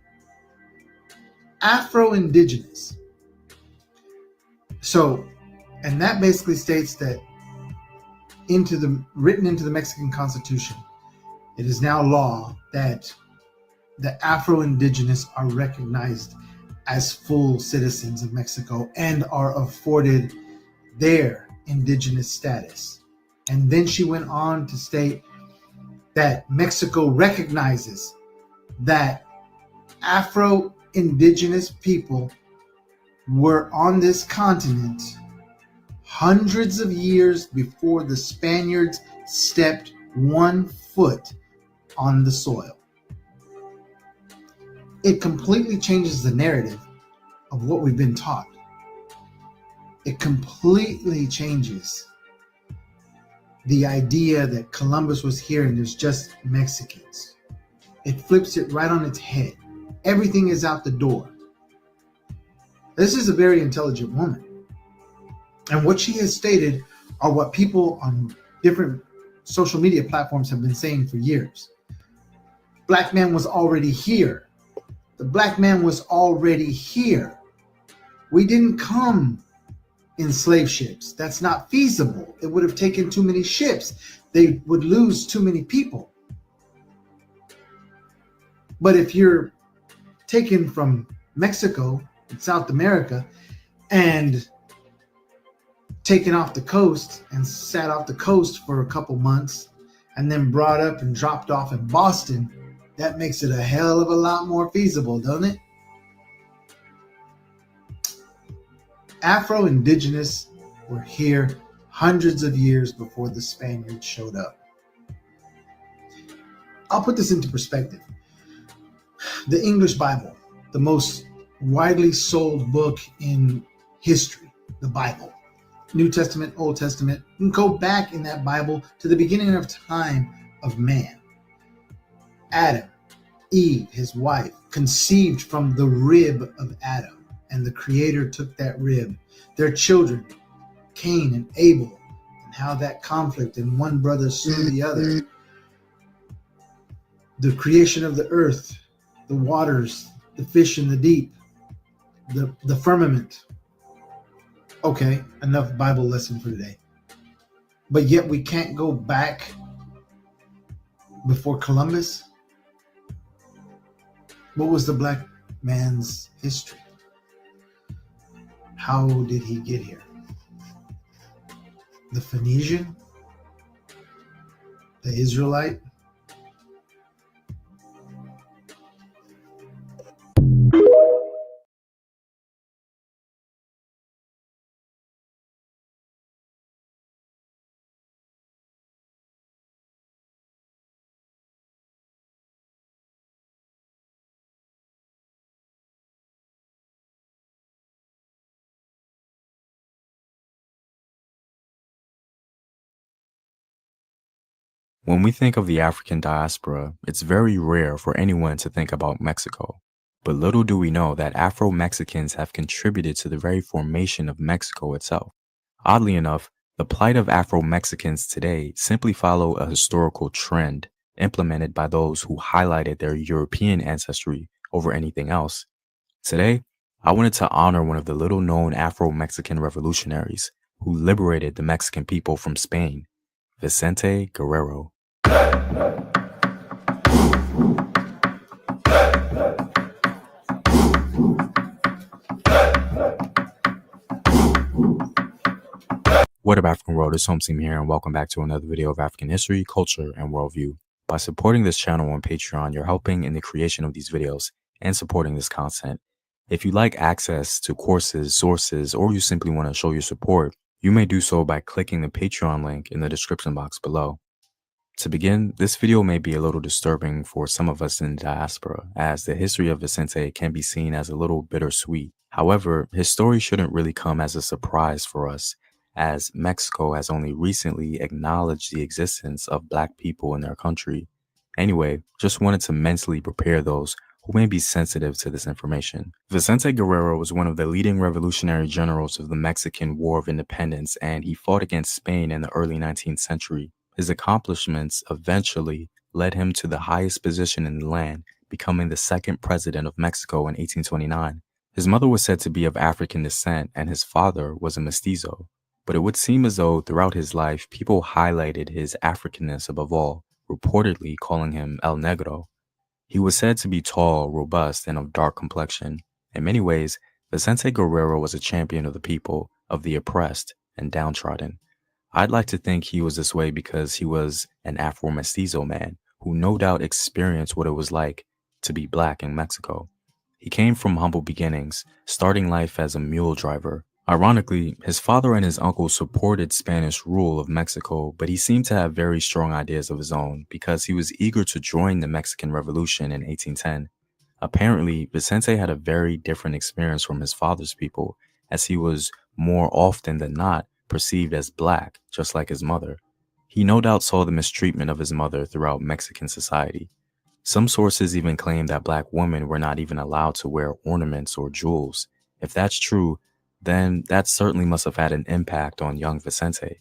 Afro-indigenous. So, and that basically states that written into the Mexican Constitution, it is now law that the Afro-indigenous are recognized as full citizens of Mexico and are afforded their indigenous status. And then she went on to state that Mexico recognizes that Afro-indigenous people were on this continent hundreds of years before the Spaniards stepped 1 foot on the soil. It completely changes the narrative of what we've been taught. It completely changes the idea that Columbus was here and there's just Mexicans. It flips it right on its head. Everything is out the door. This is a very intelligent woman. And what she has stated are what people on different social media platforms have been saying for years. Black man was already here. The black man was already here. We didn't come in slave ships. That's not feasible. It would have taken too many ships. They would lose too many people. But if you're taken from Mexico and South America and taken off the coast and sat off the coast for a couple months and then brought up and dropped off in Boston, that makes it a hell of a lot more feasible, doesn't it? Afro-indigenous were here hundreds of years before the Spaniards showed up. I'll put this into perspective. The English Bible, the most widely sold book in history, the Bible. New Testament, Old Testament, you can go back in that Bible to the beginning of time of man. Adam, Eve, his wife, conceived from the rib of Adam, and the Creator took that rib. Their children, Cain and Abel, and how that conflict and one brother slew the other. The creation of the earth, the waters, the fish in the deep, the firmament. Okay, enough Bible lesson for today. But yet we can't go back before Columbus. What was the black man's history? How did he get here? The Phoenician? The Israelite? When we think of the African diaspora, it's very rare for anyone to think about Mexico. But little do we know that Afro-Mexicans have contributed to the very formation of Mexico itself. Oddly enough, the plight of Afro-Mexicans today simply follow a historical trend implemented by those who highlighted their European ancestry over anything else. Today, I wanted to honor one of the little-known Afro-Mexican revolutionaries who liberated the Mexican people from Spain, Vicente Guerrero. What up, African world? It's Homeseam here, and welcome back to another video of African history, culture, and worldview. By supporting this channel on Patreon, you're helping in the creation of these videos and supporting this content. If you'd like access to courses, sources, or you simply want to show your support, you may do so by clicking the Patreon link in the description box below. To begin, this video may be a little disturbing for some of us in the diaspora, as the history of Vicente can be seen as a little bittersweet. However, his story shouldn't really come as a surprise for us, as Mexico has only recently acknowledged the existence of Black people in their country. Anyway, just wanted to mentally prepare those who may be sensitive to this information. Vicente Guerrero was one of the leading revolutionary generals of the Mexican War of Independence, and he fought against Spain in the early 19th century. His accomplishments eventually led him to the highest position in the land, becoming the second president of Mexico in 1829. His mother was said to be of African descent, and his father was a mestizo. But it would seem as though throughout his life, people highlighted his Africanness above all, reportedly calling him El Negro. He was said to be tall, robust, and of dark complexion. In many ways, Vicente Guerrero was a champion of the people, of the oppressed and downtrodden. I'd like to think he was this way because he was an Afro-Mestizo man who no doubt experienced what it was like to be Black in Mexico. He came from humble beginnings, starting life as a mule driver. Ironically, his father and his uncle supported Spanish rule of Mexico, but he seemed to have very strong ideas of his own because he was eager to join the Mexican Revolution in 1810. Apparently, Vicente had a very different experience from his father's people, as he was more often than not perceived as black, just like his mother. He no doubt saw the mistreatment of his mother throughout Mexican society. Some sources even claim that black women were not even allowed to wear ornaments or jewels. If that's true, then that certainly must have had an impact on young Vicente.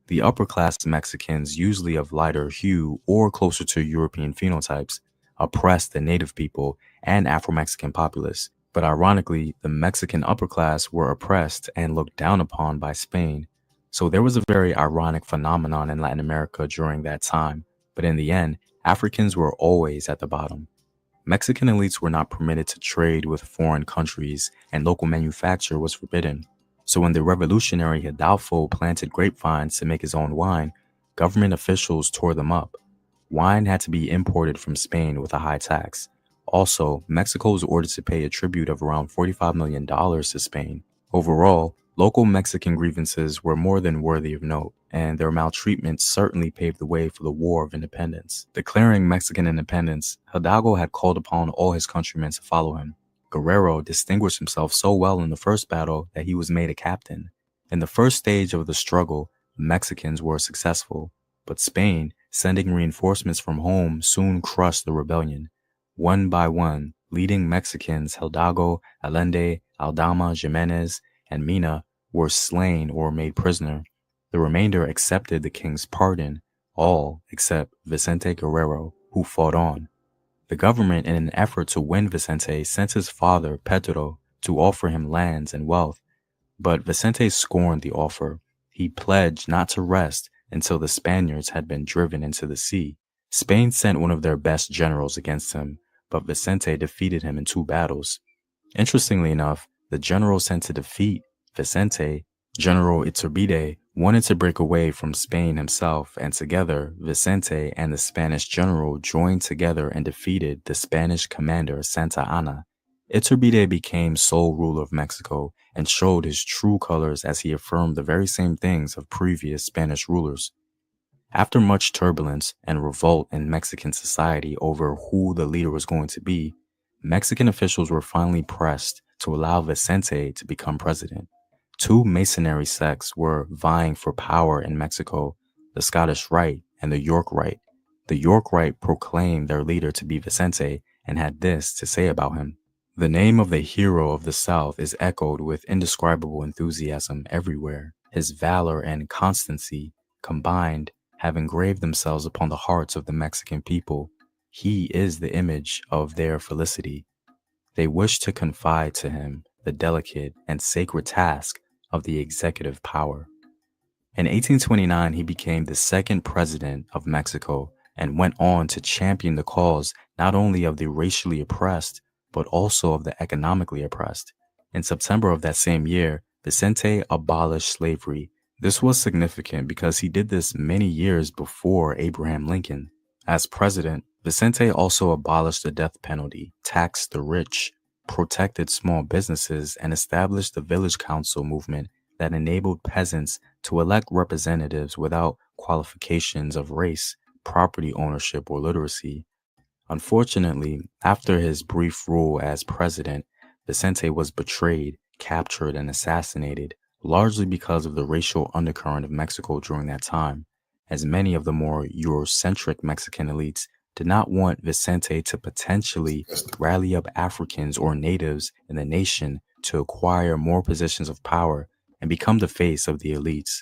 The upper class Mexicans, usually of lighter hue or closer to European phenotypes, oppressed the native people and Afro-Mexican populace. But ironically, the Mexican upper class were oppressed and looked down upon by Spain. So there was a very ironic phenomenon in Latin America during that time. But in the end, Africans were always at the bottom. Mexican elites were not permitted to trade with foreign countries, and local manufacture was forbidden. So when the revolutionary Hidalgo planted grapevines to make his own wine, government officials tore them up. Wine had to be imported from Spain with a high tax. Also, Mexico was ordered to pay a tribute of around $45 million to Spain. Overall, local Mexican grievances were more than worthy of note, and their maltreatment certainly paved the way for the War of Independence. Declaring Mexican independence, Hidalgo had called upon all his countrymen to follow him. Guerrero distinguished himself so well in the first battle that he was made a captain. In the first stage of the struggle, the Mexicans were successful, but Spain, sending reinforcements from home, soon crushed the rebellion. One by one, leading Mexicans Hidalgo, Allende, Aldama, Jimenez, and Mina were slain or made prisoner. The remainder accepted the king's pardon, all except Vicente Guerrero, who fought on. The government, in an effort to win Vicente, sent his father, Pedro, to offer him lands and wealth. But Vicente scorned the offer. He pledged not to rest until the Spaniards had been driven into the sea. Spain sent one of their best generals against him, but Vicente defeated him in 2 battles. Interestingly enough, the general sent to defeat Vicente, General Iturbide, wanted to break away from Spain himself, and together, Vicente and the Spanish general joined together and defeated the Spanish commander Santa Anna. Iturbide became sole ruler of Mexico and showed his true colors as he affirmed the very same things of previous Spanish rulers. After much turbulence and revolt in Mexican society over who the leader was going to be, Mexican officials were finally pressed to allow Vicente to become president. 2 Masonry sects were vying for power in Mexico, the Scottish Rite and the York Rite. The York Rite proclaimed their leader to be Vicente and had this to say about him. The name of the hero of the South is echoed with indescribable enthusiasm everywhere. His valor and constancy combined have engraved themselves upon the hearts of the Mexican people. He is the image of their felicity. They wish to confide to him the delicate and sacred task of the executive power. In 1829, he became the second president of Mexico and went on to champion the cause not only of the racially oppressed, but also of the economically oppressed. In September of that same year, Vicente abolished slavery. This was significant because he did this many years before Abraham Lincoln. As president, Vicente also abolished the death penalty, taxed the rich, protected small businesses, and established the village council movement that enabled peasants to elect representatives without qualifications of race, property ownership, or literacy. Unfortunately, after his brief rule as president, Vicente was betrayed, captured, and assassinated, largely because of the racial undercurrent of Mexico during that time, as many of the more Eurocentric Mexican elites did not want Vicente to potentially rally up Africans or natives in the nation to acquire more positions of power and become the face of the elites.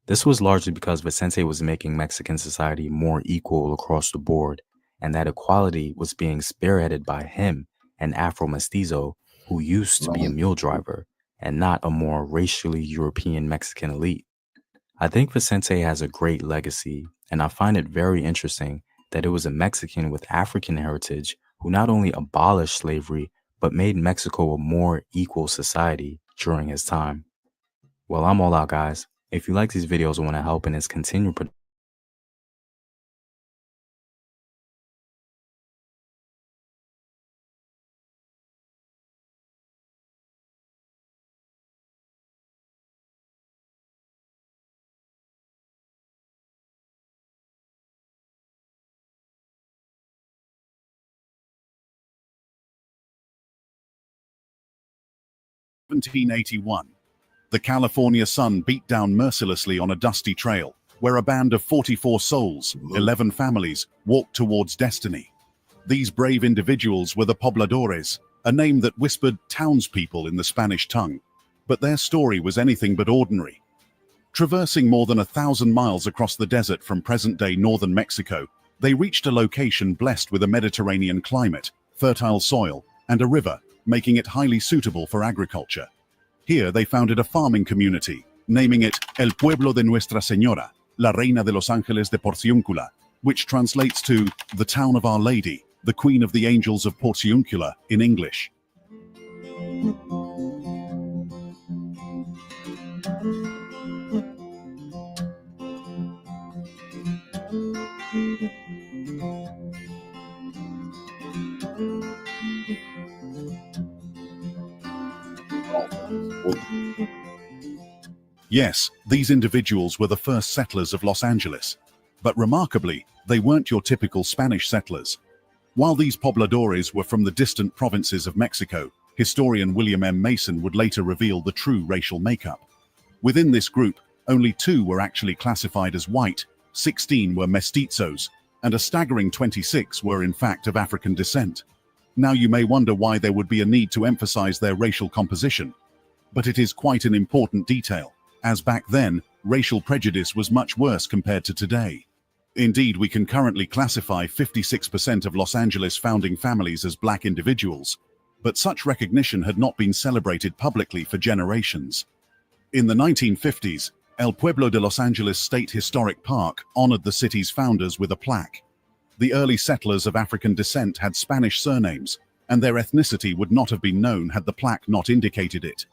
This was largely because Vicente was making Mexican society more equal across the board, and that equality was being spearheaded by him, an Afro-mestizo who used to be a mule driver, and not a more racially European Mexican elite. I think Vicente has a great legacy, and I find it very interesting that it was a Mexican with African heritage who not only abolished slavery, but made Mexico a more equal society during his time. Well, I'm all out, guys. If you like these videos and want to help in its continued 1781. The California sun beat down mercilessly on a dusty trail, where a band of 44 souls, 11 families, walked towards destiny. These brave individuals were the pobladores, a name that whispered townspeople in the Spanish tongue, but their story was anything but ordinary. Traversing more than 1,000 miles across the desert from present-day northern Mexico, they reached a location blessed with a Mediterranean climate, fertile soil, and a river, making it highly suitable for agriculture. Here they founded a farming community, naming it El Pueblo de Nuestra Señora, La Reina de los Ángeles de Porciúncula, which translates to the Town of Our Lady, the Queen of the Angels of Porciúncula in English. Yes, these individuals were the first settlers of Los Angeles. But remarkably, they weren't your typical Spanish settlers. While these pobladores were from the distant provinces of Mexico, historian William M. Mason would later reveal the true racial makeup. Within this group, only 2 were actually classified as white, 16 were mestizos, and a staggering 26 were in fact of African descent. Now you may wonder why there would be a need to emphasize their racial composition. But it is quite an important detail, as back then, racial prejudice was much worse compared to today. Indeed, we can currently classify 56% of Los Angeles founding families as black individuals, but such recognition had not been celebrated publicly for generations. In the 1950s, El Pueblo de Los Angeles State Historic Park honored the city's founders with a plaque. The early settlers of African descent had Spanish surnames, and their ethnicity would not have been known had the plaque not indicated it.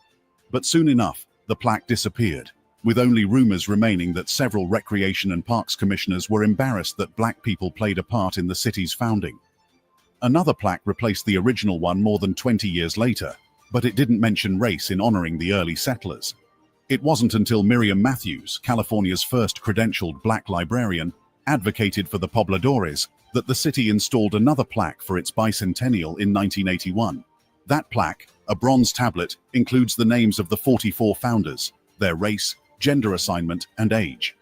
But soon enough, the plaque disappeared, with only rumors remaining that several recreation and parks commissioners were embarrassed that black people played a part in the city's founding. Another plaque replaced the original one more than 20 years later, but it didn't mention race in honoring the early settlers. It wasn't until Miriam Matthews, California's first credentialed black librarian, advocated for the pobladores, that the city installed another plaque for its bicentennial in 1981. That plaque, a bronze tablet, includes the names of the 44 founders, their race, gender assignment, and age.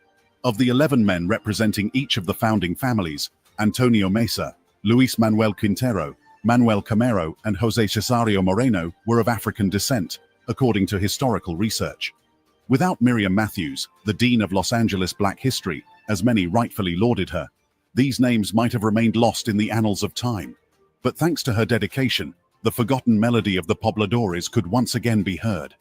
Of the 11 men representing each of the founding families, Antonio Mesa, Luis Manuel Quintero, Manuel Camero, and José Cesario Moreno were of African descent, according to historical research. Without Miriam Matthews, the Dean of Los Angeles Black History, as many rightfully lauded her, these names might have remained lost in the annals of time. But thanks to her dedication, the forgotten melody of the pobladores could once again be heard,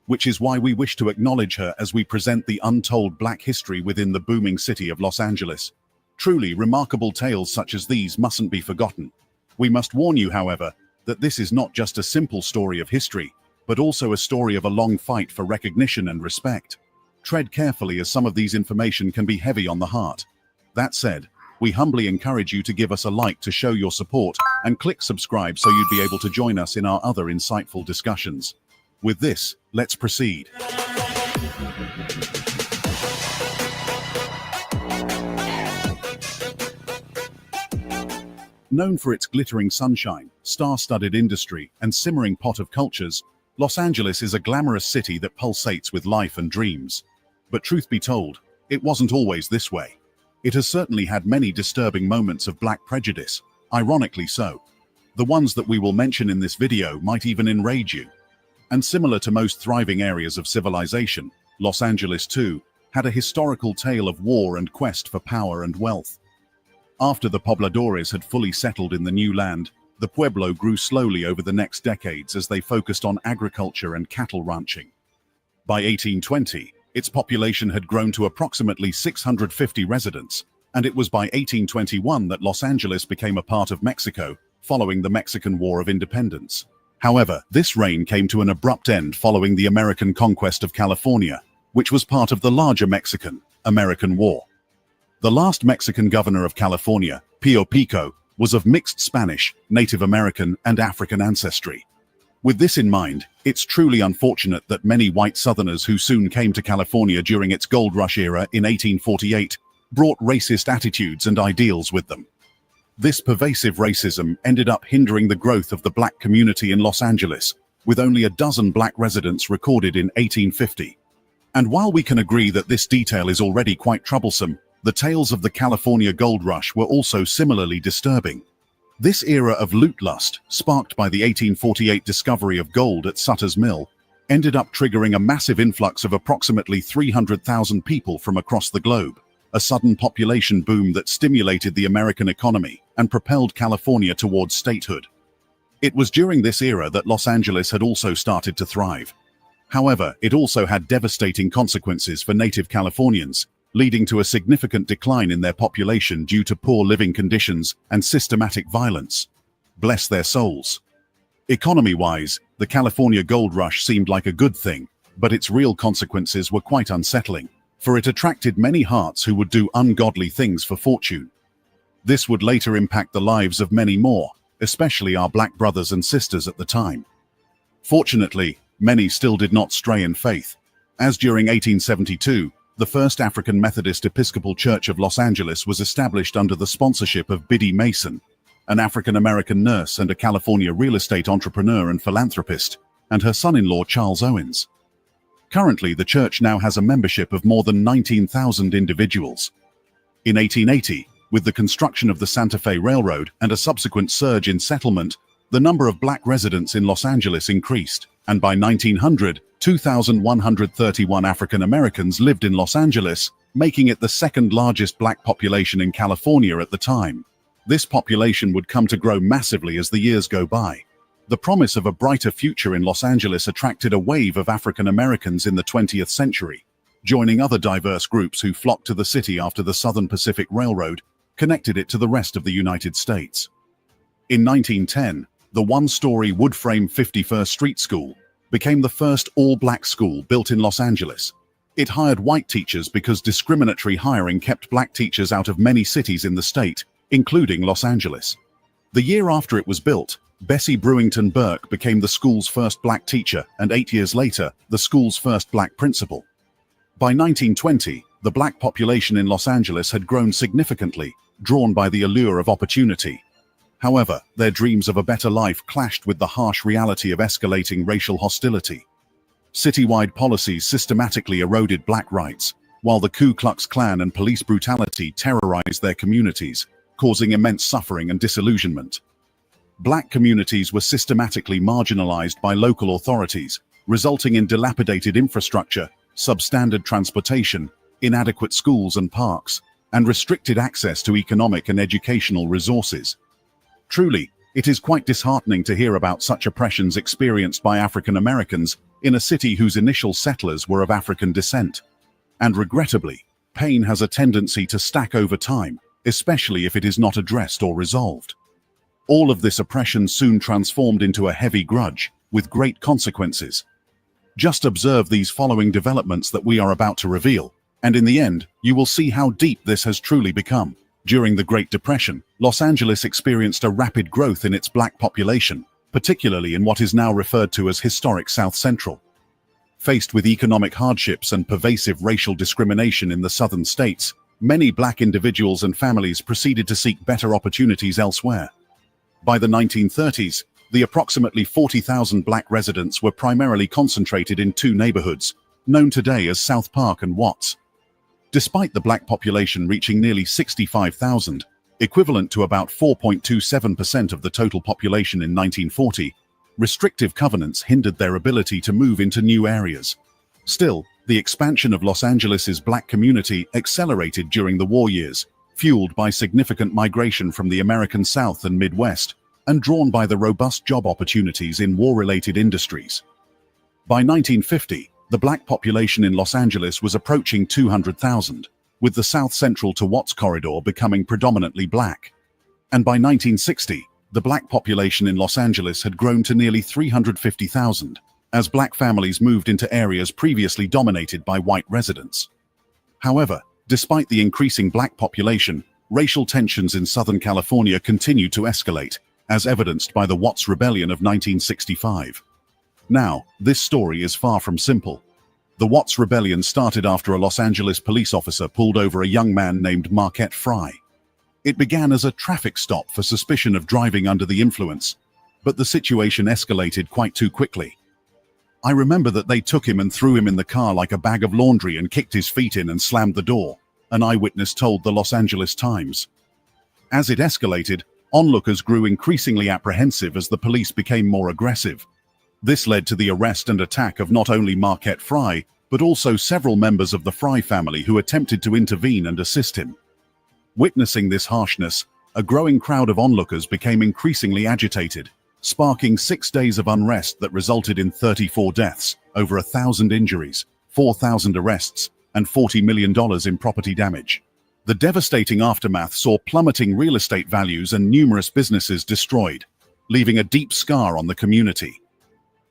which is why we wish to acknowledge her as we present the untold black history within the booming city of Los Angeles. Truly remarkable tales such as these mustn't be forgotten. We must warn you, however, that this is not just a simple story of history, but also a story of a long fight for recognition and respect. Tread carefully, as some of these information can be heavy on the heart. That said, we humbly encourage you to give us a like to show your support and click subscribe so you'd be able to join us in our other insightful discussions. With this, let's proceed. Known for its glittering sunshine, star-studded industry, and simmering pot of cultures, Los Angeles is a glamorous city that pulsates with life and dreams. But truth be told, it wasn't always this way. It has certainly had many disturbing moments of black prejudice, ironically so. The ones that we will mention in this video might even enrage you. And similar to most thriving areas of civilization, Los Angeles too had a historical tale of war and quest for power and wealth. After the pobladores had fully settled in the new land, the pueblo grew slowly over the next decades as they focused on agriculture and cattle ranching. By 1820, its population had grown to approximately 650 residents, and it was by 1821 that Los Angeles became a part of Mexico, following the Mexican War of Independence. However, this reign came to an abrupt end following the American conquest of California, which was part of the larger Mexican-American War. The last Mexican governor of California, Pío Pico, was of mixed Spanish, Native American, and African ancestry. With this in mind, it's truly unfortunate that many white Southerners who soon came to California during its gold rush era in 1848 brought racist attitudes and ideals with them. This pervasive racism ended up hindering the growth of the black community in Los Angeles, with only a dozen black residents recorded in 1850. And while we can agree that this detail is already quite troublesome, the tales of the California gold rush were also similarly disturbing. This era of loot lust, sparked by the 1848 discovery of gold at Sutter's Mill, ended up triggering a massive influx of approximately 300,000 people from across the globe, a sudden population boom that stimulated the American economy and propelled California towards statehood. It was during this era that Los Angeles had also started to thrive. However, it also had devastating consequences for native Californians, leading to a significant decline in their population due to poor living conditions and systematic violence. Bless their souls. Economy-wise, the California gold rush seemed like a good thing, but its real consequences were quite unsettling, for it attracted many hearts who would do ungodly things for fortune. This would later impact the lives of many more, especially our black brothers and sisters at the time. Fortunately, many still did not stray in faith, as during 1872, the First African Methodist Episcopal Church of Los Angeles was established under the sponsorship of Biddy Mason, an African-American nurse and a California real estate entrepreneur and philanthropist, and her son-in-law Charles Owens. Currently, the church now has a membership of more than 19,000 individuals. In 1880, with the construction of the Santa Fe Railroad and a subsequent surge in settlement, the number of black residents in Los Angeles increased, and by 1900, 2,131 African Americans lived in Los Angeles, making it the second largest black population in California at the time. This population would come to grow massively as the years go by. The promise of a brighter future in Los Angeles attracted a wave of African Americans in the 20th century, joining other diverse groups who flocked to the city after the Southern Pacific Railroad connected it to the rest of the United States. In 1910, the one-story wood-frame 51st Street School became the first all-black school built in Los Angeles. It hired white teachers because discriminatory hiring kept black teachers out of many cities in the state, including Los Angeles. The year after it was built, Bessie Brewington Burke became the school's first black teacher and 8 years later, the school's first black principal. By 1920, the black population in Los Angeles had grown significantly, drawn by the allure of opportunity. However, their dreams of a better life clashed with the harsh reality of escalating racial hostility. Citywide policies systematically eroded black rights, while the Ku Klux Klan and police brutality terrorized their communities, causing immense suffering and disillusionment. Black communities were systematically marginalized by local authorities, resulting in dilapidated infrastructure, substandard transportation, inadequate schools and parks, and restricted access to economic and educational resources. Truly, it is quite disheartening to hear about such oppressions experienced by African Americans in a city whose initial settlers were of African descent. And regrettably, pain has a tendency to stack over time, especially if it is not addressed or resolved. All of this oppression soon transformed into a heavy grudge, with great consequences. Just observe these following developments that we are about to reveal, and in the end, you will see how deep this has truly become. During the Great Depression, Los Angeles experienced a rapid growth in its black population, particularly in what is now referred to as historic South Central. Faced with economic hardships and pervasive racial discrimination in the southern states, many black individuals and families proceeded to seek better opportunities elsewhere. By the 1930s, the approximately 40,000 black residents were primarily concentrated in two neighborhoods, known today as South Park and Watts. Despite the black population reaching nearly 65,000, equivalent to about 4.27% of the total population in 1940, restrictive covenants hindered their ability to move into new areas. Still, the expansion of Los Angeles's black community accelerated during the war years, fueled by significant migration from the American South and Midwest, and drawn by the robust job opportunities in war-related industries. By 1950, the black population in Los Angeles was approaching 200,000, with the South Central to Watts corridor becoming predominantly black. And by 1960, the black population in Los Angeles had grown to nearly 350,000, as black families moved into areas previously dominated by white residents. However, despite the increasing black population, racial tensions in Southern California continued to escalate, as evidenced by the Watts Rebellion of 1965. Now, this story is far from simple. The Watts Rebellion started after a Los Angeles police officer pulled over a young man named Marquette Fry. It began as a traffic stop for suspicion of driving under the influence. but the situation escalated quite too quickly. I remember that they took him and threw him in the car like a bag of laundry and kicked his feet in and slammed the door, an eyewitness told the Los Angeles Times. As it escalated, onlookers grew increasingly apprehensive as the police became more aggressive. This led to the arrest and attack of not only Marquette Fry, but also several members of the Fry family who attempted to intervene and assist him. Witnessing this harshness, a growing crowd of onlookers became increasingly agitated, sparking 6 days of unrest that resulted in 34 deaths, over 1,000 injuries, 4,000 arrests, and $40 million in property damage. The devastating aftermath saw plummeting real estate values and numerous businesses destroyed, leaving a deep scar on the community.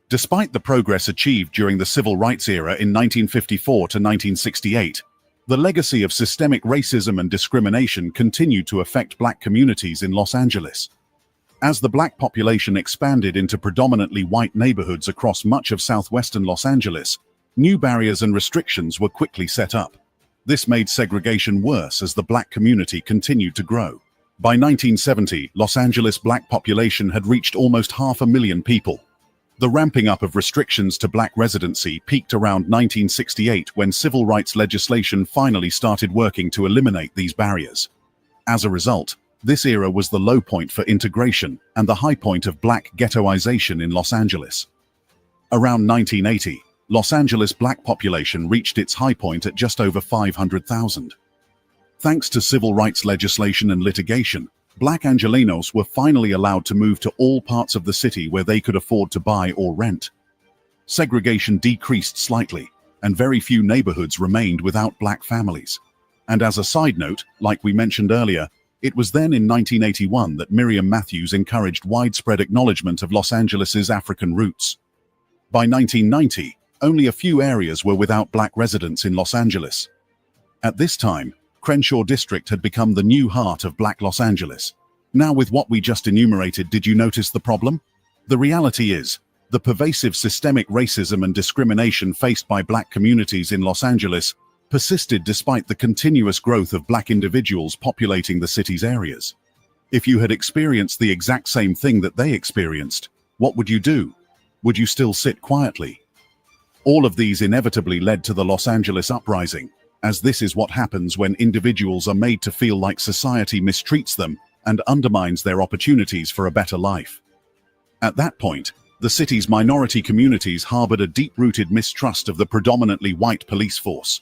Despite the progress achieved during the civil rights era in 1954 to 1968, the legacy of systemic racism and discrimination continued to affect Black communities in Los Angeles. As the Black population expanded into predominantly white neighborhoods across much of southwestern Los Angeles, new barriers and restrictions were quickly set up. This made segregation worse as the Black community continued to grow. By 1970, Los Angeles Black population had reached almost 500,000 people. The ramping up of restrictions to Black residency peaked around 1968 when civil rights legislation finally started working to eliminate these barriers. As a result, this era was the low point for integration and the high point of Black ghettoization in Los Angeles. Around 1980, Los Angeles Black population reached its high point at just over 500,000. Thanks to civil rights legislation and litigation, Black Angelenos were finally allowed to move to all parts of the city where they could afford to buy or rent. Segregation decreased slightly, and very few neighborhoods remained without Black families. And as a side note, like we mentioned earlier, it was then in 1981 that Miriam Matthews encouraged widespread acknowledgement of Los Angeles's African roots. By 1990, only a few areas were without Black residents in Los Angeles. At this time, Crenshaw District had become the new heart of Black Los Angeles. Now, with what we just enumerated, did you notice the problem? The reality is, the pervasive systemic racism and discrimination faced by Black communities in Los Angeles persisted despite the continuous growth of Black individuals populating the city's areas. If you had experienced the exact same thing that they experienced, what would you do? Would you still sit quietly? All of these inevitably led to the Los Angeles Uprising, as this is what happens when individuals are made to feel like society mistreats them and undermines their opportunities for a better life. At that point, the city's minority communities harbored a deep-rooted mistrust of the predominantly white police force.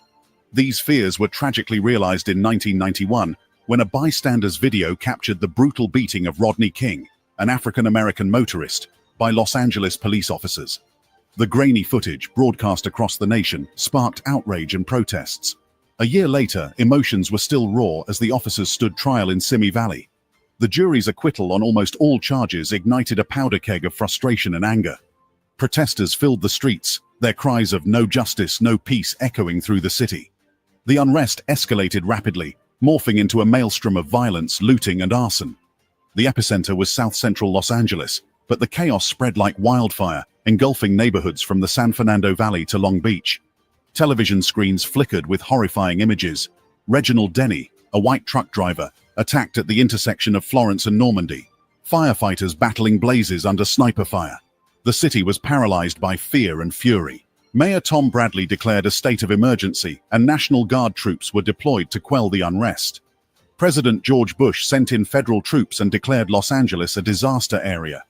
These fears were tragically realized in 1991 when a bystander's video captured the brutal beating of Rodney King, an African-American motorist, by Los Angeles police officers. The grainy footage, broadcast across the nation, sparked outrage and protests. A year later, emotions were still raw as the officers stood trial in Simi Valley. The jury's acquittal on almost all charges ignited a powder keg of frustration and anger. Protesters filled the streets, their cries of "no justice, no peace" echoing through the city. The unrest escalated rapidly, morphing into a maelstrom of violence, looting, and arson. The epicenter was south-central Los Angeles, but the chaos spread like wildfire, engulfing neighborhoods from the San Fernando Valley to Long Beach. Television screens flickered with horrifying images. Reginald Denny, a white truck driver, attacked at the intersection of Florence and Normandy. Firefighters battling blazes under sniper fire. The city was paralyzed by fear and fury. Mayor Tom Bradley declared a state of emergency, and National Guard troops were deployed to quell the unrest. President George Bush sent in federal troops and declared Los Angeles a disaster area.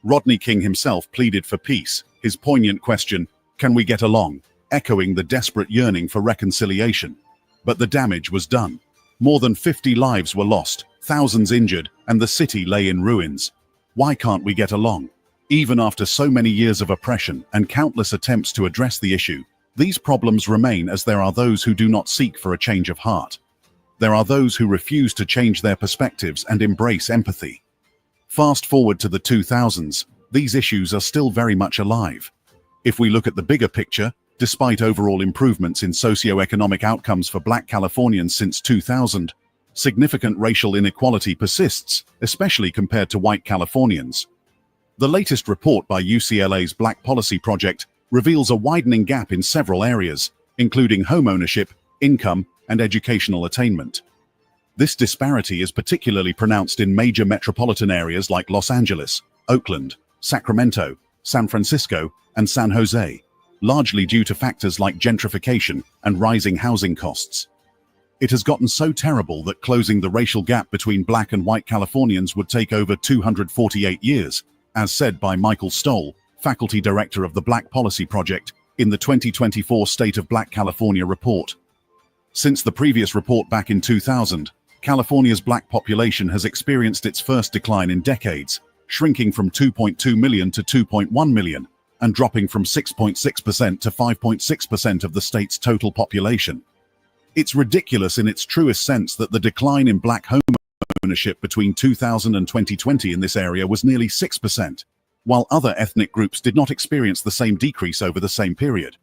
Rodney King himself pleaded for peace, his poignant question, "Can we get along?" echoing the desperate yearning for reconciliation. But the damage was done. More than 50 lives were lost, thousands injured, and the city lay in ruins. Why can't we get along? Even after so many years of oppression and countless attempts to address the issue, these problems remain, as there are those who do not seek for a change of heart. There are those who refuse to change their perspectives and embrace empathy. Fast forward to the 2000s, these issues are still very much alive. If we look at the bigger picture, despite overall improvements in socioeconomic outcomes for Black Californians since 2000, significant racial inequality persists, especially compared to white Californians. The latest report by UCLA's Black Policy Project reveals a widening gap in several areas, including home ownership, income, and educational attainment. This disparity is particularly pronounced in major metropolitan areas like Los Angeles, Oakland, Sacramento, San Francisco, and San Jose, largely due to factors like gentrification and rising housing costs. It has gotten so terrible that closing the racial gap between black and white Californians would take over 248 years, as said by Michael Stoll, faculty director of the Black Policy Project, in the 2024 State of Black California report. Since the previous report back in 2000, California's black population has experienced its first decline in decades, shrinking from 2.2 million to 2.1 million, and dropping from 6.6% to 5.6% of the state's total population. It's ridiculous in its truest sense that the decline in black home ownership between 2000 and 2020 in this area was nearly 6%, while other ethnic groups did not experience the same decrease over the same period.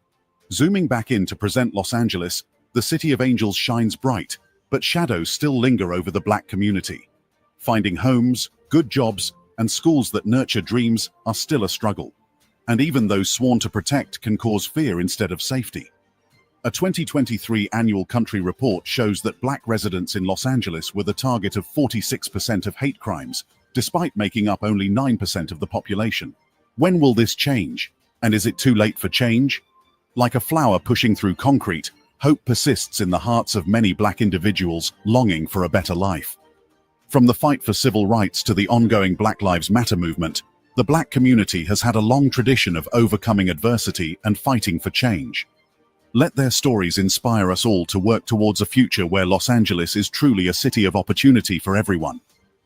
Zooming back in to present Los Angeles, the City of Angels shines bright, but shadows still linger over the black community. Finding homes, good jobs, and schools that nurture dreams are still a struggle. And even those sworn to protect can cause fear instead of safety. A 2023 annual country report shows that black residents in Los Angeles were the target of 46% of hate crimes, despite making up only 9% of the population. When will this change? And is it too late for change? Like a flower pushing through concrete, hope persists in the hearts of many black individuals longing for a better life. From the fight for civil rights to the ongoing Black Lives Matter movement, the black community has had a long tradition of overcoming adversity and fighting for change. Let their stories inspire us all to work towards a future where Los Angeles is truly a city of opportunity for everyone.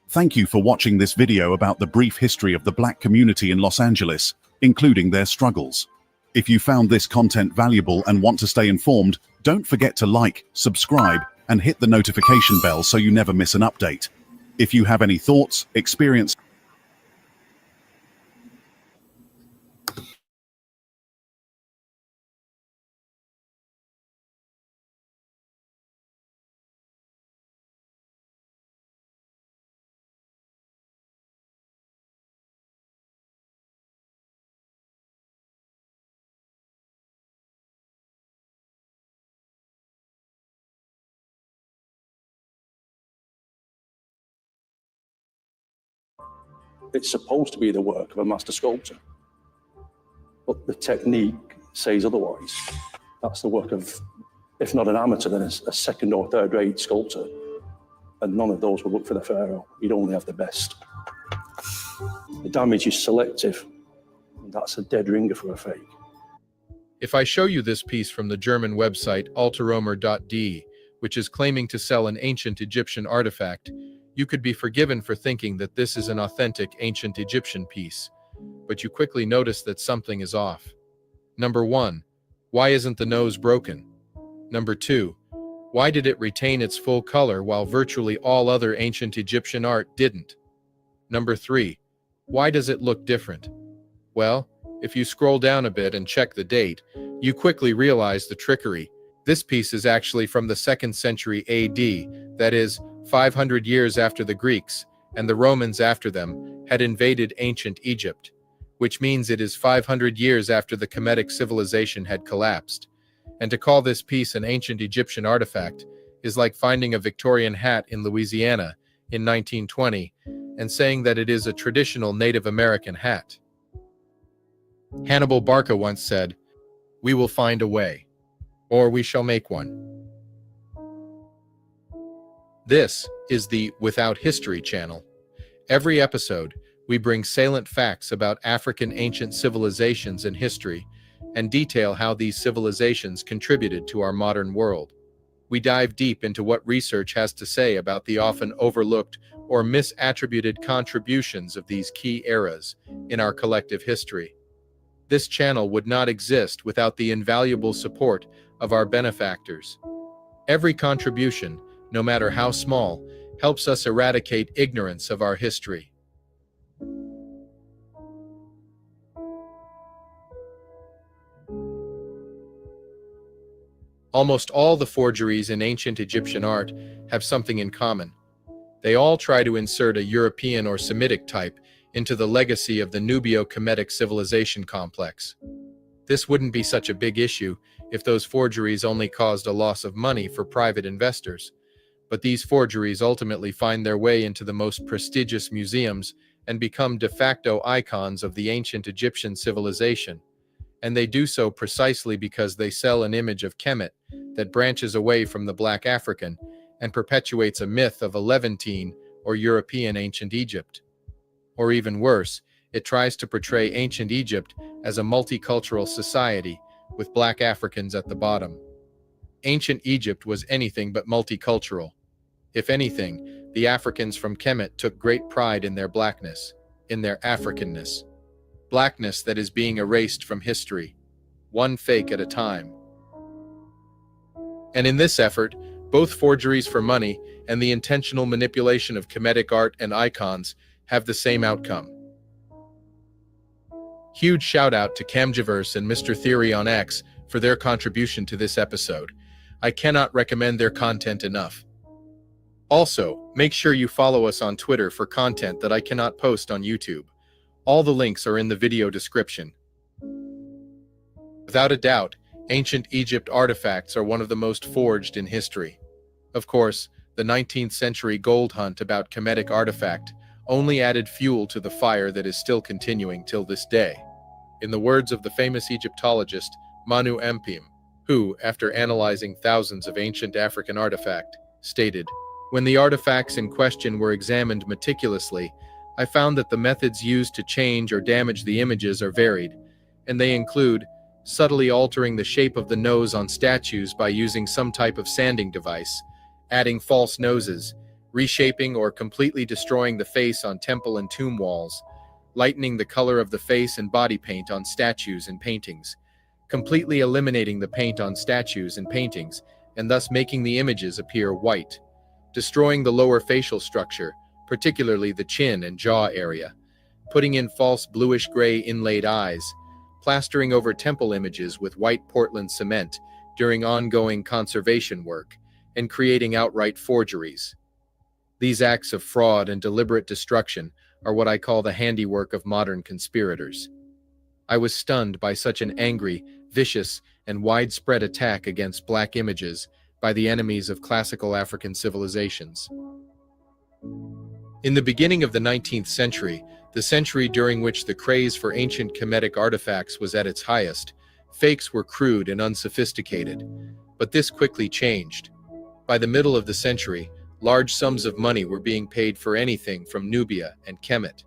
Thank you for watching this video about the brief history of the black community in Los Angeles, including their struggles. If you found this content valuable and want to stay informed, don't forget to like, subscribe, and hit the notification bell so you never miss an update. If you have any thoughts, experience, it's supposed to be the work of a master sculptor, but the technique says otherwise. That's the work of, if not an amateur, then a second or third rate sculptor. And none of those will look for the pharaoh. You'd only have the best. The damage is selective, and that's a dead ringer for a fake. If I show you this piece from the German website alteromer.de, which is claiming to sell an ancient Egyptian artifact, you could be forgiven for thinking that this is an authentic ancient Egyptian piece, but you quickly notice that something is off. Number 1, why isn't the nose broken? Number 2, why did it retain its full color while virtually all other ancient Egyptian art didn't? Number 3, why does it look different? Well, if you scroll down a bit and check the date, you quickly realize the trickery. This piece is actually from the 2nd century AD, that is, 500 years after the Greeks, and the Romans after them, had invaded ancient Egypt, which means it is 500 years after the Kemetic civilization had collapsed. And to call this piece an ancient Egyptian artifact is like finding a Victorian hat in Louisiana in 1920 and saying that it is a traditional Native American hat. Hannibal Barca once said, "We will find a way, or we shall make one." This is the Without History channel. Every episode, we bring salient facts about African ancient civilizations and history, and detail how these civilizations contributed to our modern world. We dive deep into what research has to say about the often overlooked or misattributed contributions of these key eras in our collective history. This channel would not exist without the invaluable support of our benefactors. Every contribution, no matter how small, helps us eradicate ignorance of our history. Almost all the forgeries in ancient Egyptian art have something in common. They all try to insert a European or Semitic type into the legacy of the Nubio-Kemetic civilization complex. This wouldn't be such a big issue if those forgeries only caused a loss of money for private investors. But these forgeries ultimately find their way into the most prestigious museums and become de facto icons of the ancient Egyptian civilization, and they do so precisely because they sell an image of Kemet that branches away from the Black African and perpetuates a myth of a Levantine or European ancient Egypt. Or even worse, it tries to portray ancient Egypt as a multicultural society with Black Africans at the bottom. Ancient Egypt was anything but multicultural. If anything, the Africans from Kemet took great pride in their blackness, in their Africanness. Blackness that is being erased from history, one fake at a time. And in this effort, both forgeries for money and the intentional manipulation of Kemetic art and icons have the same outcome. Huge shout out to Camgiverse and Mr. Theory on X for their contribution to this episode. I cannot recommend their content enough. Also, make sure you follow us on Twitter for content that I cannot post on YouTube. All the links are in the video description. Without a doubt, ancient Egypt artifacts are one of the most forged in history. Of course, the 19th century gold hunt about Kemetic artifact only added fuel to the fire that is still continuing till this day. In the words of the famous Egyptologist Manu Mpim, who, after analyzing thousands of ancient African artifacts, stated, "When the artifacts in question were examined meticulously, I found that the methods used to change or damage the images are varied, and they include subtly altering the shape of the nose on statues by using some type of sanding device, adding false noses, reshaping or completely destroying the face on temple and tomb walls, lightening the color of the face and body paint on statues and paintings, completely eliminating the paint on statues and paintings, and thus making the images appear white, destroying the lower facial structure, particularly the chin and jaw area, putting in false bluish-gray inlaid eyes, plastering over temple images with white Portland cement during ongoing conservation work, and creating outright forgeries. These acts of fraud and deliberate destruction are what I call the handiwork of modern conspirators. I was stunned by such an angry, vicious, and widespread attack against Black images by the enemies of classical African civilizations. In the beginning of the 19th century, the century during which the craze for ancient Kemetic artifacts was at its highest, fakes were crude and unsophisticated, but this quickly changed. By the middle of the century, large sums of money were being paid for anything from Nubia and Kemet.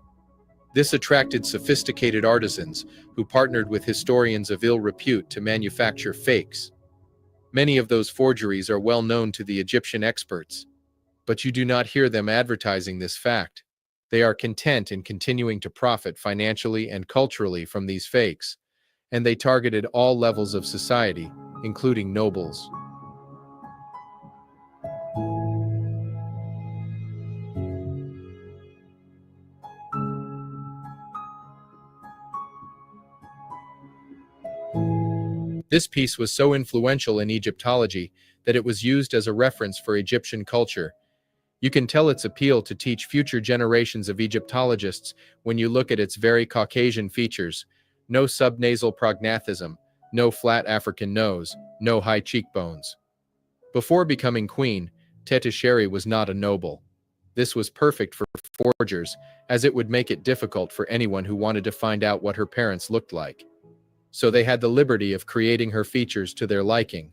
This attracted sophisticated artisans who partnered with historians of ill repute to manufacture fakes. Many of those forgeries are well known to the Egyptian experts, but you do not hear them advertising this fact. They are content in continuing to profit financially and culturally from these fakes, and they targeted all levels of society, including nobles. This piece was so influential in Egyptology that it was used as a reference for Egyptian culture. You can tell its appeal to teach future generations of Egyptologists when you look at its very Caucasian features: no subnasal prognathism, no flat African nose, no high cheekbones. Before becoming queen, Tete Sherry was not a noble. This was perfect for forgers, as it would make it difficult for anyone who wanted to find out what her parents looked like. So they had the liberty of creating her features to their liking.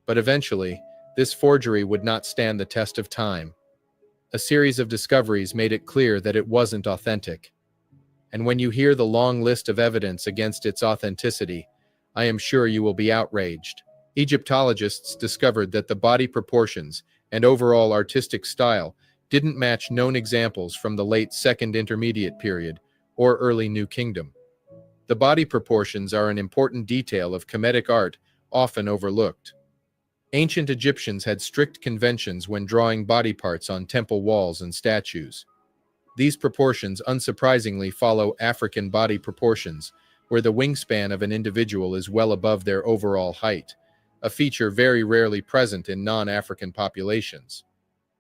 But eventually, this forgery would not stand the test of time. A series of discoveries made it clear that it wasn't authentic. And when you hear the long list of evidence against its authenticity, I am sure you will be outraged. Egyptologists discovered that the body proportions and overall artistic style didn't match known examples from the late Second Intermediate Period or early New Kingdom. The body proportions are an important detail of Kemetic art, often overlooked. Ancient Egyptians had strict conventions when drawing body parts on temple walls and statues. These proportions unsurprisingly follow African body proportions, where the wingspan of an individual is well above their overall height, a feature very rarely present in non-African populations.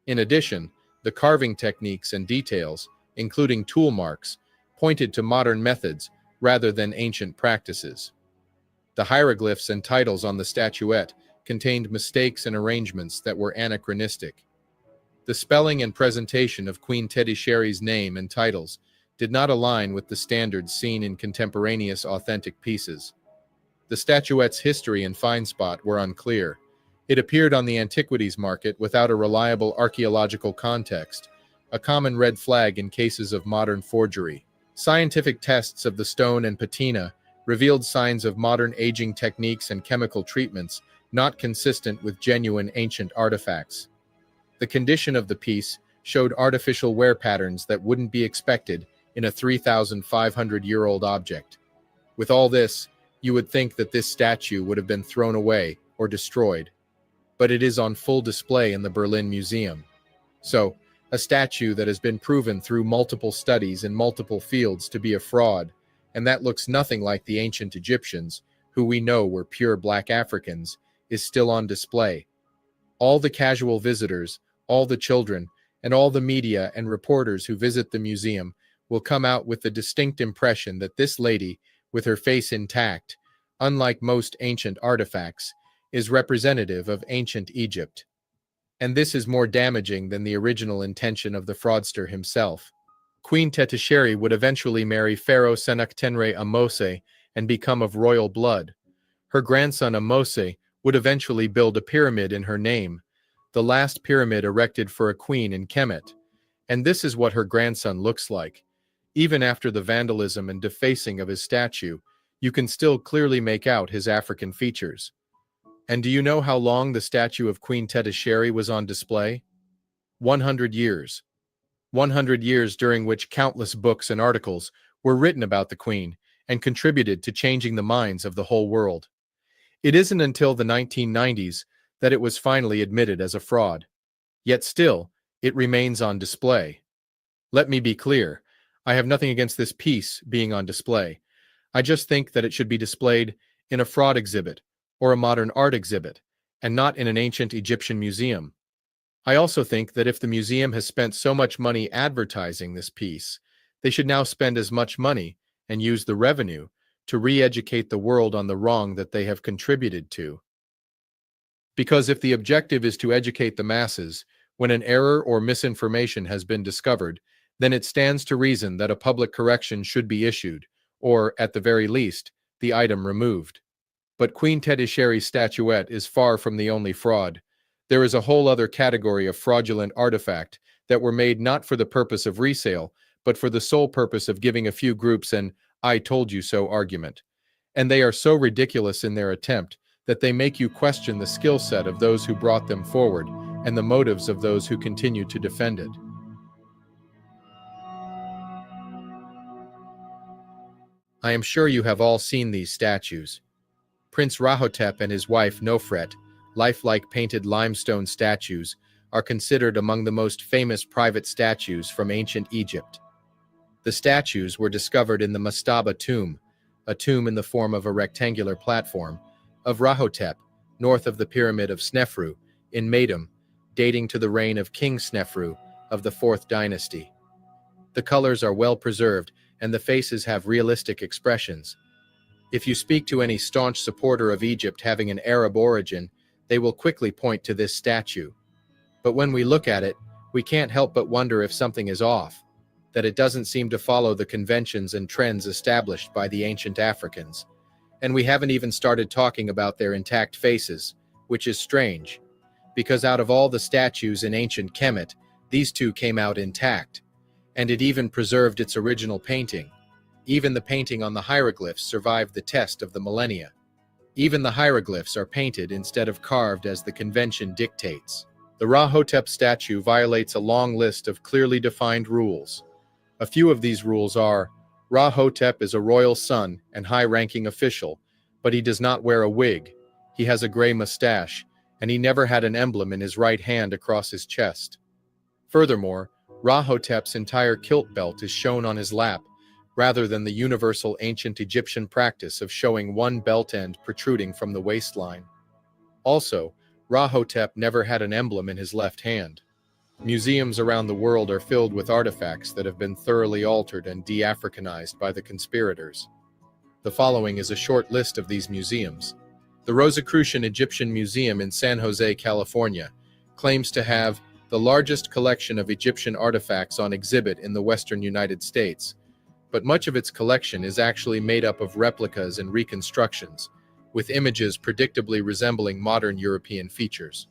In addition, the carving techniques and details, including tool marks, pointed to modern methods rather than ancient practices. The hieroglyphs and titles on the statuette contained mistakes and arrangements that were anachronistic. The spelling and presentation of Queen Tete Sherry's name and titles did not align with the standards seen in contemporaneous authentic pieces. The statuette's history and find spot were unclear. It appeared on the antiquities market without a reliable archaeological context, a common red flag in cases of modern forgery. Scientific tests of the stone and patina revealed signs of modern aging techniques and chemical treatments not consistent with genuine ancient artifacts. The condition of the piece showed artificial wear patterns that wouldn't be expected in a 3,500-year-old object. With all this, you would think that this statue would have been thrown away or destroyed, but it is on full display in the Berlin Museum. So, a statue that has been proven through multiple studies in multiple fields to be a fraud, and that looks nothing like the ancient Egyptians, who we know were pure black Africans, is still on display. All the casual visitors, all the children, and all the media and reporters who visit the museum will come out with the distinct impression that this lady, with her face intact, unlike most ancient artifacts, is representative of ancient Egypt. And this is more damaging than the original intention of the fraudster himself. Queen Tetisheri would eventually marry Pharaoh Senuktenre Amose and become of royal blood. Her grandson Amose would eventually build a pyramid in her name, the last pyramid erected for a queen in Kemet. And this is what her grandson looks like. Even after the vandalism and defacing of his statue, you can still clearly make out his African features. And do you know how long the statue of Queen Tetisheri was on display? 100 years. 100 years during which countless books and articles were written about the Queen and contributed to changing the minds of the whole world. It isn't until the 1990s that it was finally admitted as a fraud. Yet still, it remains on display. Let me be clear, I have nothing against this piece being on display. I just think that it should be displayed in a fraud exhibit or a modern art exhibit, and not in an ancient Egyptian museum. I also think that if the museum has spent so much money advertising this piece, they should now spend as much money and use the revenue to re-educate the world on the wrong that they have contributed to. Because if the objective is to educate the masses, when an error or misinformation has been discovered, then it stands to reason that a public correction should be issued, or, at the very least, the item removed. But Queen Tetisheri's statuette is far from the only fraud. There is a whole other category of fraudulent artifact that were made not for the purpose of resale, but for the sole purpose of giving a few groups an "I told you so" argument. And they are so ridiculous in their attempt that they make you question the skill set of those who brought them forward and the motives of those who continue to defend it. I am sure you have all seen these statues. Prince Rahotep and his wife Nofret, lifelike painted limestone statues, are considered among the most famous private statues from ancient Egypt. The statues were discovered in the Mastaba tomb, a tomb in the form of a rectangular platform, of Rahotep, north of the pyramid of Snefru, in Meidum, dating to the reign of King Snefru of the 4th dynasty. The colors are well preserved and the faces have realistic expressions. If you speak to any staunch supporter of Egypt having an Arab origin, they will quickly point to this statue. But when we look at it, we can't help but wonder if something is off, that it doesn't seem to follow the conventions and trends established by the ancient Africans. And we haven't even started talking about their intact faces, which is strange, because out of all the statues in ancient Kemet, these two came out intact, and it even preserved its original painting. Even the painting on the hieroglyphs survived the test of the millennia. Even the hieroglyphs are painted instead of carved as the convention dictates. The Rahotep statue violates a long list of clearly defined rules. A few of these rules are: Rahotep is a royal son and high-ranking official, but he does not wear a wig, he has a gray mustache, and he never had an emblem in his right hand across his chest. Furthermore, Rahotep's entire kilt belt is shown on his lap, rather than the universal ancient Egyptian practice of showing one belt end protruding from the waistline. Also, Rahotep never had an emblem in his left hand. Museums around the world are filled with artifacts that have been thoroughly altered and de-Africanized by the conspirators. The following is a short list of these museums. The Rosicrucian Egyptian Museum in San Jose, California, claims to have the largest collection of Egyptian artifacts on exhibit in the western United States, but much of its collection is actually made up of replicas and reconstructions, with images predictably resembling modern European features.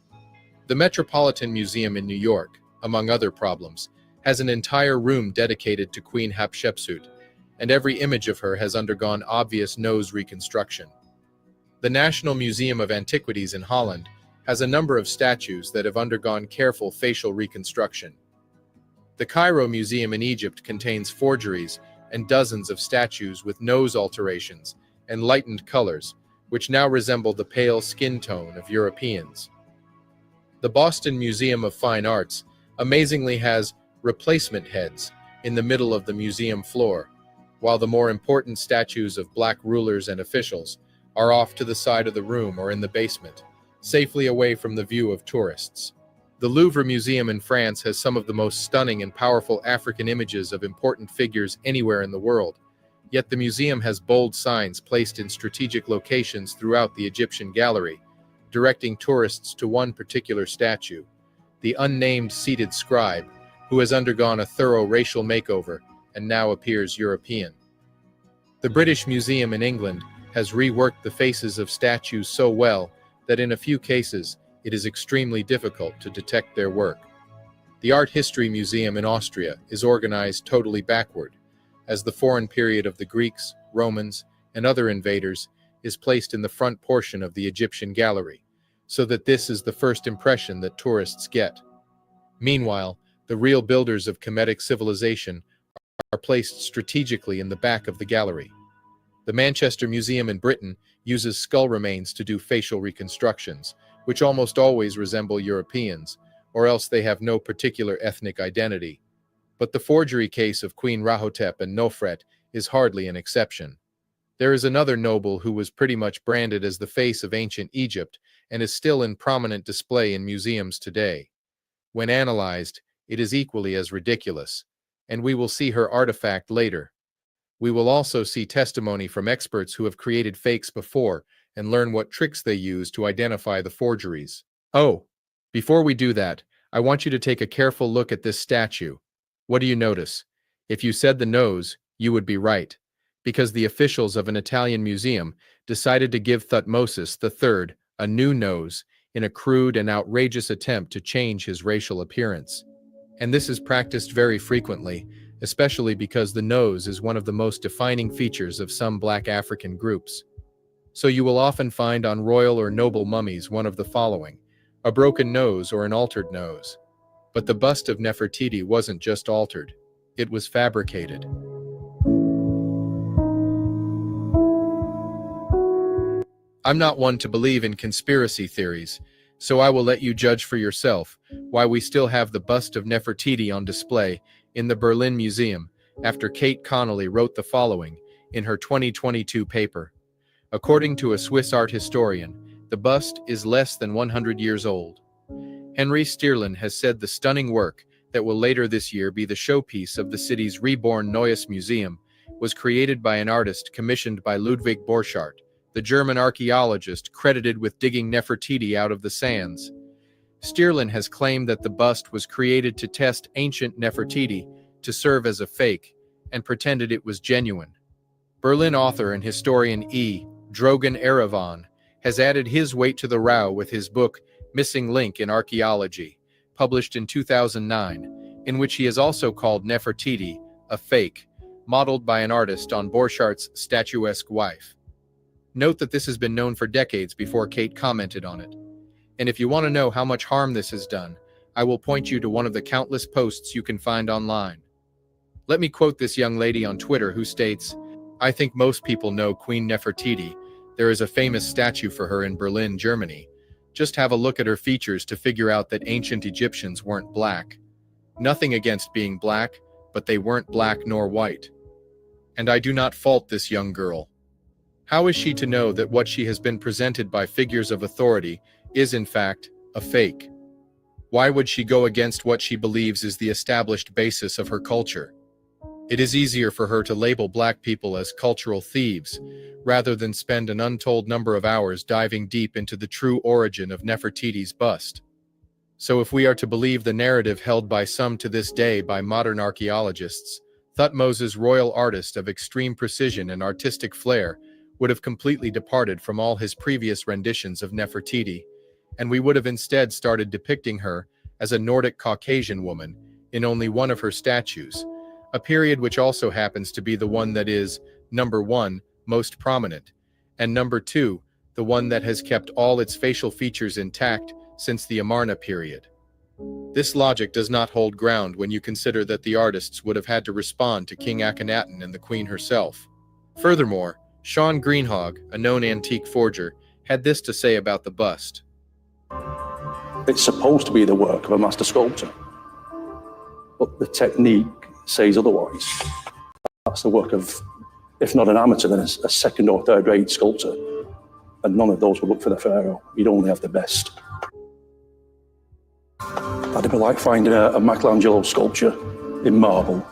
The Metropolitan Museum in New York, among other problems, has an entire room dedicated to Queen Hatshepsut, and every image of her has undergone obvious nose reconstruction. The National Museum of Antiquities in Holland has a number of statues that have undergone careful facial reconstruction. The Cairo Museum in Egypt contains forgeries and dozens of statues with nose alterations and lightened colors, which now resemble the pale skin tone of Europeans. The Boston Museum of Fine Arts amazingly has replacement heads in the middle of the museum floor, while the more important statues of black rulers and officials are off to the side of the room or in the basement, safely away from the view of tourists. The Louvre Museum in France has some of the most stunning and powerful African images of important figures anywhere in the world, yet the museum has bold signs placed in strategic locations throughout the Egyptian gallery, directing tourists to one particular statue, the unnamed seated scribe, who has undergone a thorough racial makeover and now appears European. The British Museum in England has reworked the faces of statues so well that in a few cases it is extremely difficult to detect their work. The Art History Museum in Austria is organized totally backward, as the foreign period of the Greeks, Romans, and other invaders is placed in the front portion of the Egyptian gallery, so that this is the first impression that tourists get. Meanwhile, the real builders of Kemetic civilization are placed strategically in the back of the gallery. The Manchester Museum in Britain uses skull remains to do facial reconstructions, which almost always resemble Europeans, or else they have no particular ethnic identity. But the forgery case of Queen Rahotep and Nofret is hardly an exception. There is another noble who was pretty much branded as the face of ancient Egypt and is still in prominent display in museums today. When analyzed, it is equally as ridiculous, and we will see her artifact later. We will also see testimony from experts who have created fakes before and learn what tricks they use to identify the forgeries. Oh, before we do that, I want you to take a careful look at this statue. What do you notice? If you said the nose, you would be right, because the officials of an Italian museum decided to give Thutmosis III a new nose in a crude and outrageous attempt to change his racial appearance. And this is practiced very frequently, especially because the nose is one of the most defining features of some Black African groups. So you will often find on royal or noble mummies one of the following: a broken nose or an altered nose. But the bust of Nefertiti wasn't just altered, it was fabricated. I'm not one to believe in conspiracy theories, so I will let you judge for yourself why we still have the bust of Nefertiti on display in the Berlin Museum after Kate Connolly wrote the following in her 2022 paper. According to a Swiss art historian, the bust is less than 100 years old. Henry Stierlin has said the stunning work that will later this year be the showpiece of the city's reborn Neues Museum was created by an artist commissioned by Ludwig Borchardt, the German archaeologist credited with digging Nefertiti out of the sands. Stierlin has claimed that the bust was created to test ancient Nefertiti to serve as a fake and pretended it was genuine. Berlin author and historian E. Drogan Erevan has added his weight to the row with his book Missing Link in Archaeology, published in 2009, in which he has also called Nefertiti a fake, modeled by an artist on Borchardt's statuesque wife. Note that this has been known for decades before Kate commented on it. And if you want to know how much harm this has done, I will point you to one of the countless posts you can find online. Let me quote this young lady on Twitter who states, "I think most people know Queen Nefertiti. There is a famous statue for her in Berlin, Germany. Just have a look at her features to figure out that ancient Egyptians weren't black. Nothing against being black, but they weren't black nor white. And I do not fault this young girl. How is she to know that what she has been presented by figures of authority is in fact a fake? Why would she go against what she believes is the established basis of her culture? It is easier for her to label black people as cultural thieves, rather than spend an untold number of hours diving deep into the true origin of Nefertiti's bust. So if we are to believe the narrative held by some to this day by modern archaeologists, Thutmose's royal artist of extreme precision and artistic flair would have completely departed from all his previous renditions of Nefertiti, and we would have instead started depicting her as a Nordic Caucasian woman in only one of her statues, a period which also happens to be the one that is, number one, most prominent, and number two, the one that has kept all its facial features intact since the Amarna period. This logic does not hold ground when you consider that the artists would have had to respond to King Akhenaten and the Queen herself. Furthermore, Sean Greenhog, a known antique forger, had this to say about the bust. It's supposed to be the work of a master sculptor, but the technique says otherwise. That's the work of, if not an amateur, then a second or third rate sculptor, and none of those would look for the pharaoh. You'd only have the best. That'd be like finding a Michelangelo sculpture in marble,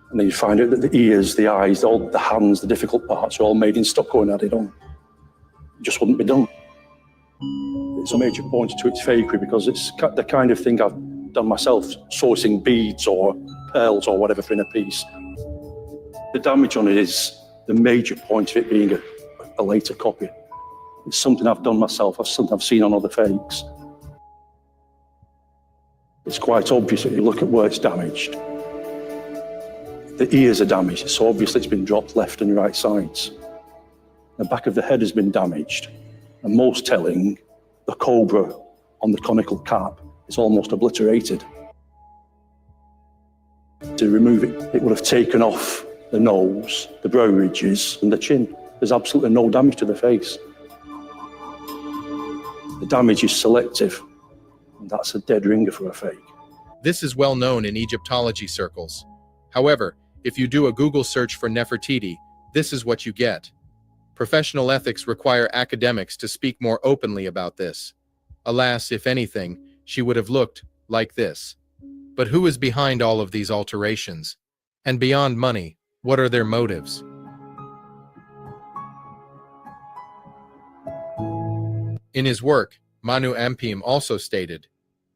and then you'd find out that the ears, the eyes, all the hands, the difficult parts are all made in stucco and added on. It just wouldn't be done. It's a major point to its fakery because it's the kind of thing I've done myself, sourcing beads or pearls or whatever for in a piece. The damage on it is the major point of it being a later copy. It's something I've done myself, something I've seen on other fakes. It's quite obvious if you look at where it's damaged. The ears are damaged, so obviously it's been dropped left and right sides. The back of the head has been damaged, and most telling, the cobra on the conical cap is almost obliterated. To remove it, it would have taken off the nose, the brow ridges, and the chin. There's absolutely no damage to the face. The damage is selective, and that's a dead ringer for a fake. This is well known in Egyptology circles. However, if you do a Google search for Nefertiti, this is what you get. Professional ethics require academics to speak more openly about this. Alas, if anything, she would have looked like this. But who is behind all of these alterations? And beyond money, what are their motives? In his work, Manu Ampim also stated,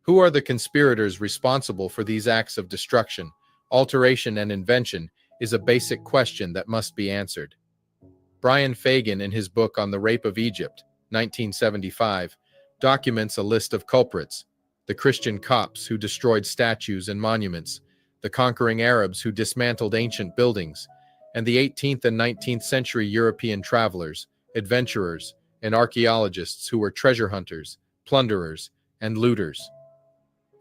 "Who are the conspirators responsible for these acts of destruction, alteration, and invention is a basic question that must be answered." Brian Fagan, in his book on the Rape of Egypt, 1975, documents a list of culprits: the Christian Copts who destroyed statues and monuments, the conquering Arabs who dismantled ancient buildings, and the 18th and 19th century European travelers, adventurers, and archaeologists who were treasure hunters, plunderers, and looters.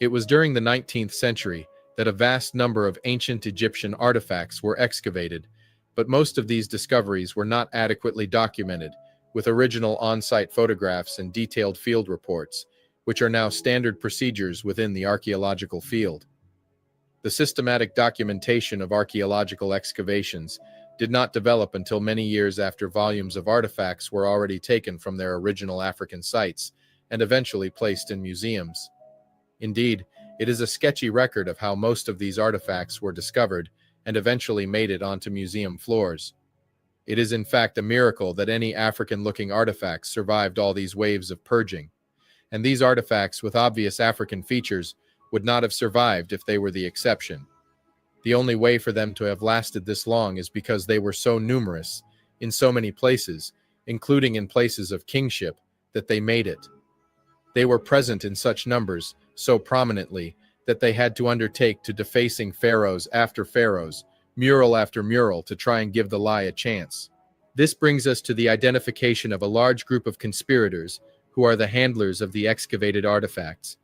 It was during the 19th century that a vast number of ancient Egyptian artifacts were excavated, but most of these discoveries were not adequately documented, with original on-site photographs and detailed field reports, which are now standard procedures within the archaeological field. The systematic documentation of archaeological excavations did not develop until many years after volumes of artifacts were already taken from their original African sites and eventually placed in museums. Indeed, it is a sketchy record of how most of these artifacts were discovered and eventually made it onto museum floors. It is in fact a miracle that any African-looking artifacts survived all these waves of purging, and these artifacts with obvious African features would not have survived if they were the exception. The only way for them to have lasted this long is because they were so numerous, in so many places, including in places of kingship, that they made it. They were present in such numbers, so prominently, that they had to undertake to defacing pharaohs after pharaohs, mural after mural, to try and give the lie a chance. This brings us to the identification of a large group of conspirators who are the handlers of the excavated artifacts.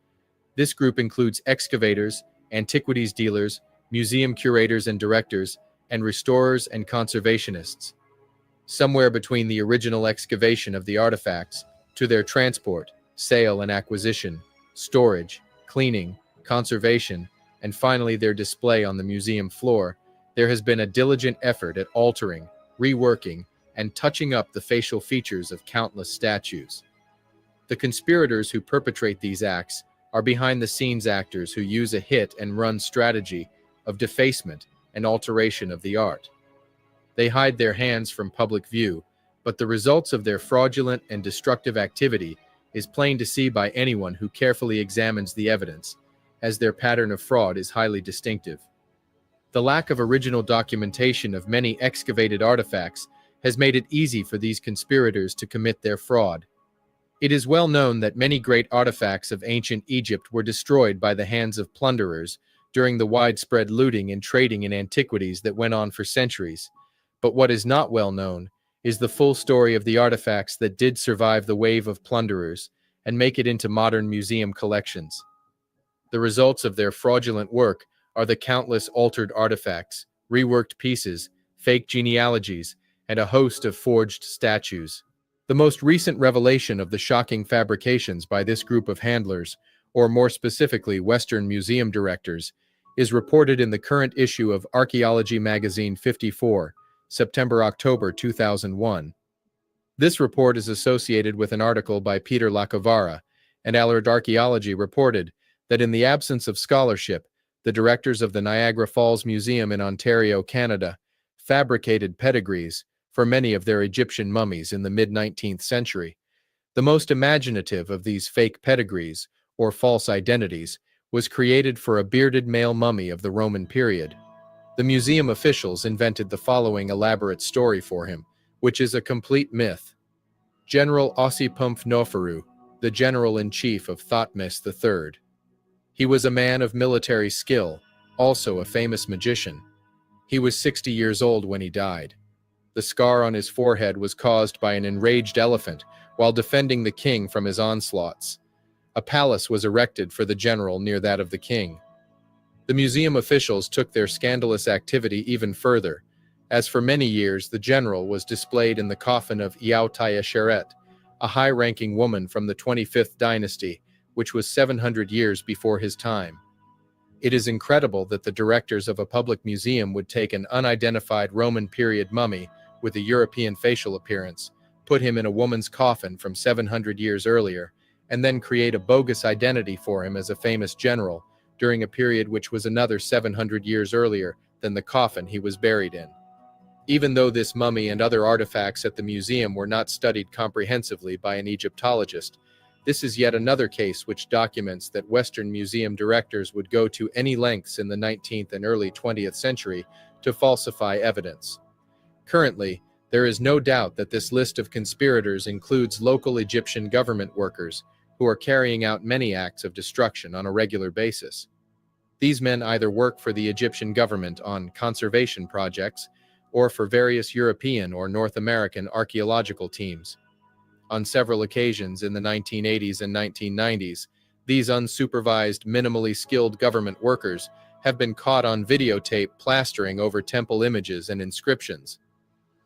This group includes excavators, antiquities dealers, museum curators and directors, and restorers and conservationists. Somewhere between the original excavation of the artifacts to their transport, sale and acquisition, storage, cleaning, conservation, and finally their display on the museum floor, there has been a diligent effort at altering, reworking, and touching up the facial features of countless statues. The conspirators who perpetrate these acts are behind-the-scenes actors who use a hit-and-run strategy of defacement and alteration of the art. They hide their hands from public view, but the results of their fraudulent and destructive activity is plain to see by anyone who carefully examines the evidence, as their pattern of fraud is highly distinctive. The lack of original documentation of many excavated artifacts has made it easy for these conspirators to commit their fraud. It is well known that many great artifacts of ancient Egypt were destroyed by the hands of plunderers during the widespread looting and trading in antiquities that went on for centuries. But what is not well known is the full story of the artifacts that did survive the wave of plunderers and make it into modern museum collections. The results of their fraudulent work are the countless altered artifacts, reworked pieces, fake genealogies, and a host of forged statues. The most recent revelation of the shocking fabrications by this group of handlers, or more specifically Western museum directors, is reported in the current issue of Archaeology Magazine 54, September-October 2001. This report is associated with an article by Peter Lacovara, and Allard Archaeology reported that in the absence of scholarship, the directors of the Niagara Falls Museum in Ontario, Canada, fabricated pedigrees for many of their Egyptian mummies in the mid-19th century. The most imaginative of these fake pedigrees, or false identities, was created for a bearded male mummy of the Roman period. The museum officials invented the following elaborate story for him, which is a complete myth. General Ossipumf Noferu, the general-in-chief of Thutmose III. He was a man of military skill, also a famous magician. He was 60 years old when he died. The scar on his forehead was caused by an enraged elephant while defending the king from his onslaughts. A palace was erected for the general near that of the king. The museum officials took their scandalous activity even further, as for many years the general was displayed in the coffin of Iyautaya Sheret, a high-ranking woman from the 25th dynasty, which was 700 years before his time. It is incredible that the directors of a public museum would take an unidentified Roman period mummy with a European facial appearance, put him in a woman's coffin from 700 years earlier, and then create a bogus identity for him as a famous general during a period which was another 700 years earlier than the coffin he was buried in. Even though this mummy and other artifacts at the museum were not studied comprehensively by an Egyptologist, this is yet another case which documents that Western museum directors would go to any lengths in the 19th and early 20th century to falsify evidence. Currently, there is no doubt that this list of conspirators includes local Egyptian government workers who are carrying out many acts of destruction on a regular basis. These men either work for the Egyptian government on conservation projects or for various European or North American archaeological teams. On several occasions in the 1980s and 1990s, these unsupervised, minimally skilled government workers have been caught on videotape plastering over temple images and inscriptions.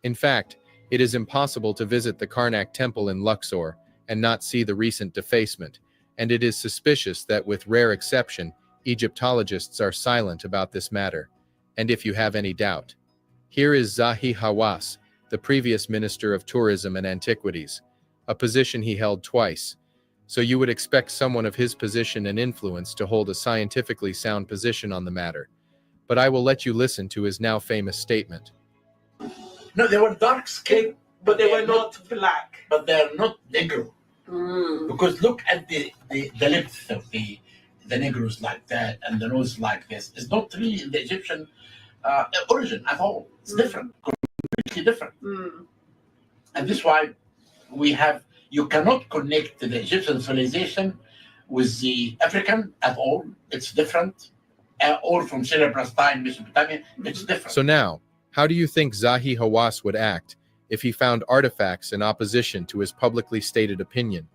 In fact, it is impossible to visit the Karnak Temple in Luxor and not see the recent defacement, and it is suspicious that, with rare exception, Egyptologists are silent about this matter. And if you have any doubt, here is Zahi Hawass, the previous Minister of Tourism and Antiquities, a position he held twice, so you would expect someone of his position and influence to hold a scientifically sound position on the matter. But I will let you listen to his now famous statement. No, they were dark skinned, but they were not black. But they are not Negro. Because look at the lips of the Negroes like that and the nose like this. It's not really the Egyptian origin at all. It's different, completely different. And this is why you cannot connect the Egyptian civilization with the African at all. It's different. Or from Syria, Palestine, Mesopotamia, it's different. So now, how do you think Zahi Hawass would act if he found artifacts in opposition to his publicly stated opinion?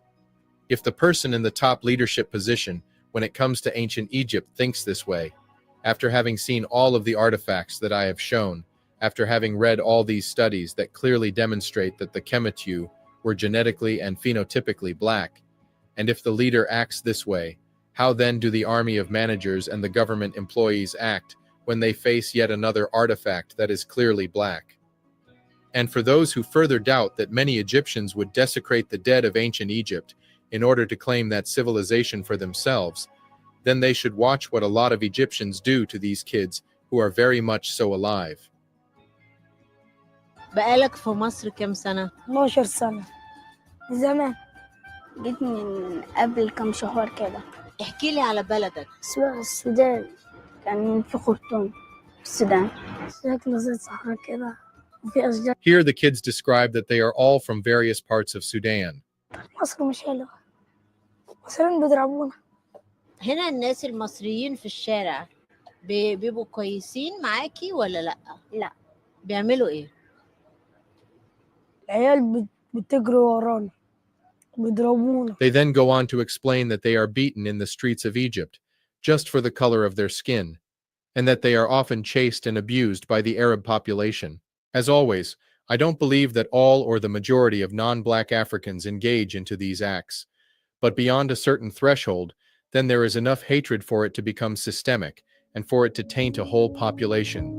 If the person in the top leadership position when it comes to ancient Egypt thinks this way, after having seen all of the artifacts that I have shown, after having read all these studies that clearly demonstrate that the Kemetu were genetically and phenotypically black, and if the leader acts this way, how then do the army of managers and the government employees act when they face yet another artifact that is clearly black? And for those who further doubt that many Egyptians would desecrate the dead of ancient Egypt in order to claim that civilization for themselves, then they should watch what a lot of Egyptians do to these kids who are very much so alive. بقالك في مصر كم سنة؟ 12 سنة. زمان. جيت من قبل كم شهر كده. احكي لي على بلدك. السودان. كان في خرطوم. السودان شكله زي صحراء كده وفي أشجار Here the kids describe that they are all from various parts of Sudan. مصر مش حلوة مثلا بيضربونا هنا الناس المصريين في الشارع بيبقوا كويسين معاكي ولا لأ؟ لا بيعملوا إيه؟ العيال بتجري ورانا بيضربونا. They then go on to explain that they are beaten in the streets of Egypt just for the color of their skin, and that they are often chased and abused by the Arab population. As always, I don't believe that all or the majority of non-black Africans engage into these acts, but beyond a certain threshold, then there is enough hatred for it to become systemic and for it to taint a whole population.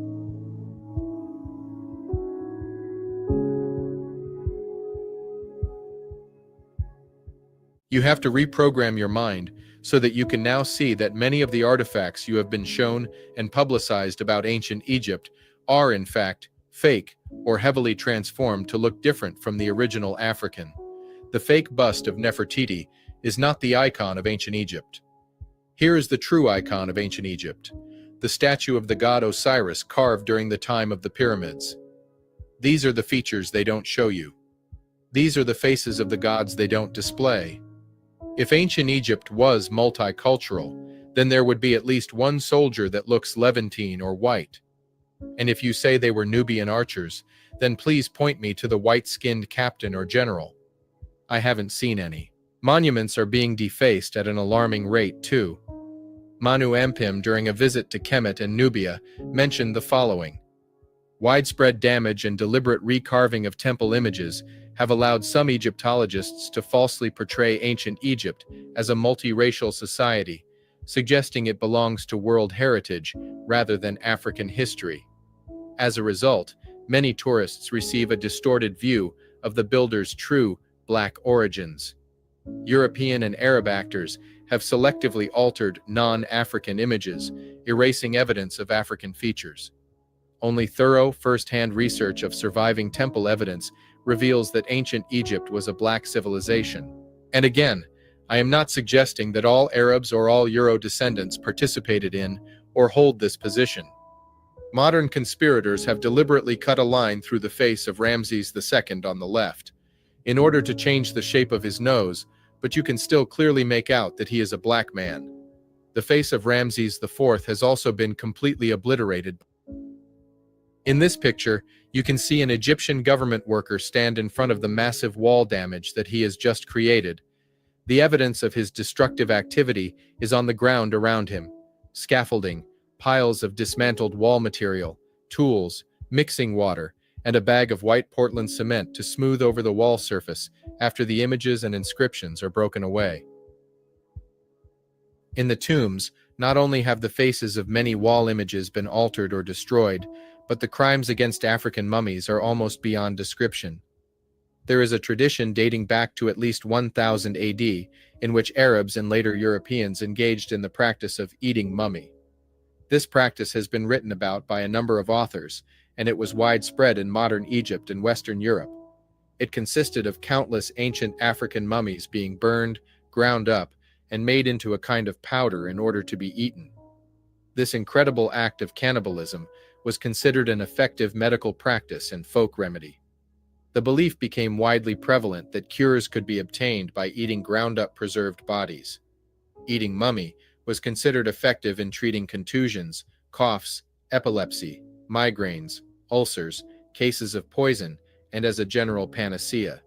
You have to reprogram your mind so that you can now see that many of the artifacts you have been shown and publicized about ancient Egypt are in fact fake or heavily transformed to look different from the original African. The fake bust of Nefertiti is not the icon of ancient Egypt. Here is the true icon of ancient Egypt, the statue of the god Osiris carved during the time of the pyramids. These are the features they don't show you. These are the faces of the gods they don't display. If ancient Egypt was multicultural, then there would be at least one soldier that looks Levantine or white. And if you say they were Nubian archers, then please point me to the white-skinned captain or general. I haven't seen any. Monuments are being defaced at an alarming rate too. Manu Ampim, during a visit to Kemet and Nubia, mentioned the following. Widespread damage and deliberate recarving of temple images have allowed some Egyptologists to falsely portray ancient Egypt as a multiracial society, suggesting it belongs to world heritage rather than African history. As a result, many tourists receive a distorted view of the builders' true black origins. European and Arab actors have selectively altered non-African images, erasing evidence of African features. Only thorough, first-hand research of surviving temple evidence reveals that ancient Egypt was a black civilization. And again, I am not suggesting that all Arabs or all Euro descendants participated in or hold this position. Modern conspirators have deliberately cut a line through the face of Ramesses II on the left, in order to change the shape of his nose, but you can still clearly make out that he is a black man. The face of Ramesses IV has also been completely obliterated. In this picture, you can see an Egyptian government worker stand in front of the massive wall damage that he has just created. The evidence of his destructive activity is on the ground around him. Scaffolding, piles of dismantled wall material, tools, mixing water, and a bag of white Portland cement to smooth over the wall surface after the images and inscriptions are broken away. In the tombs, not only have the faces of many wall images been altered or destroyed, but the crimes against African mummies are almost beyond description. There is a tradition dating back to at least 1000 AD in which Arabs and later Europeans engaged in the practice of eating mummy. This practice has been written about by a number of authors, and it was widespread in modern Egypt and Western Europe. It consisted of countless ancient African mummies being burned, ground up, and made into a kind of powder in order to be eaten. This incredible act of cannibalism was considered an effective medical practice and folk remedy. The belief became widely prevalent that cures could be obtained by eating ground-up preserved bodies. Eating mummy was considered effective in treating contusions, coughs, epilepsy, migraines, ulcers, cases of poison, and as a general panacea.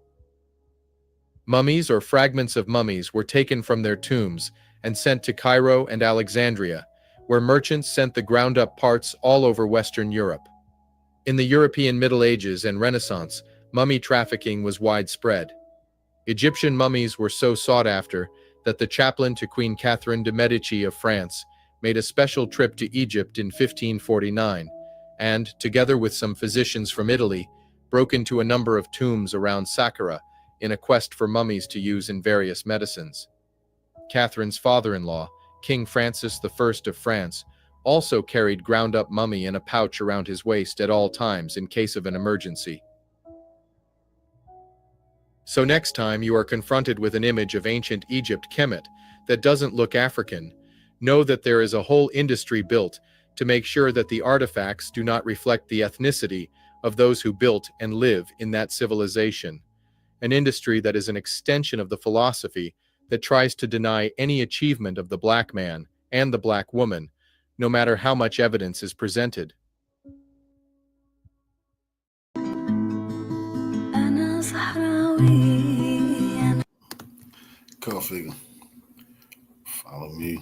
Mummies or fragments of mummies were taken from their tombs and sent to Cairo and Alexandria, where merchants sent the ground-up parts all over Western Europe. In the European Middle Ages and Renaissance, mummy trafficking was widespread. Egyptian mummies were so sought after that the chaplain to Queen Catherine de' Medici of France made a special trip to Egypt in 1549 and, together with some physicians from Italy, broke into a number of tombs around Saqqara in a quest for mummies to use in various medicines. Catherine's father-in-law, King Francis I of France, also carried ground-up mummy in a pouch around his waist at all times in case of an emergency. So next time you are confronted with an image of ancient Egypt Kemet that doesn't look African, know that there is a whole industry built to make sure that the artifacts do not reflect the ethnicity of those who built and live in that civilization, an industry that is an extension of the philosophy that tries to deny any achievement of the black man and the black woman, no matter how much evidence is presented. Go figure. Follow me.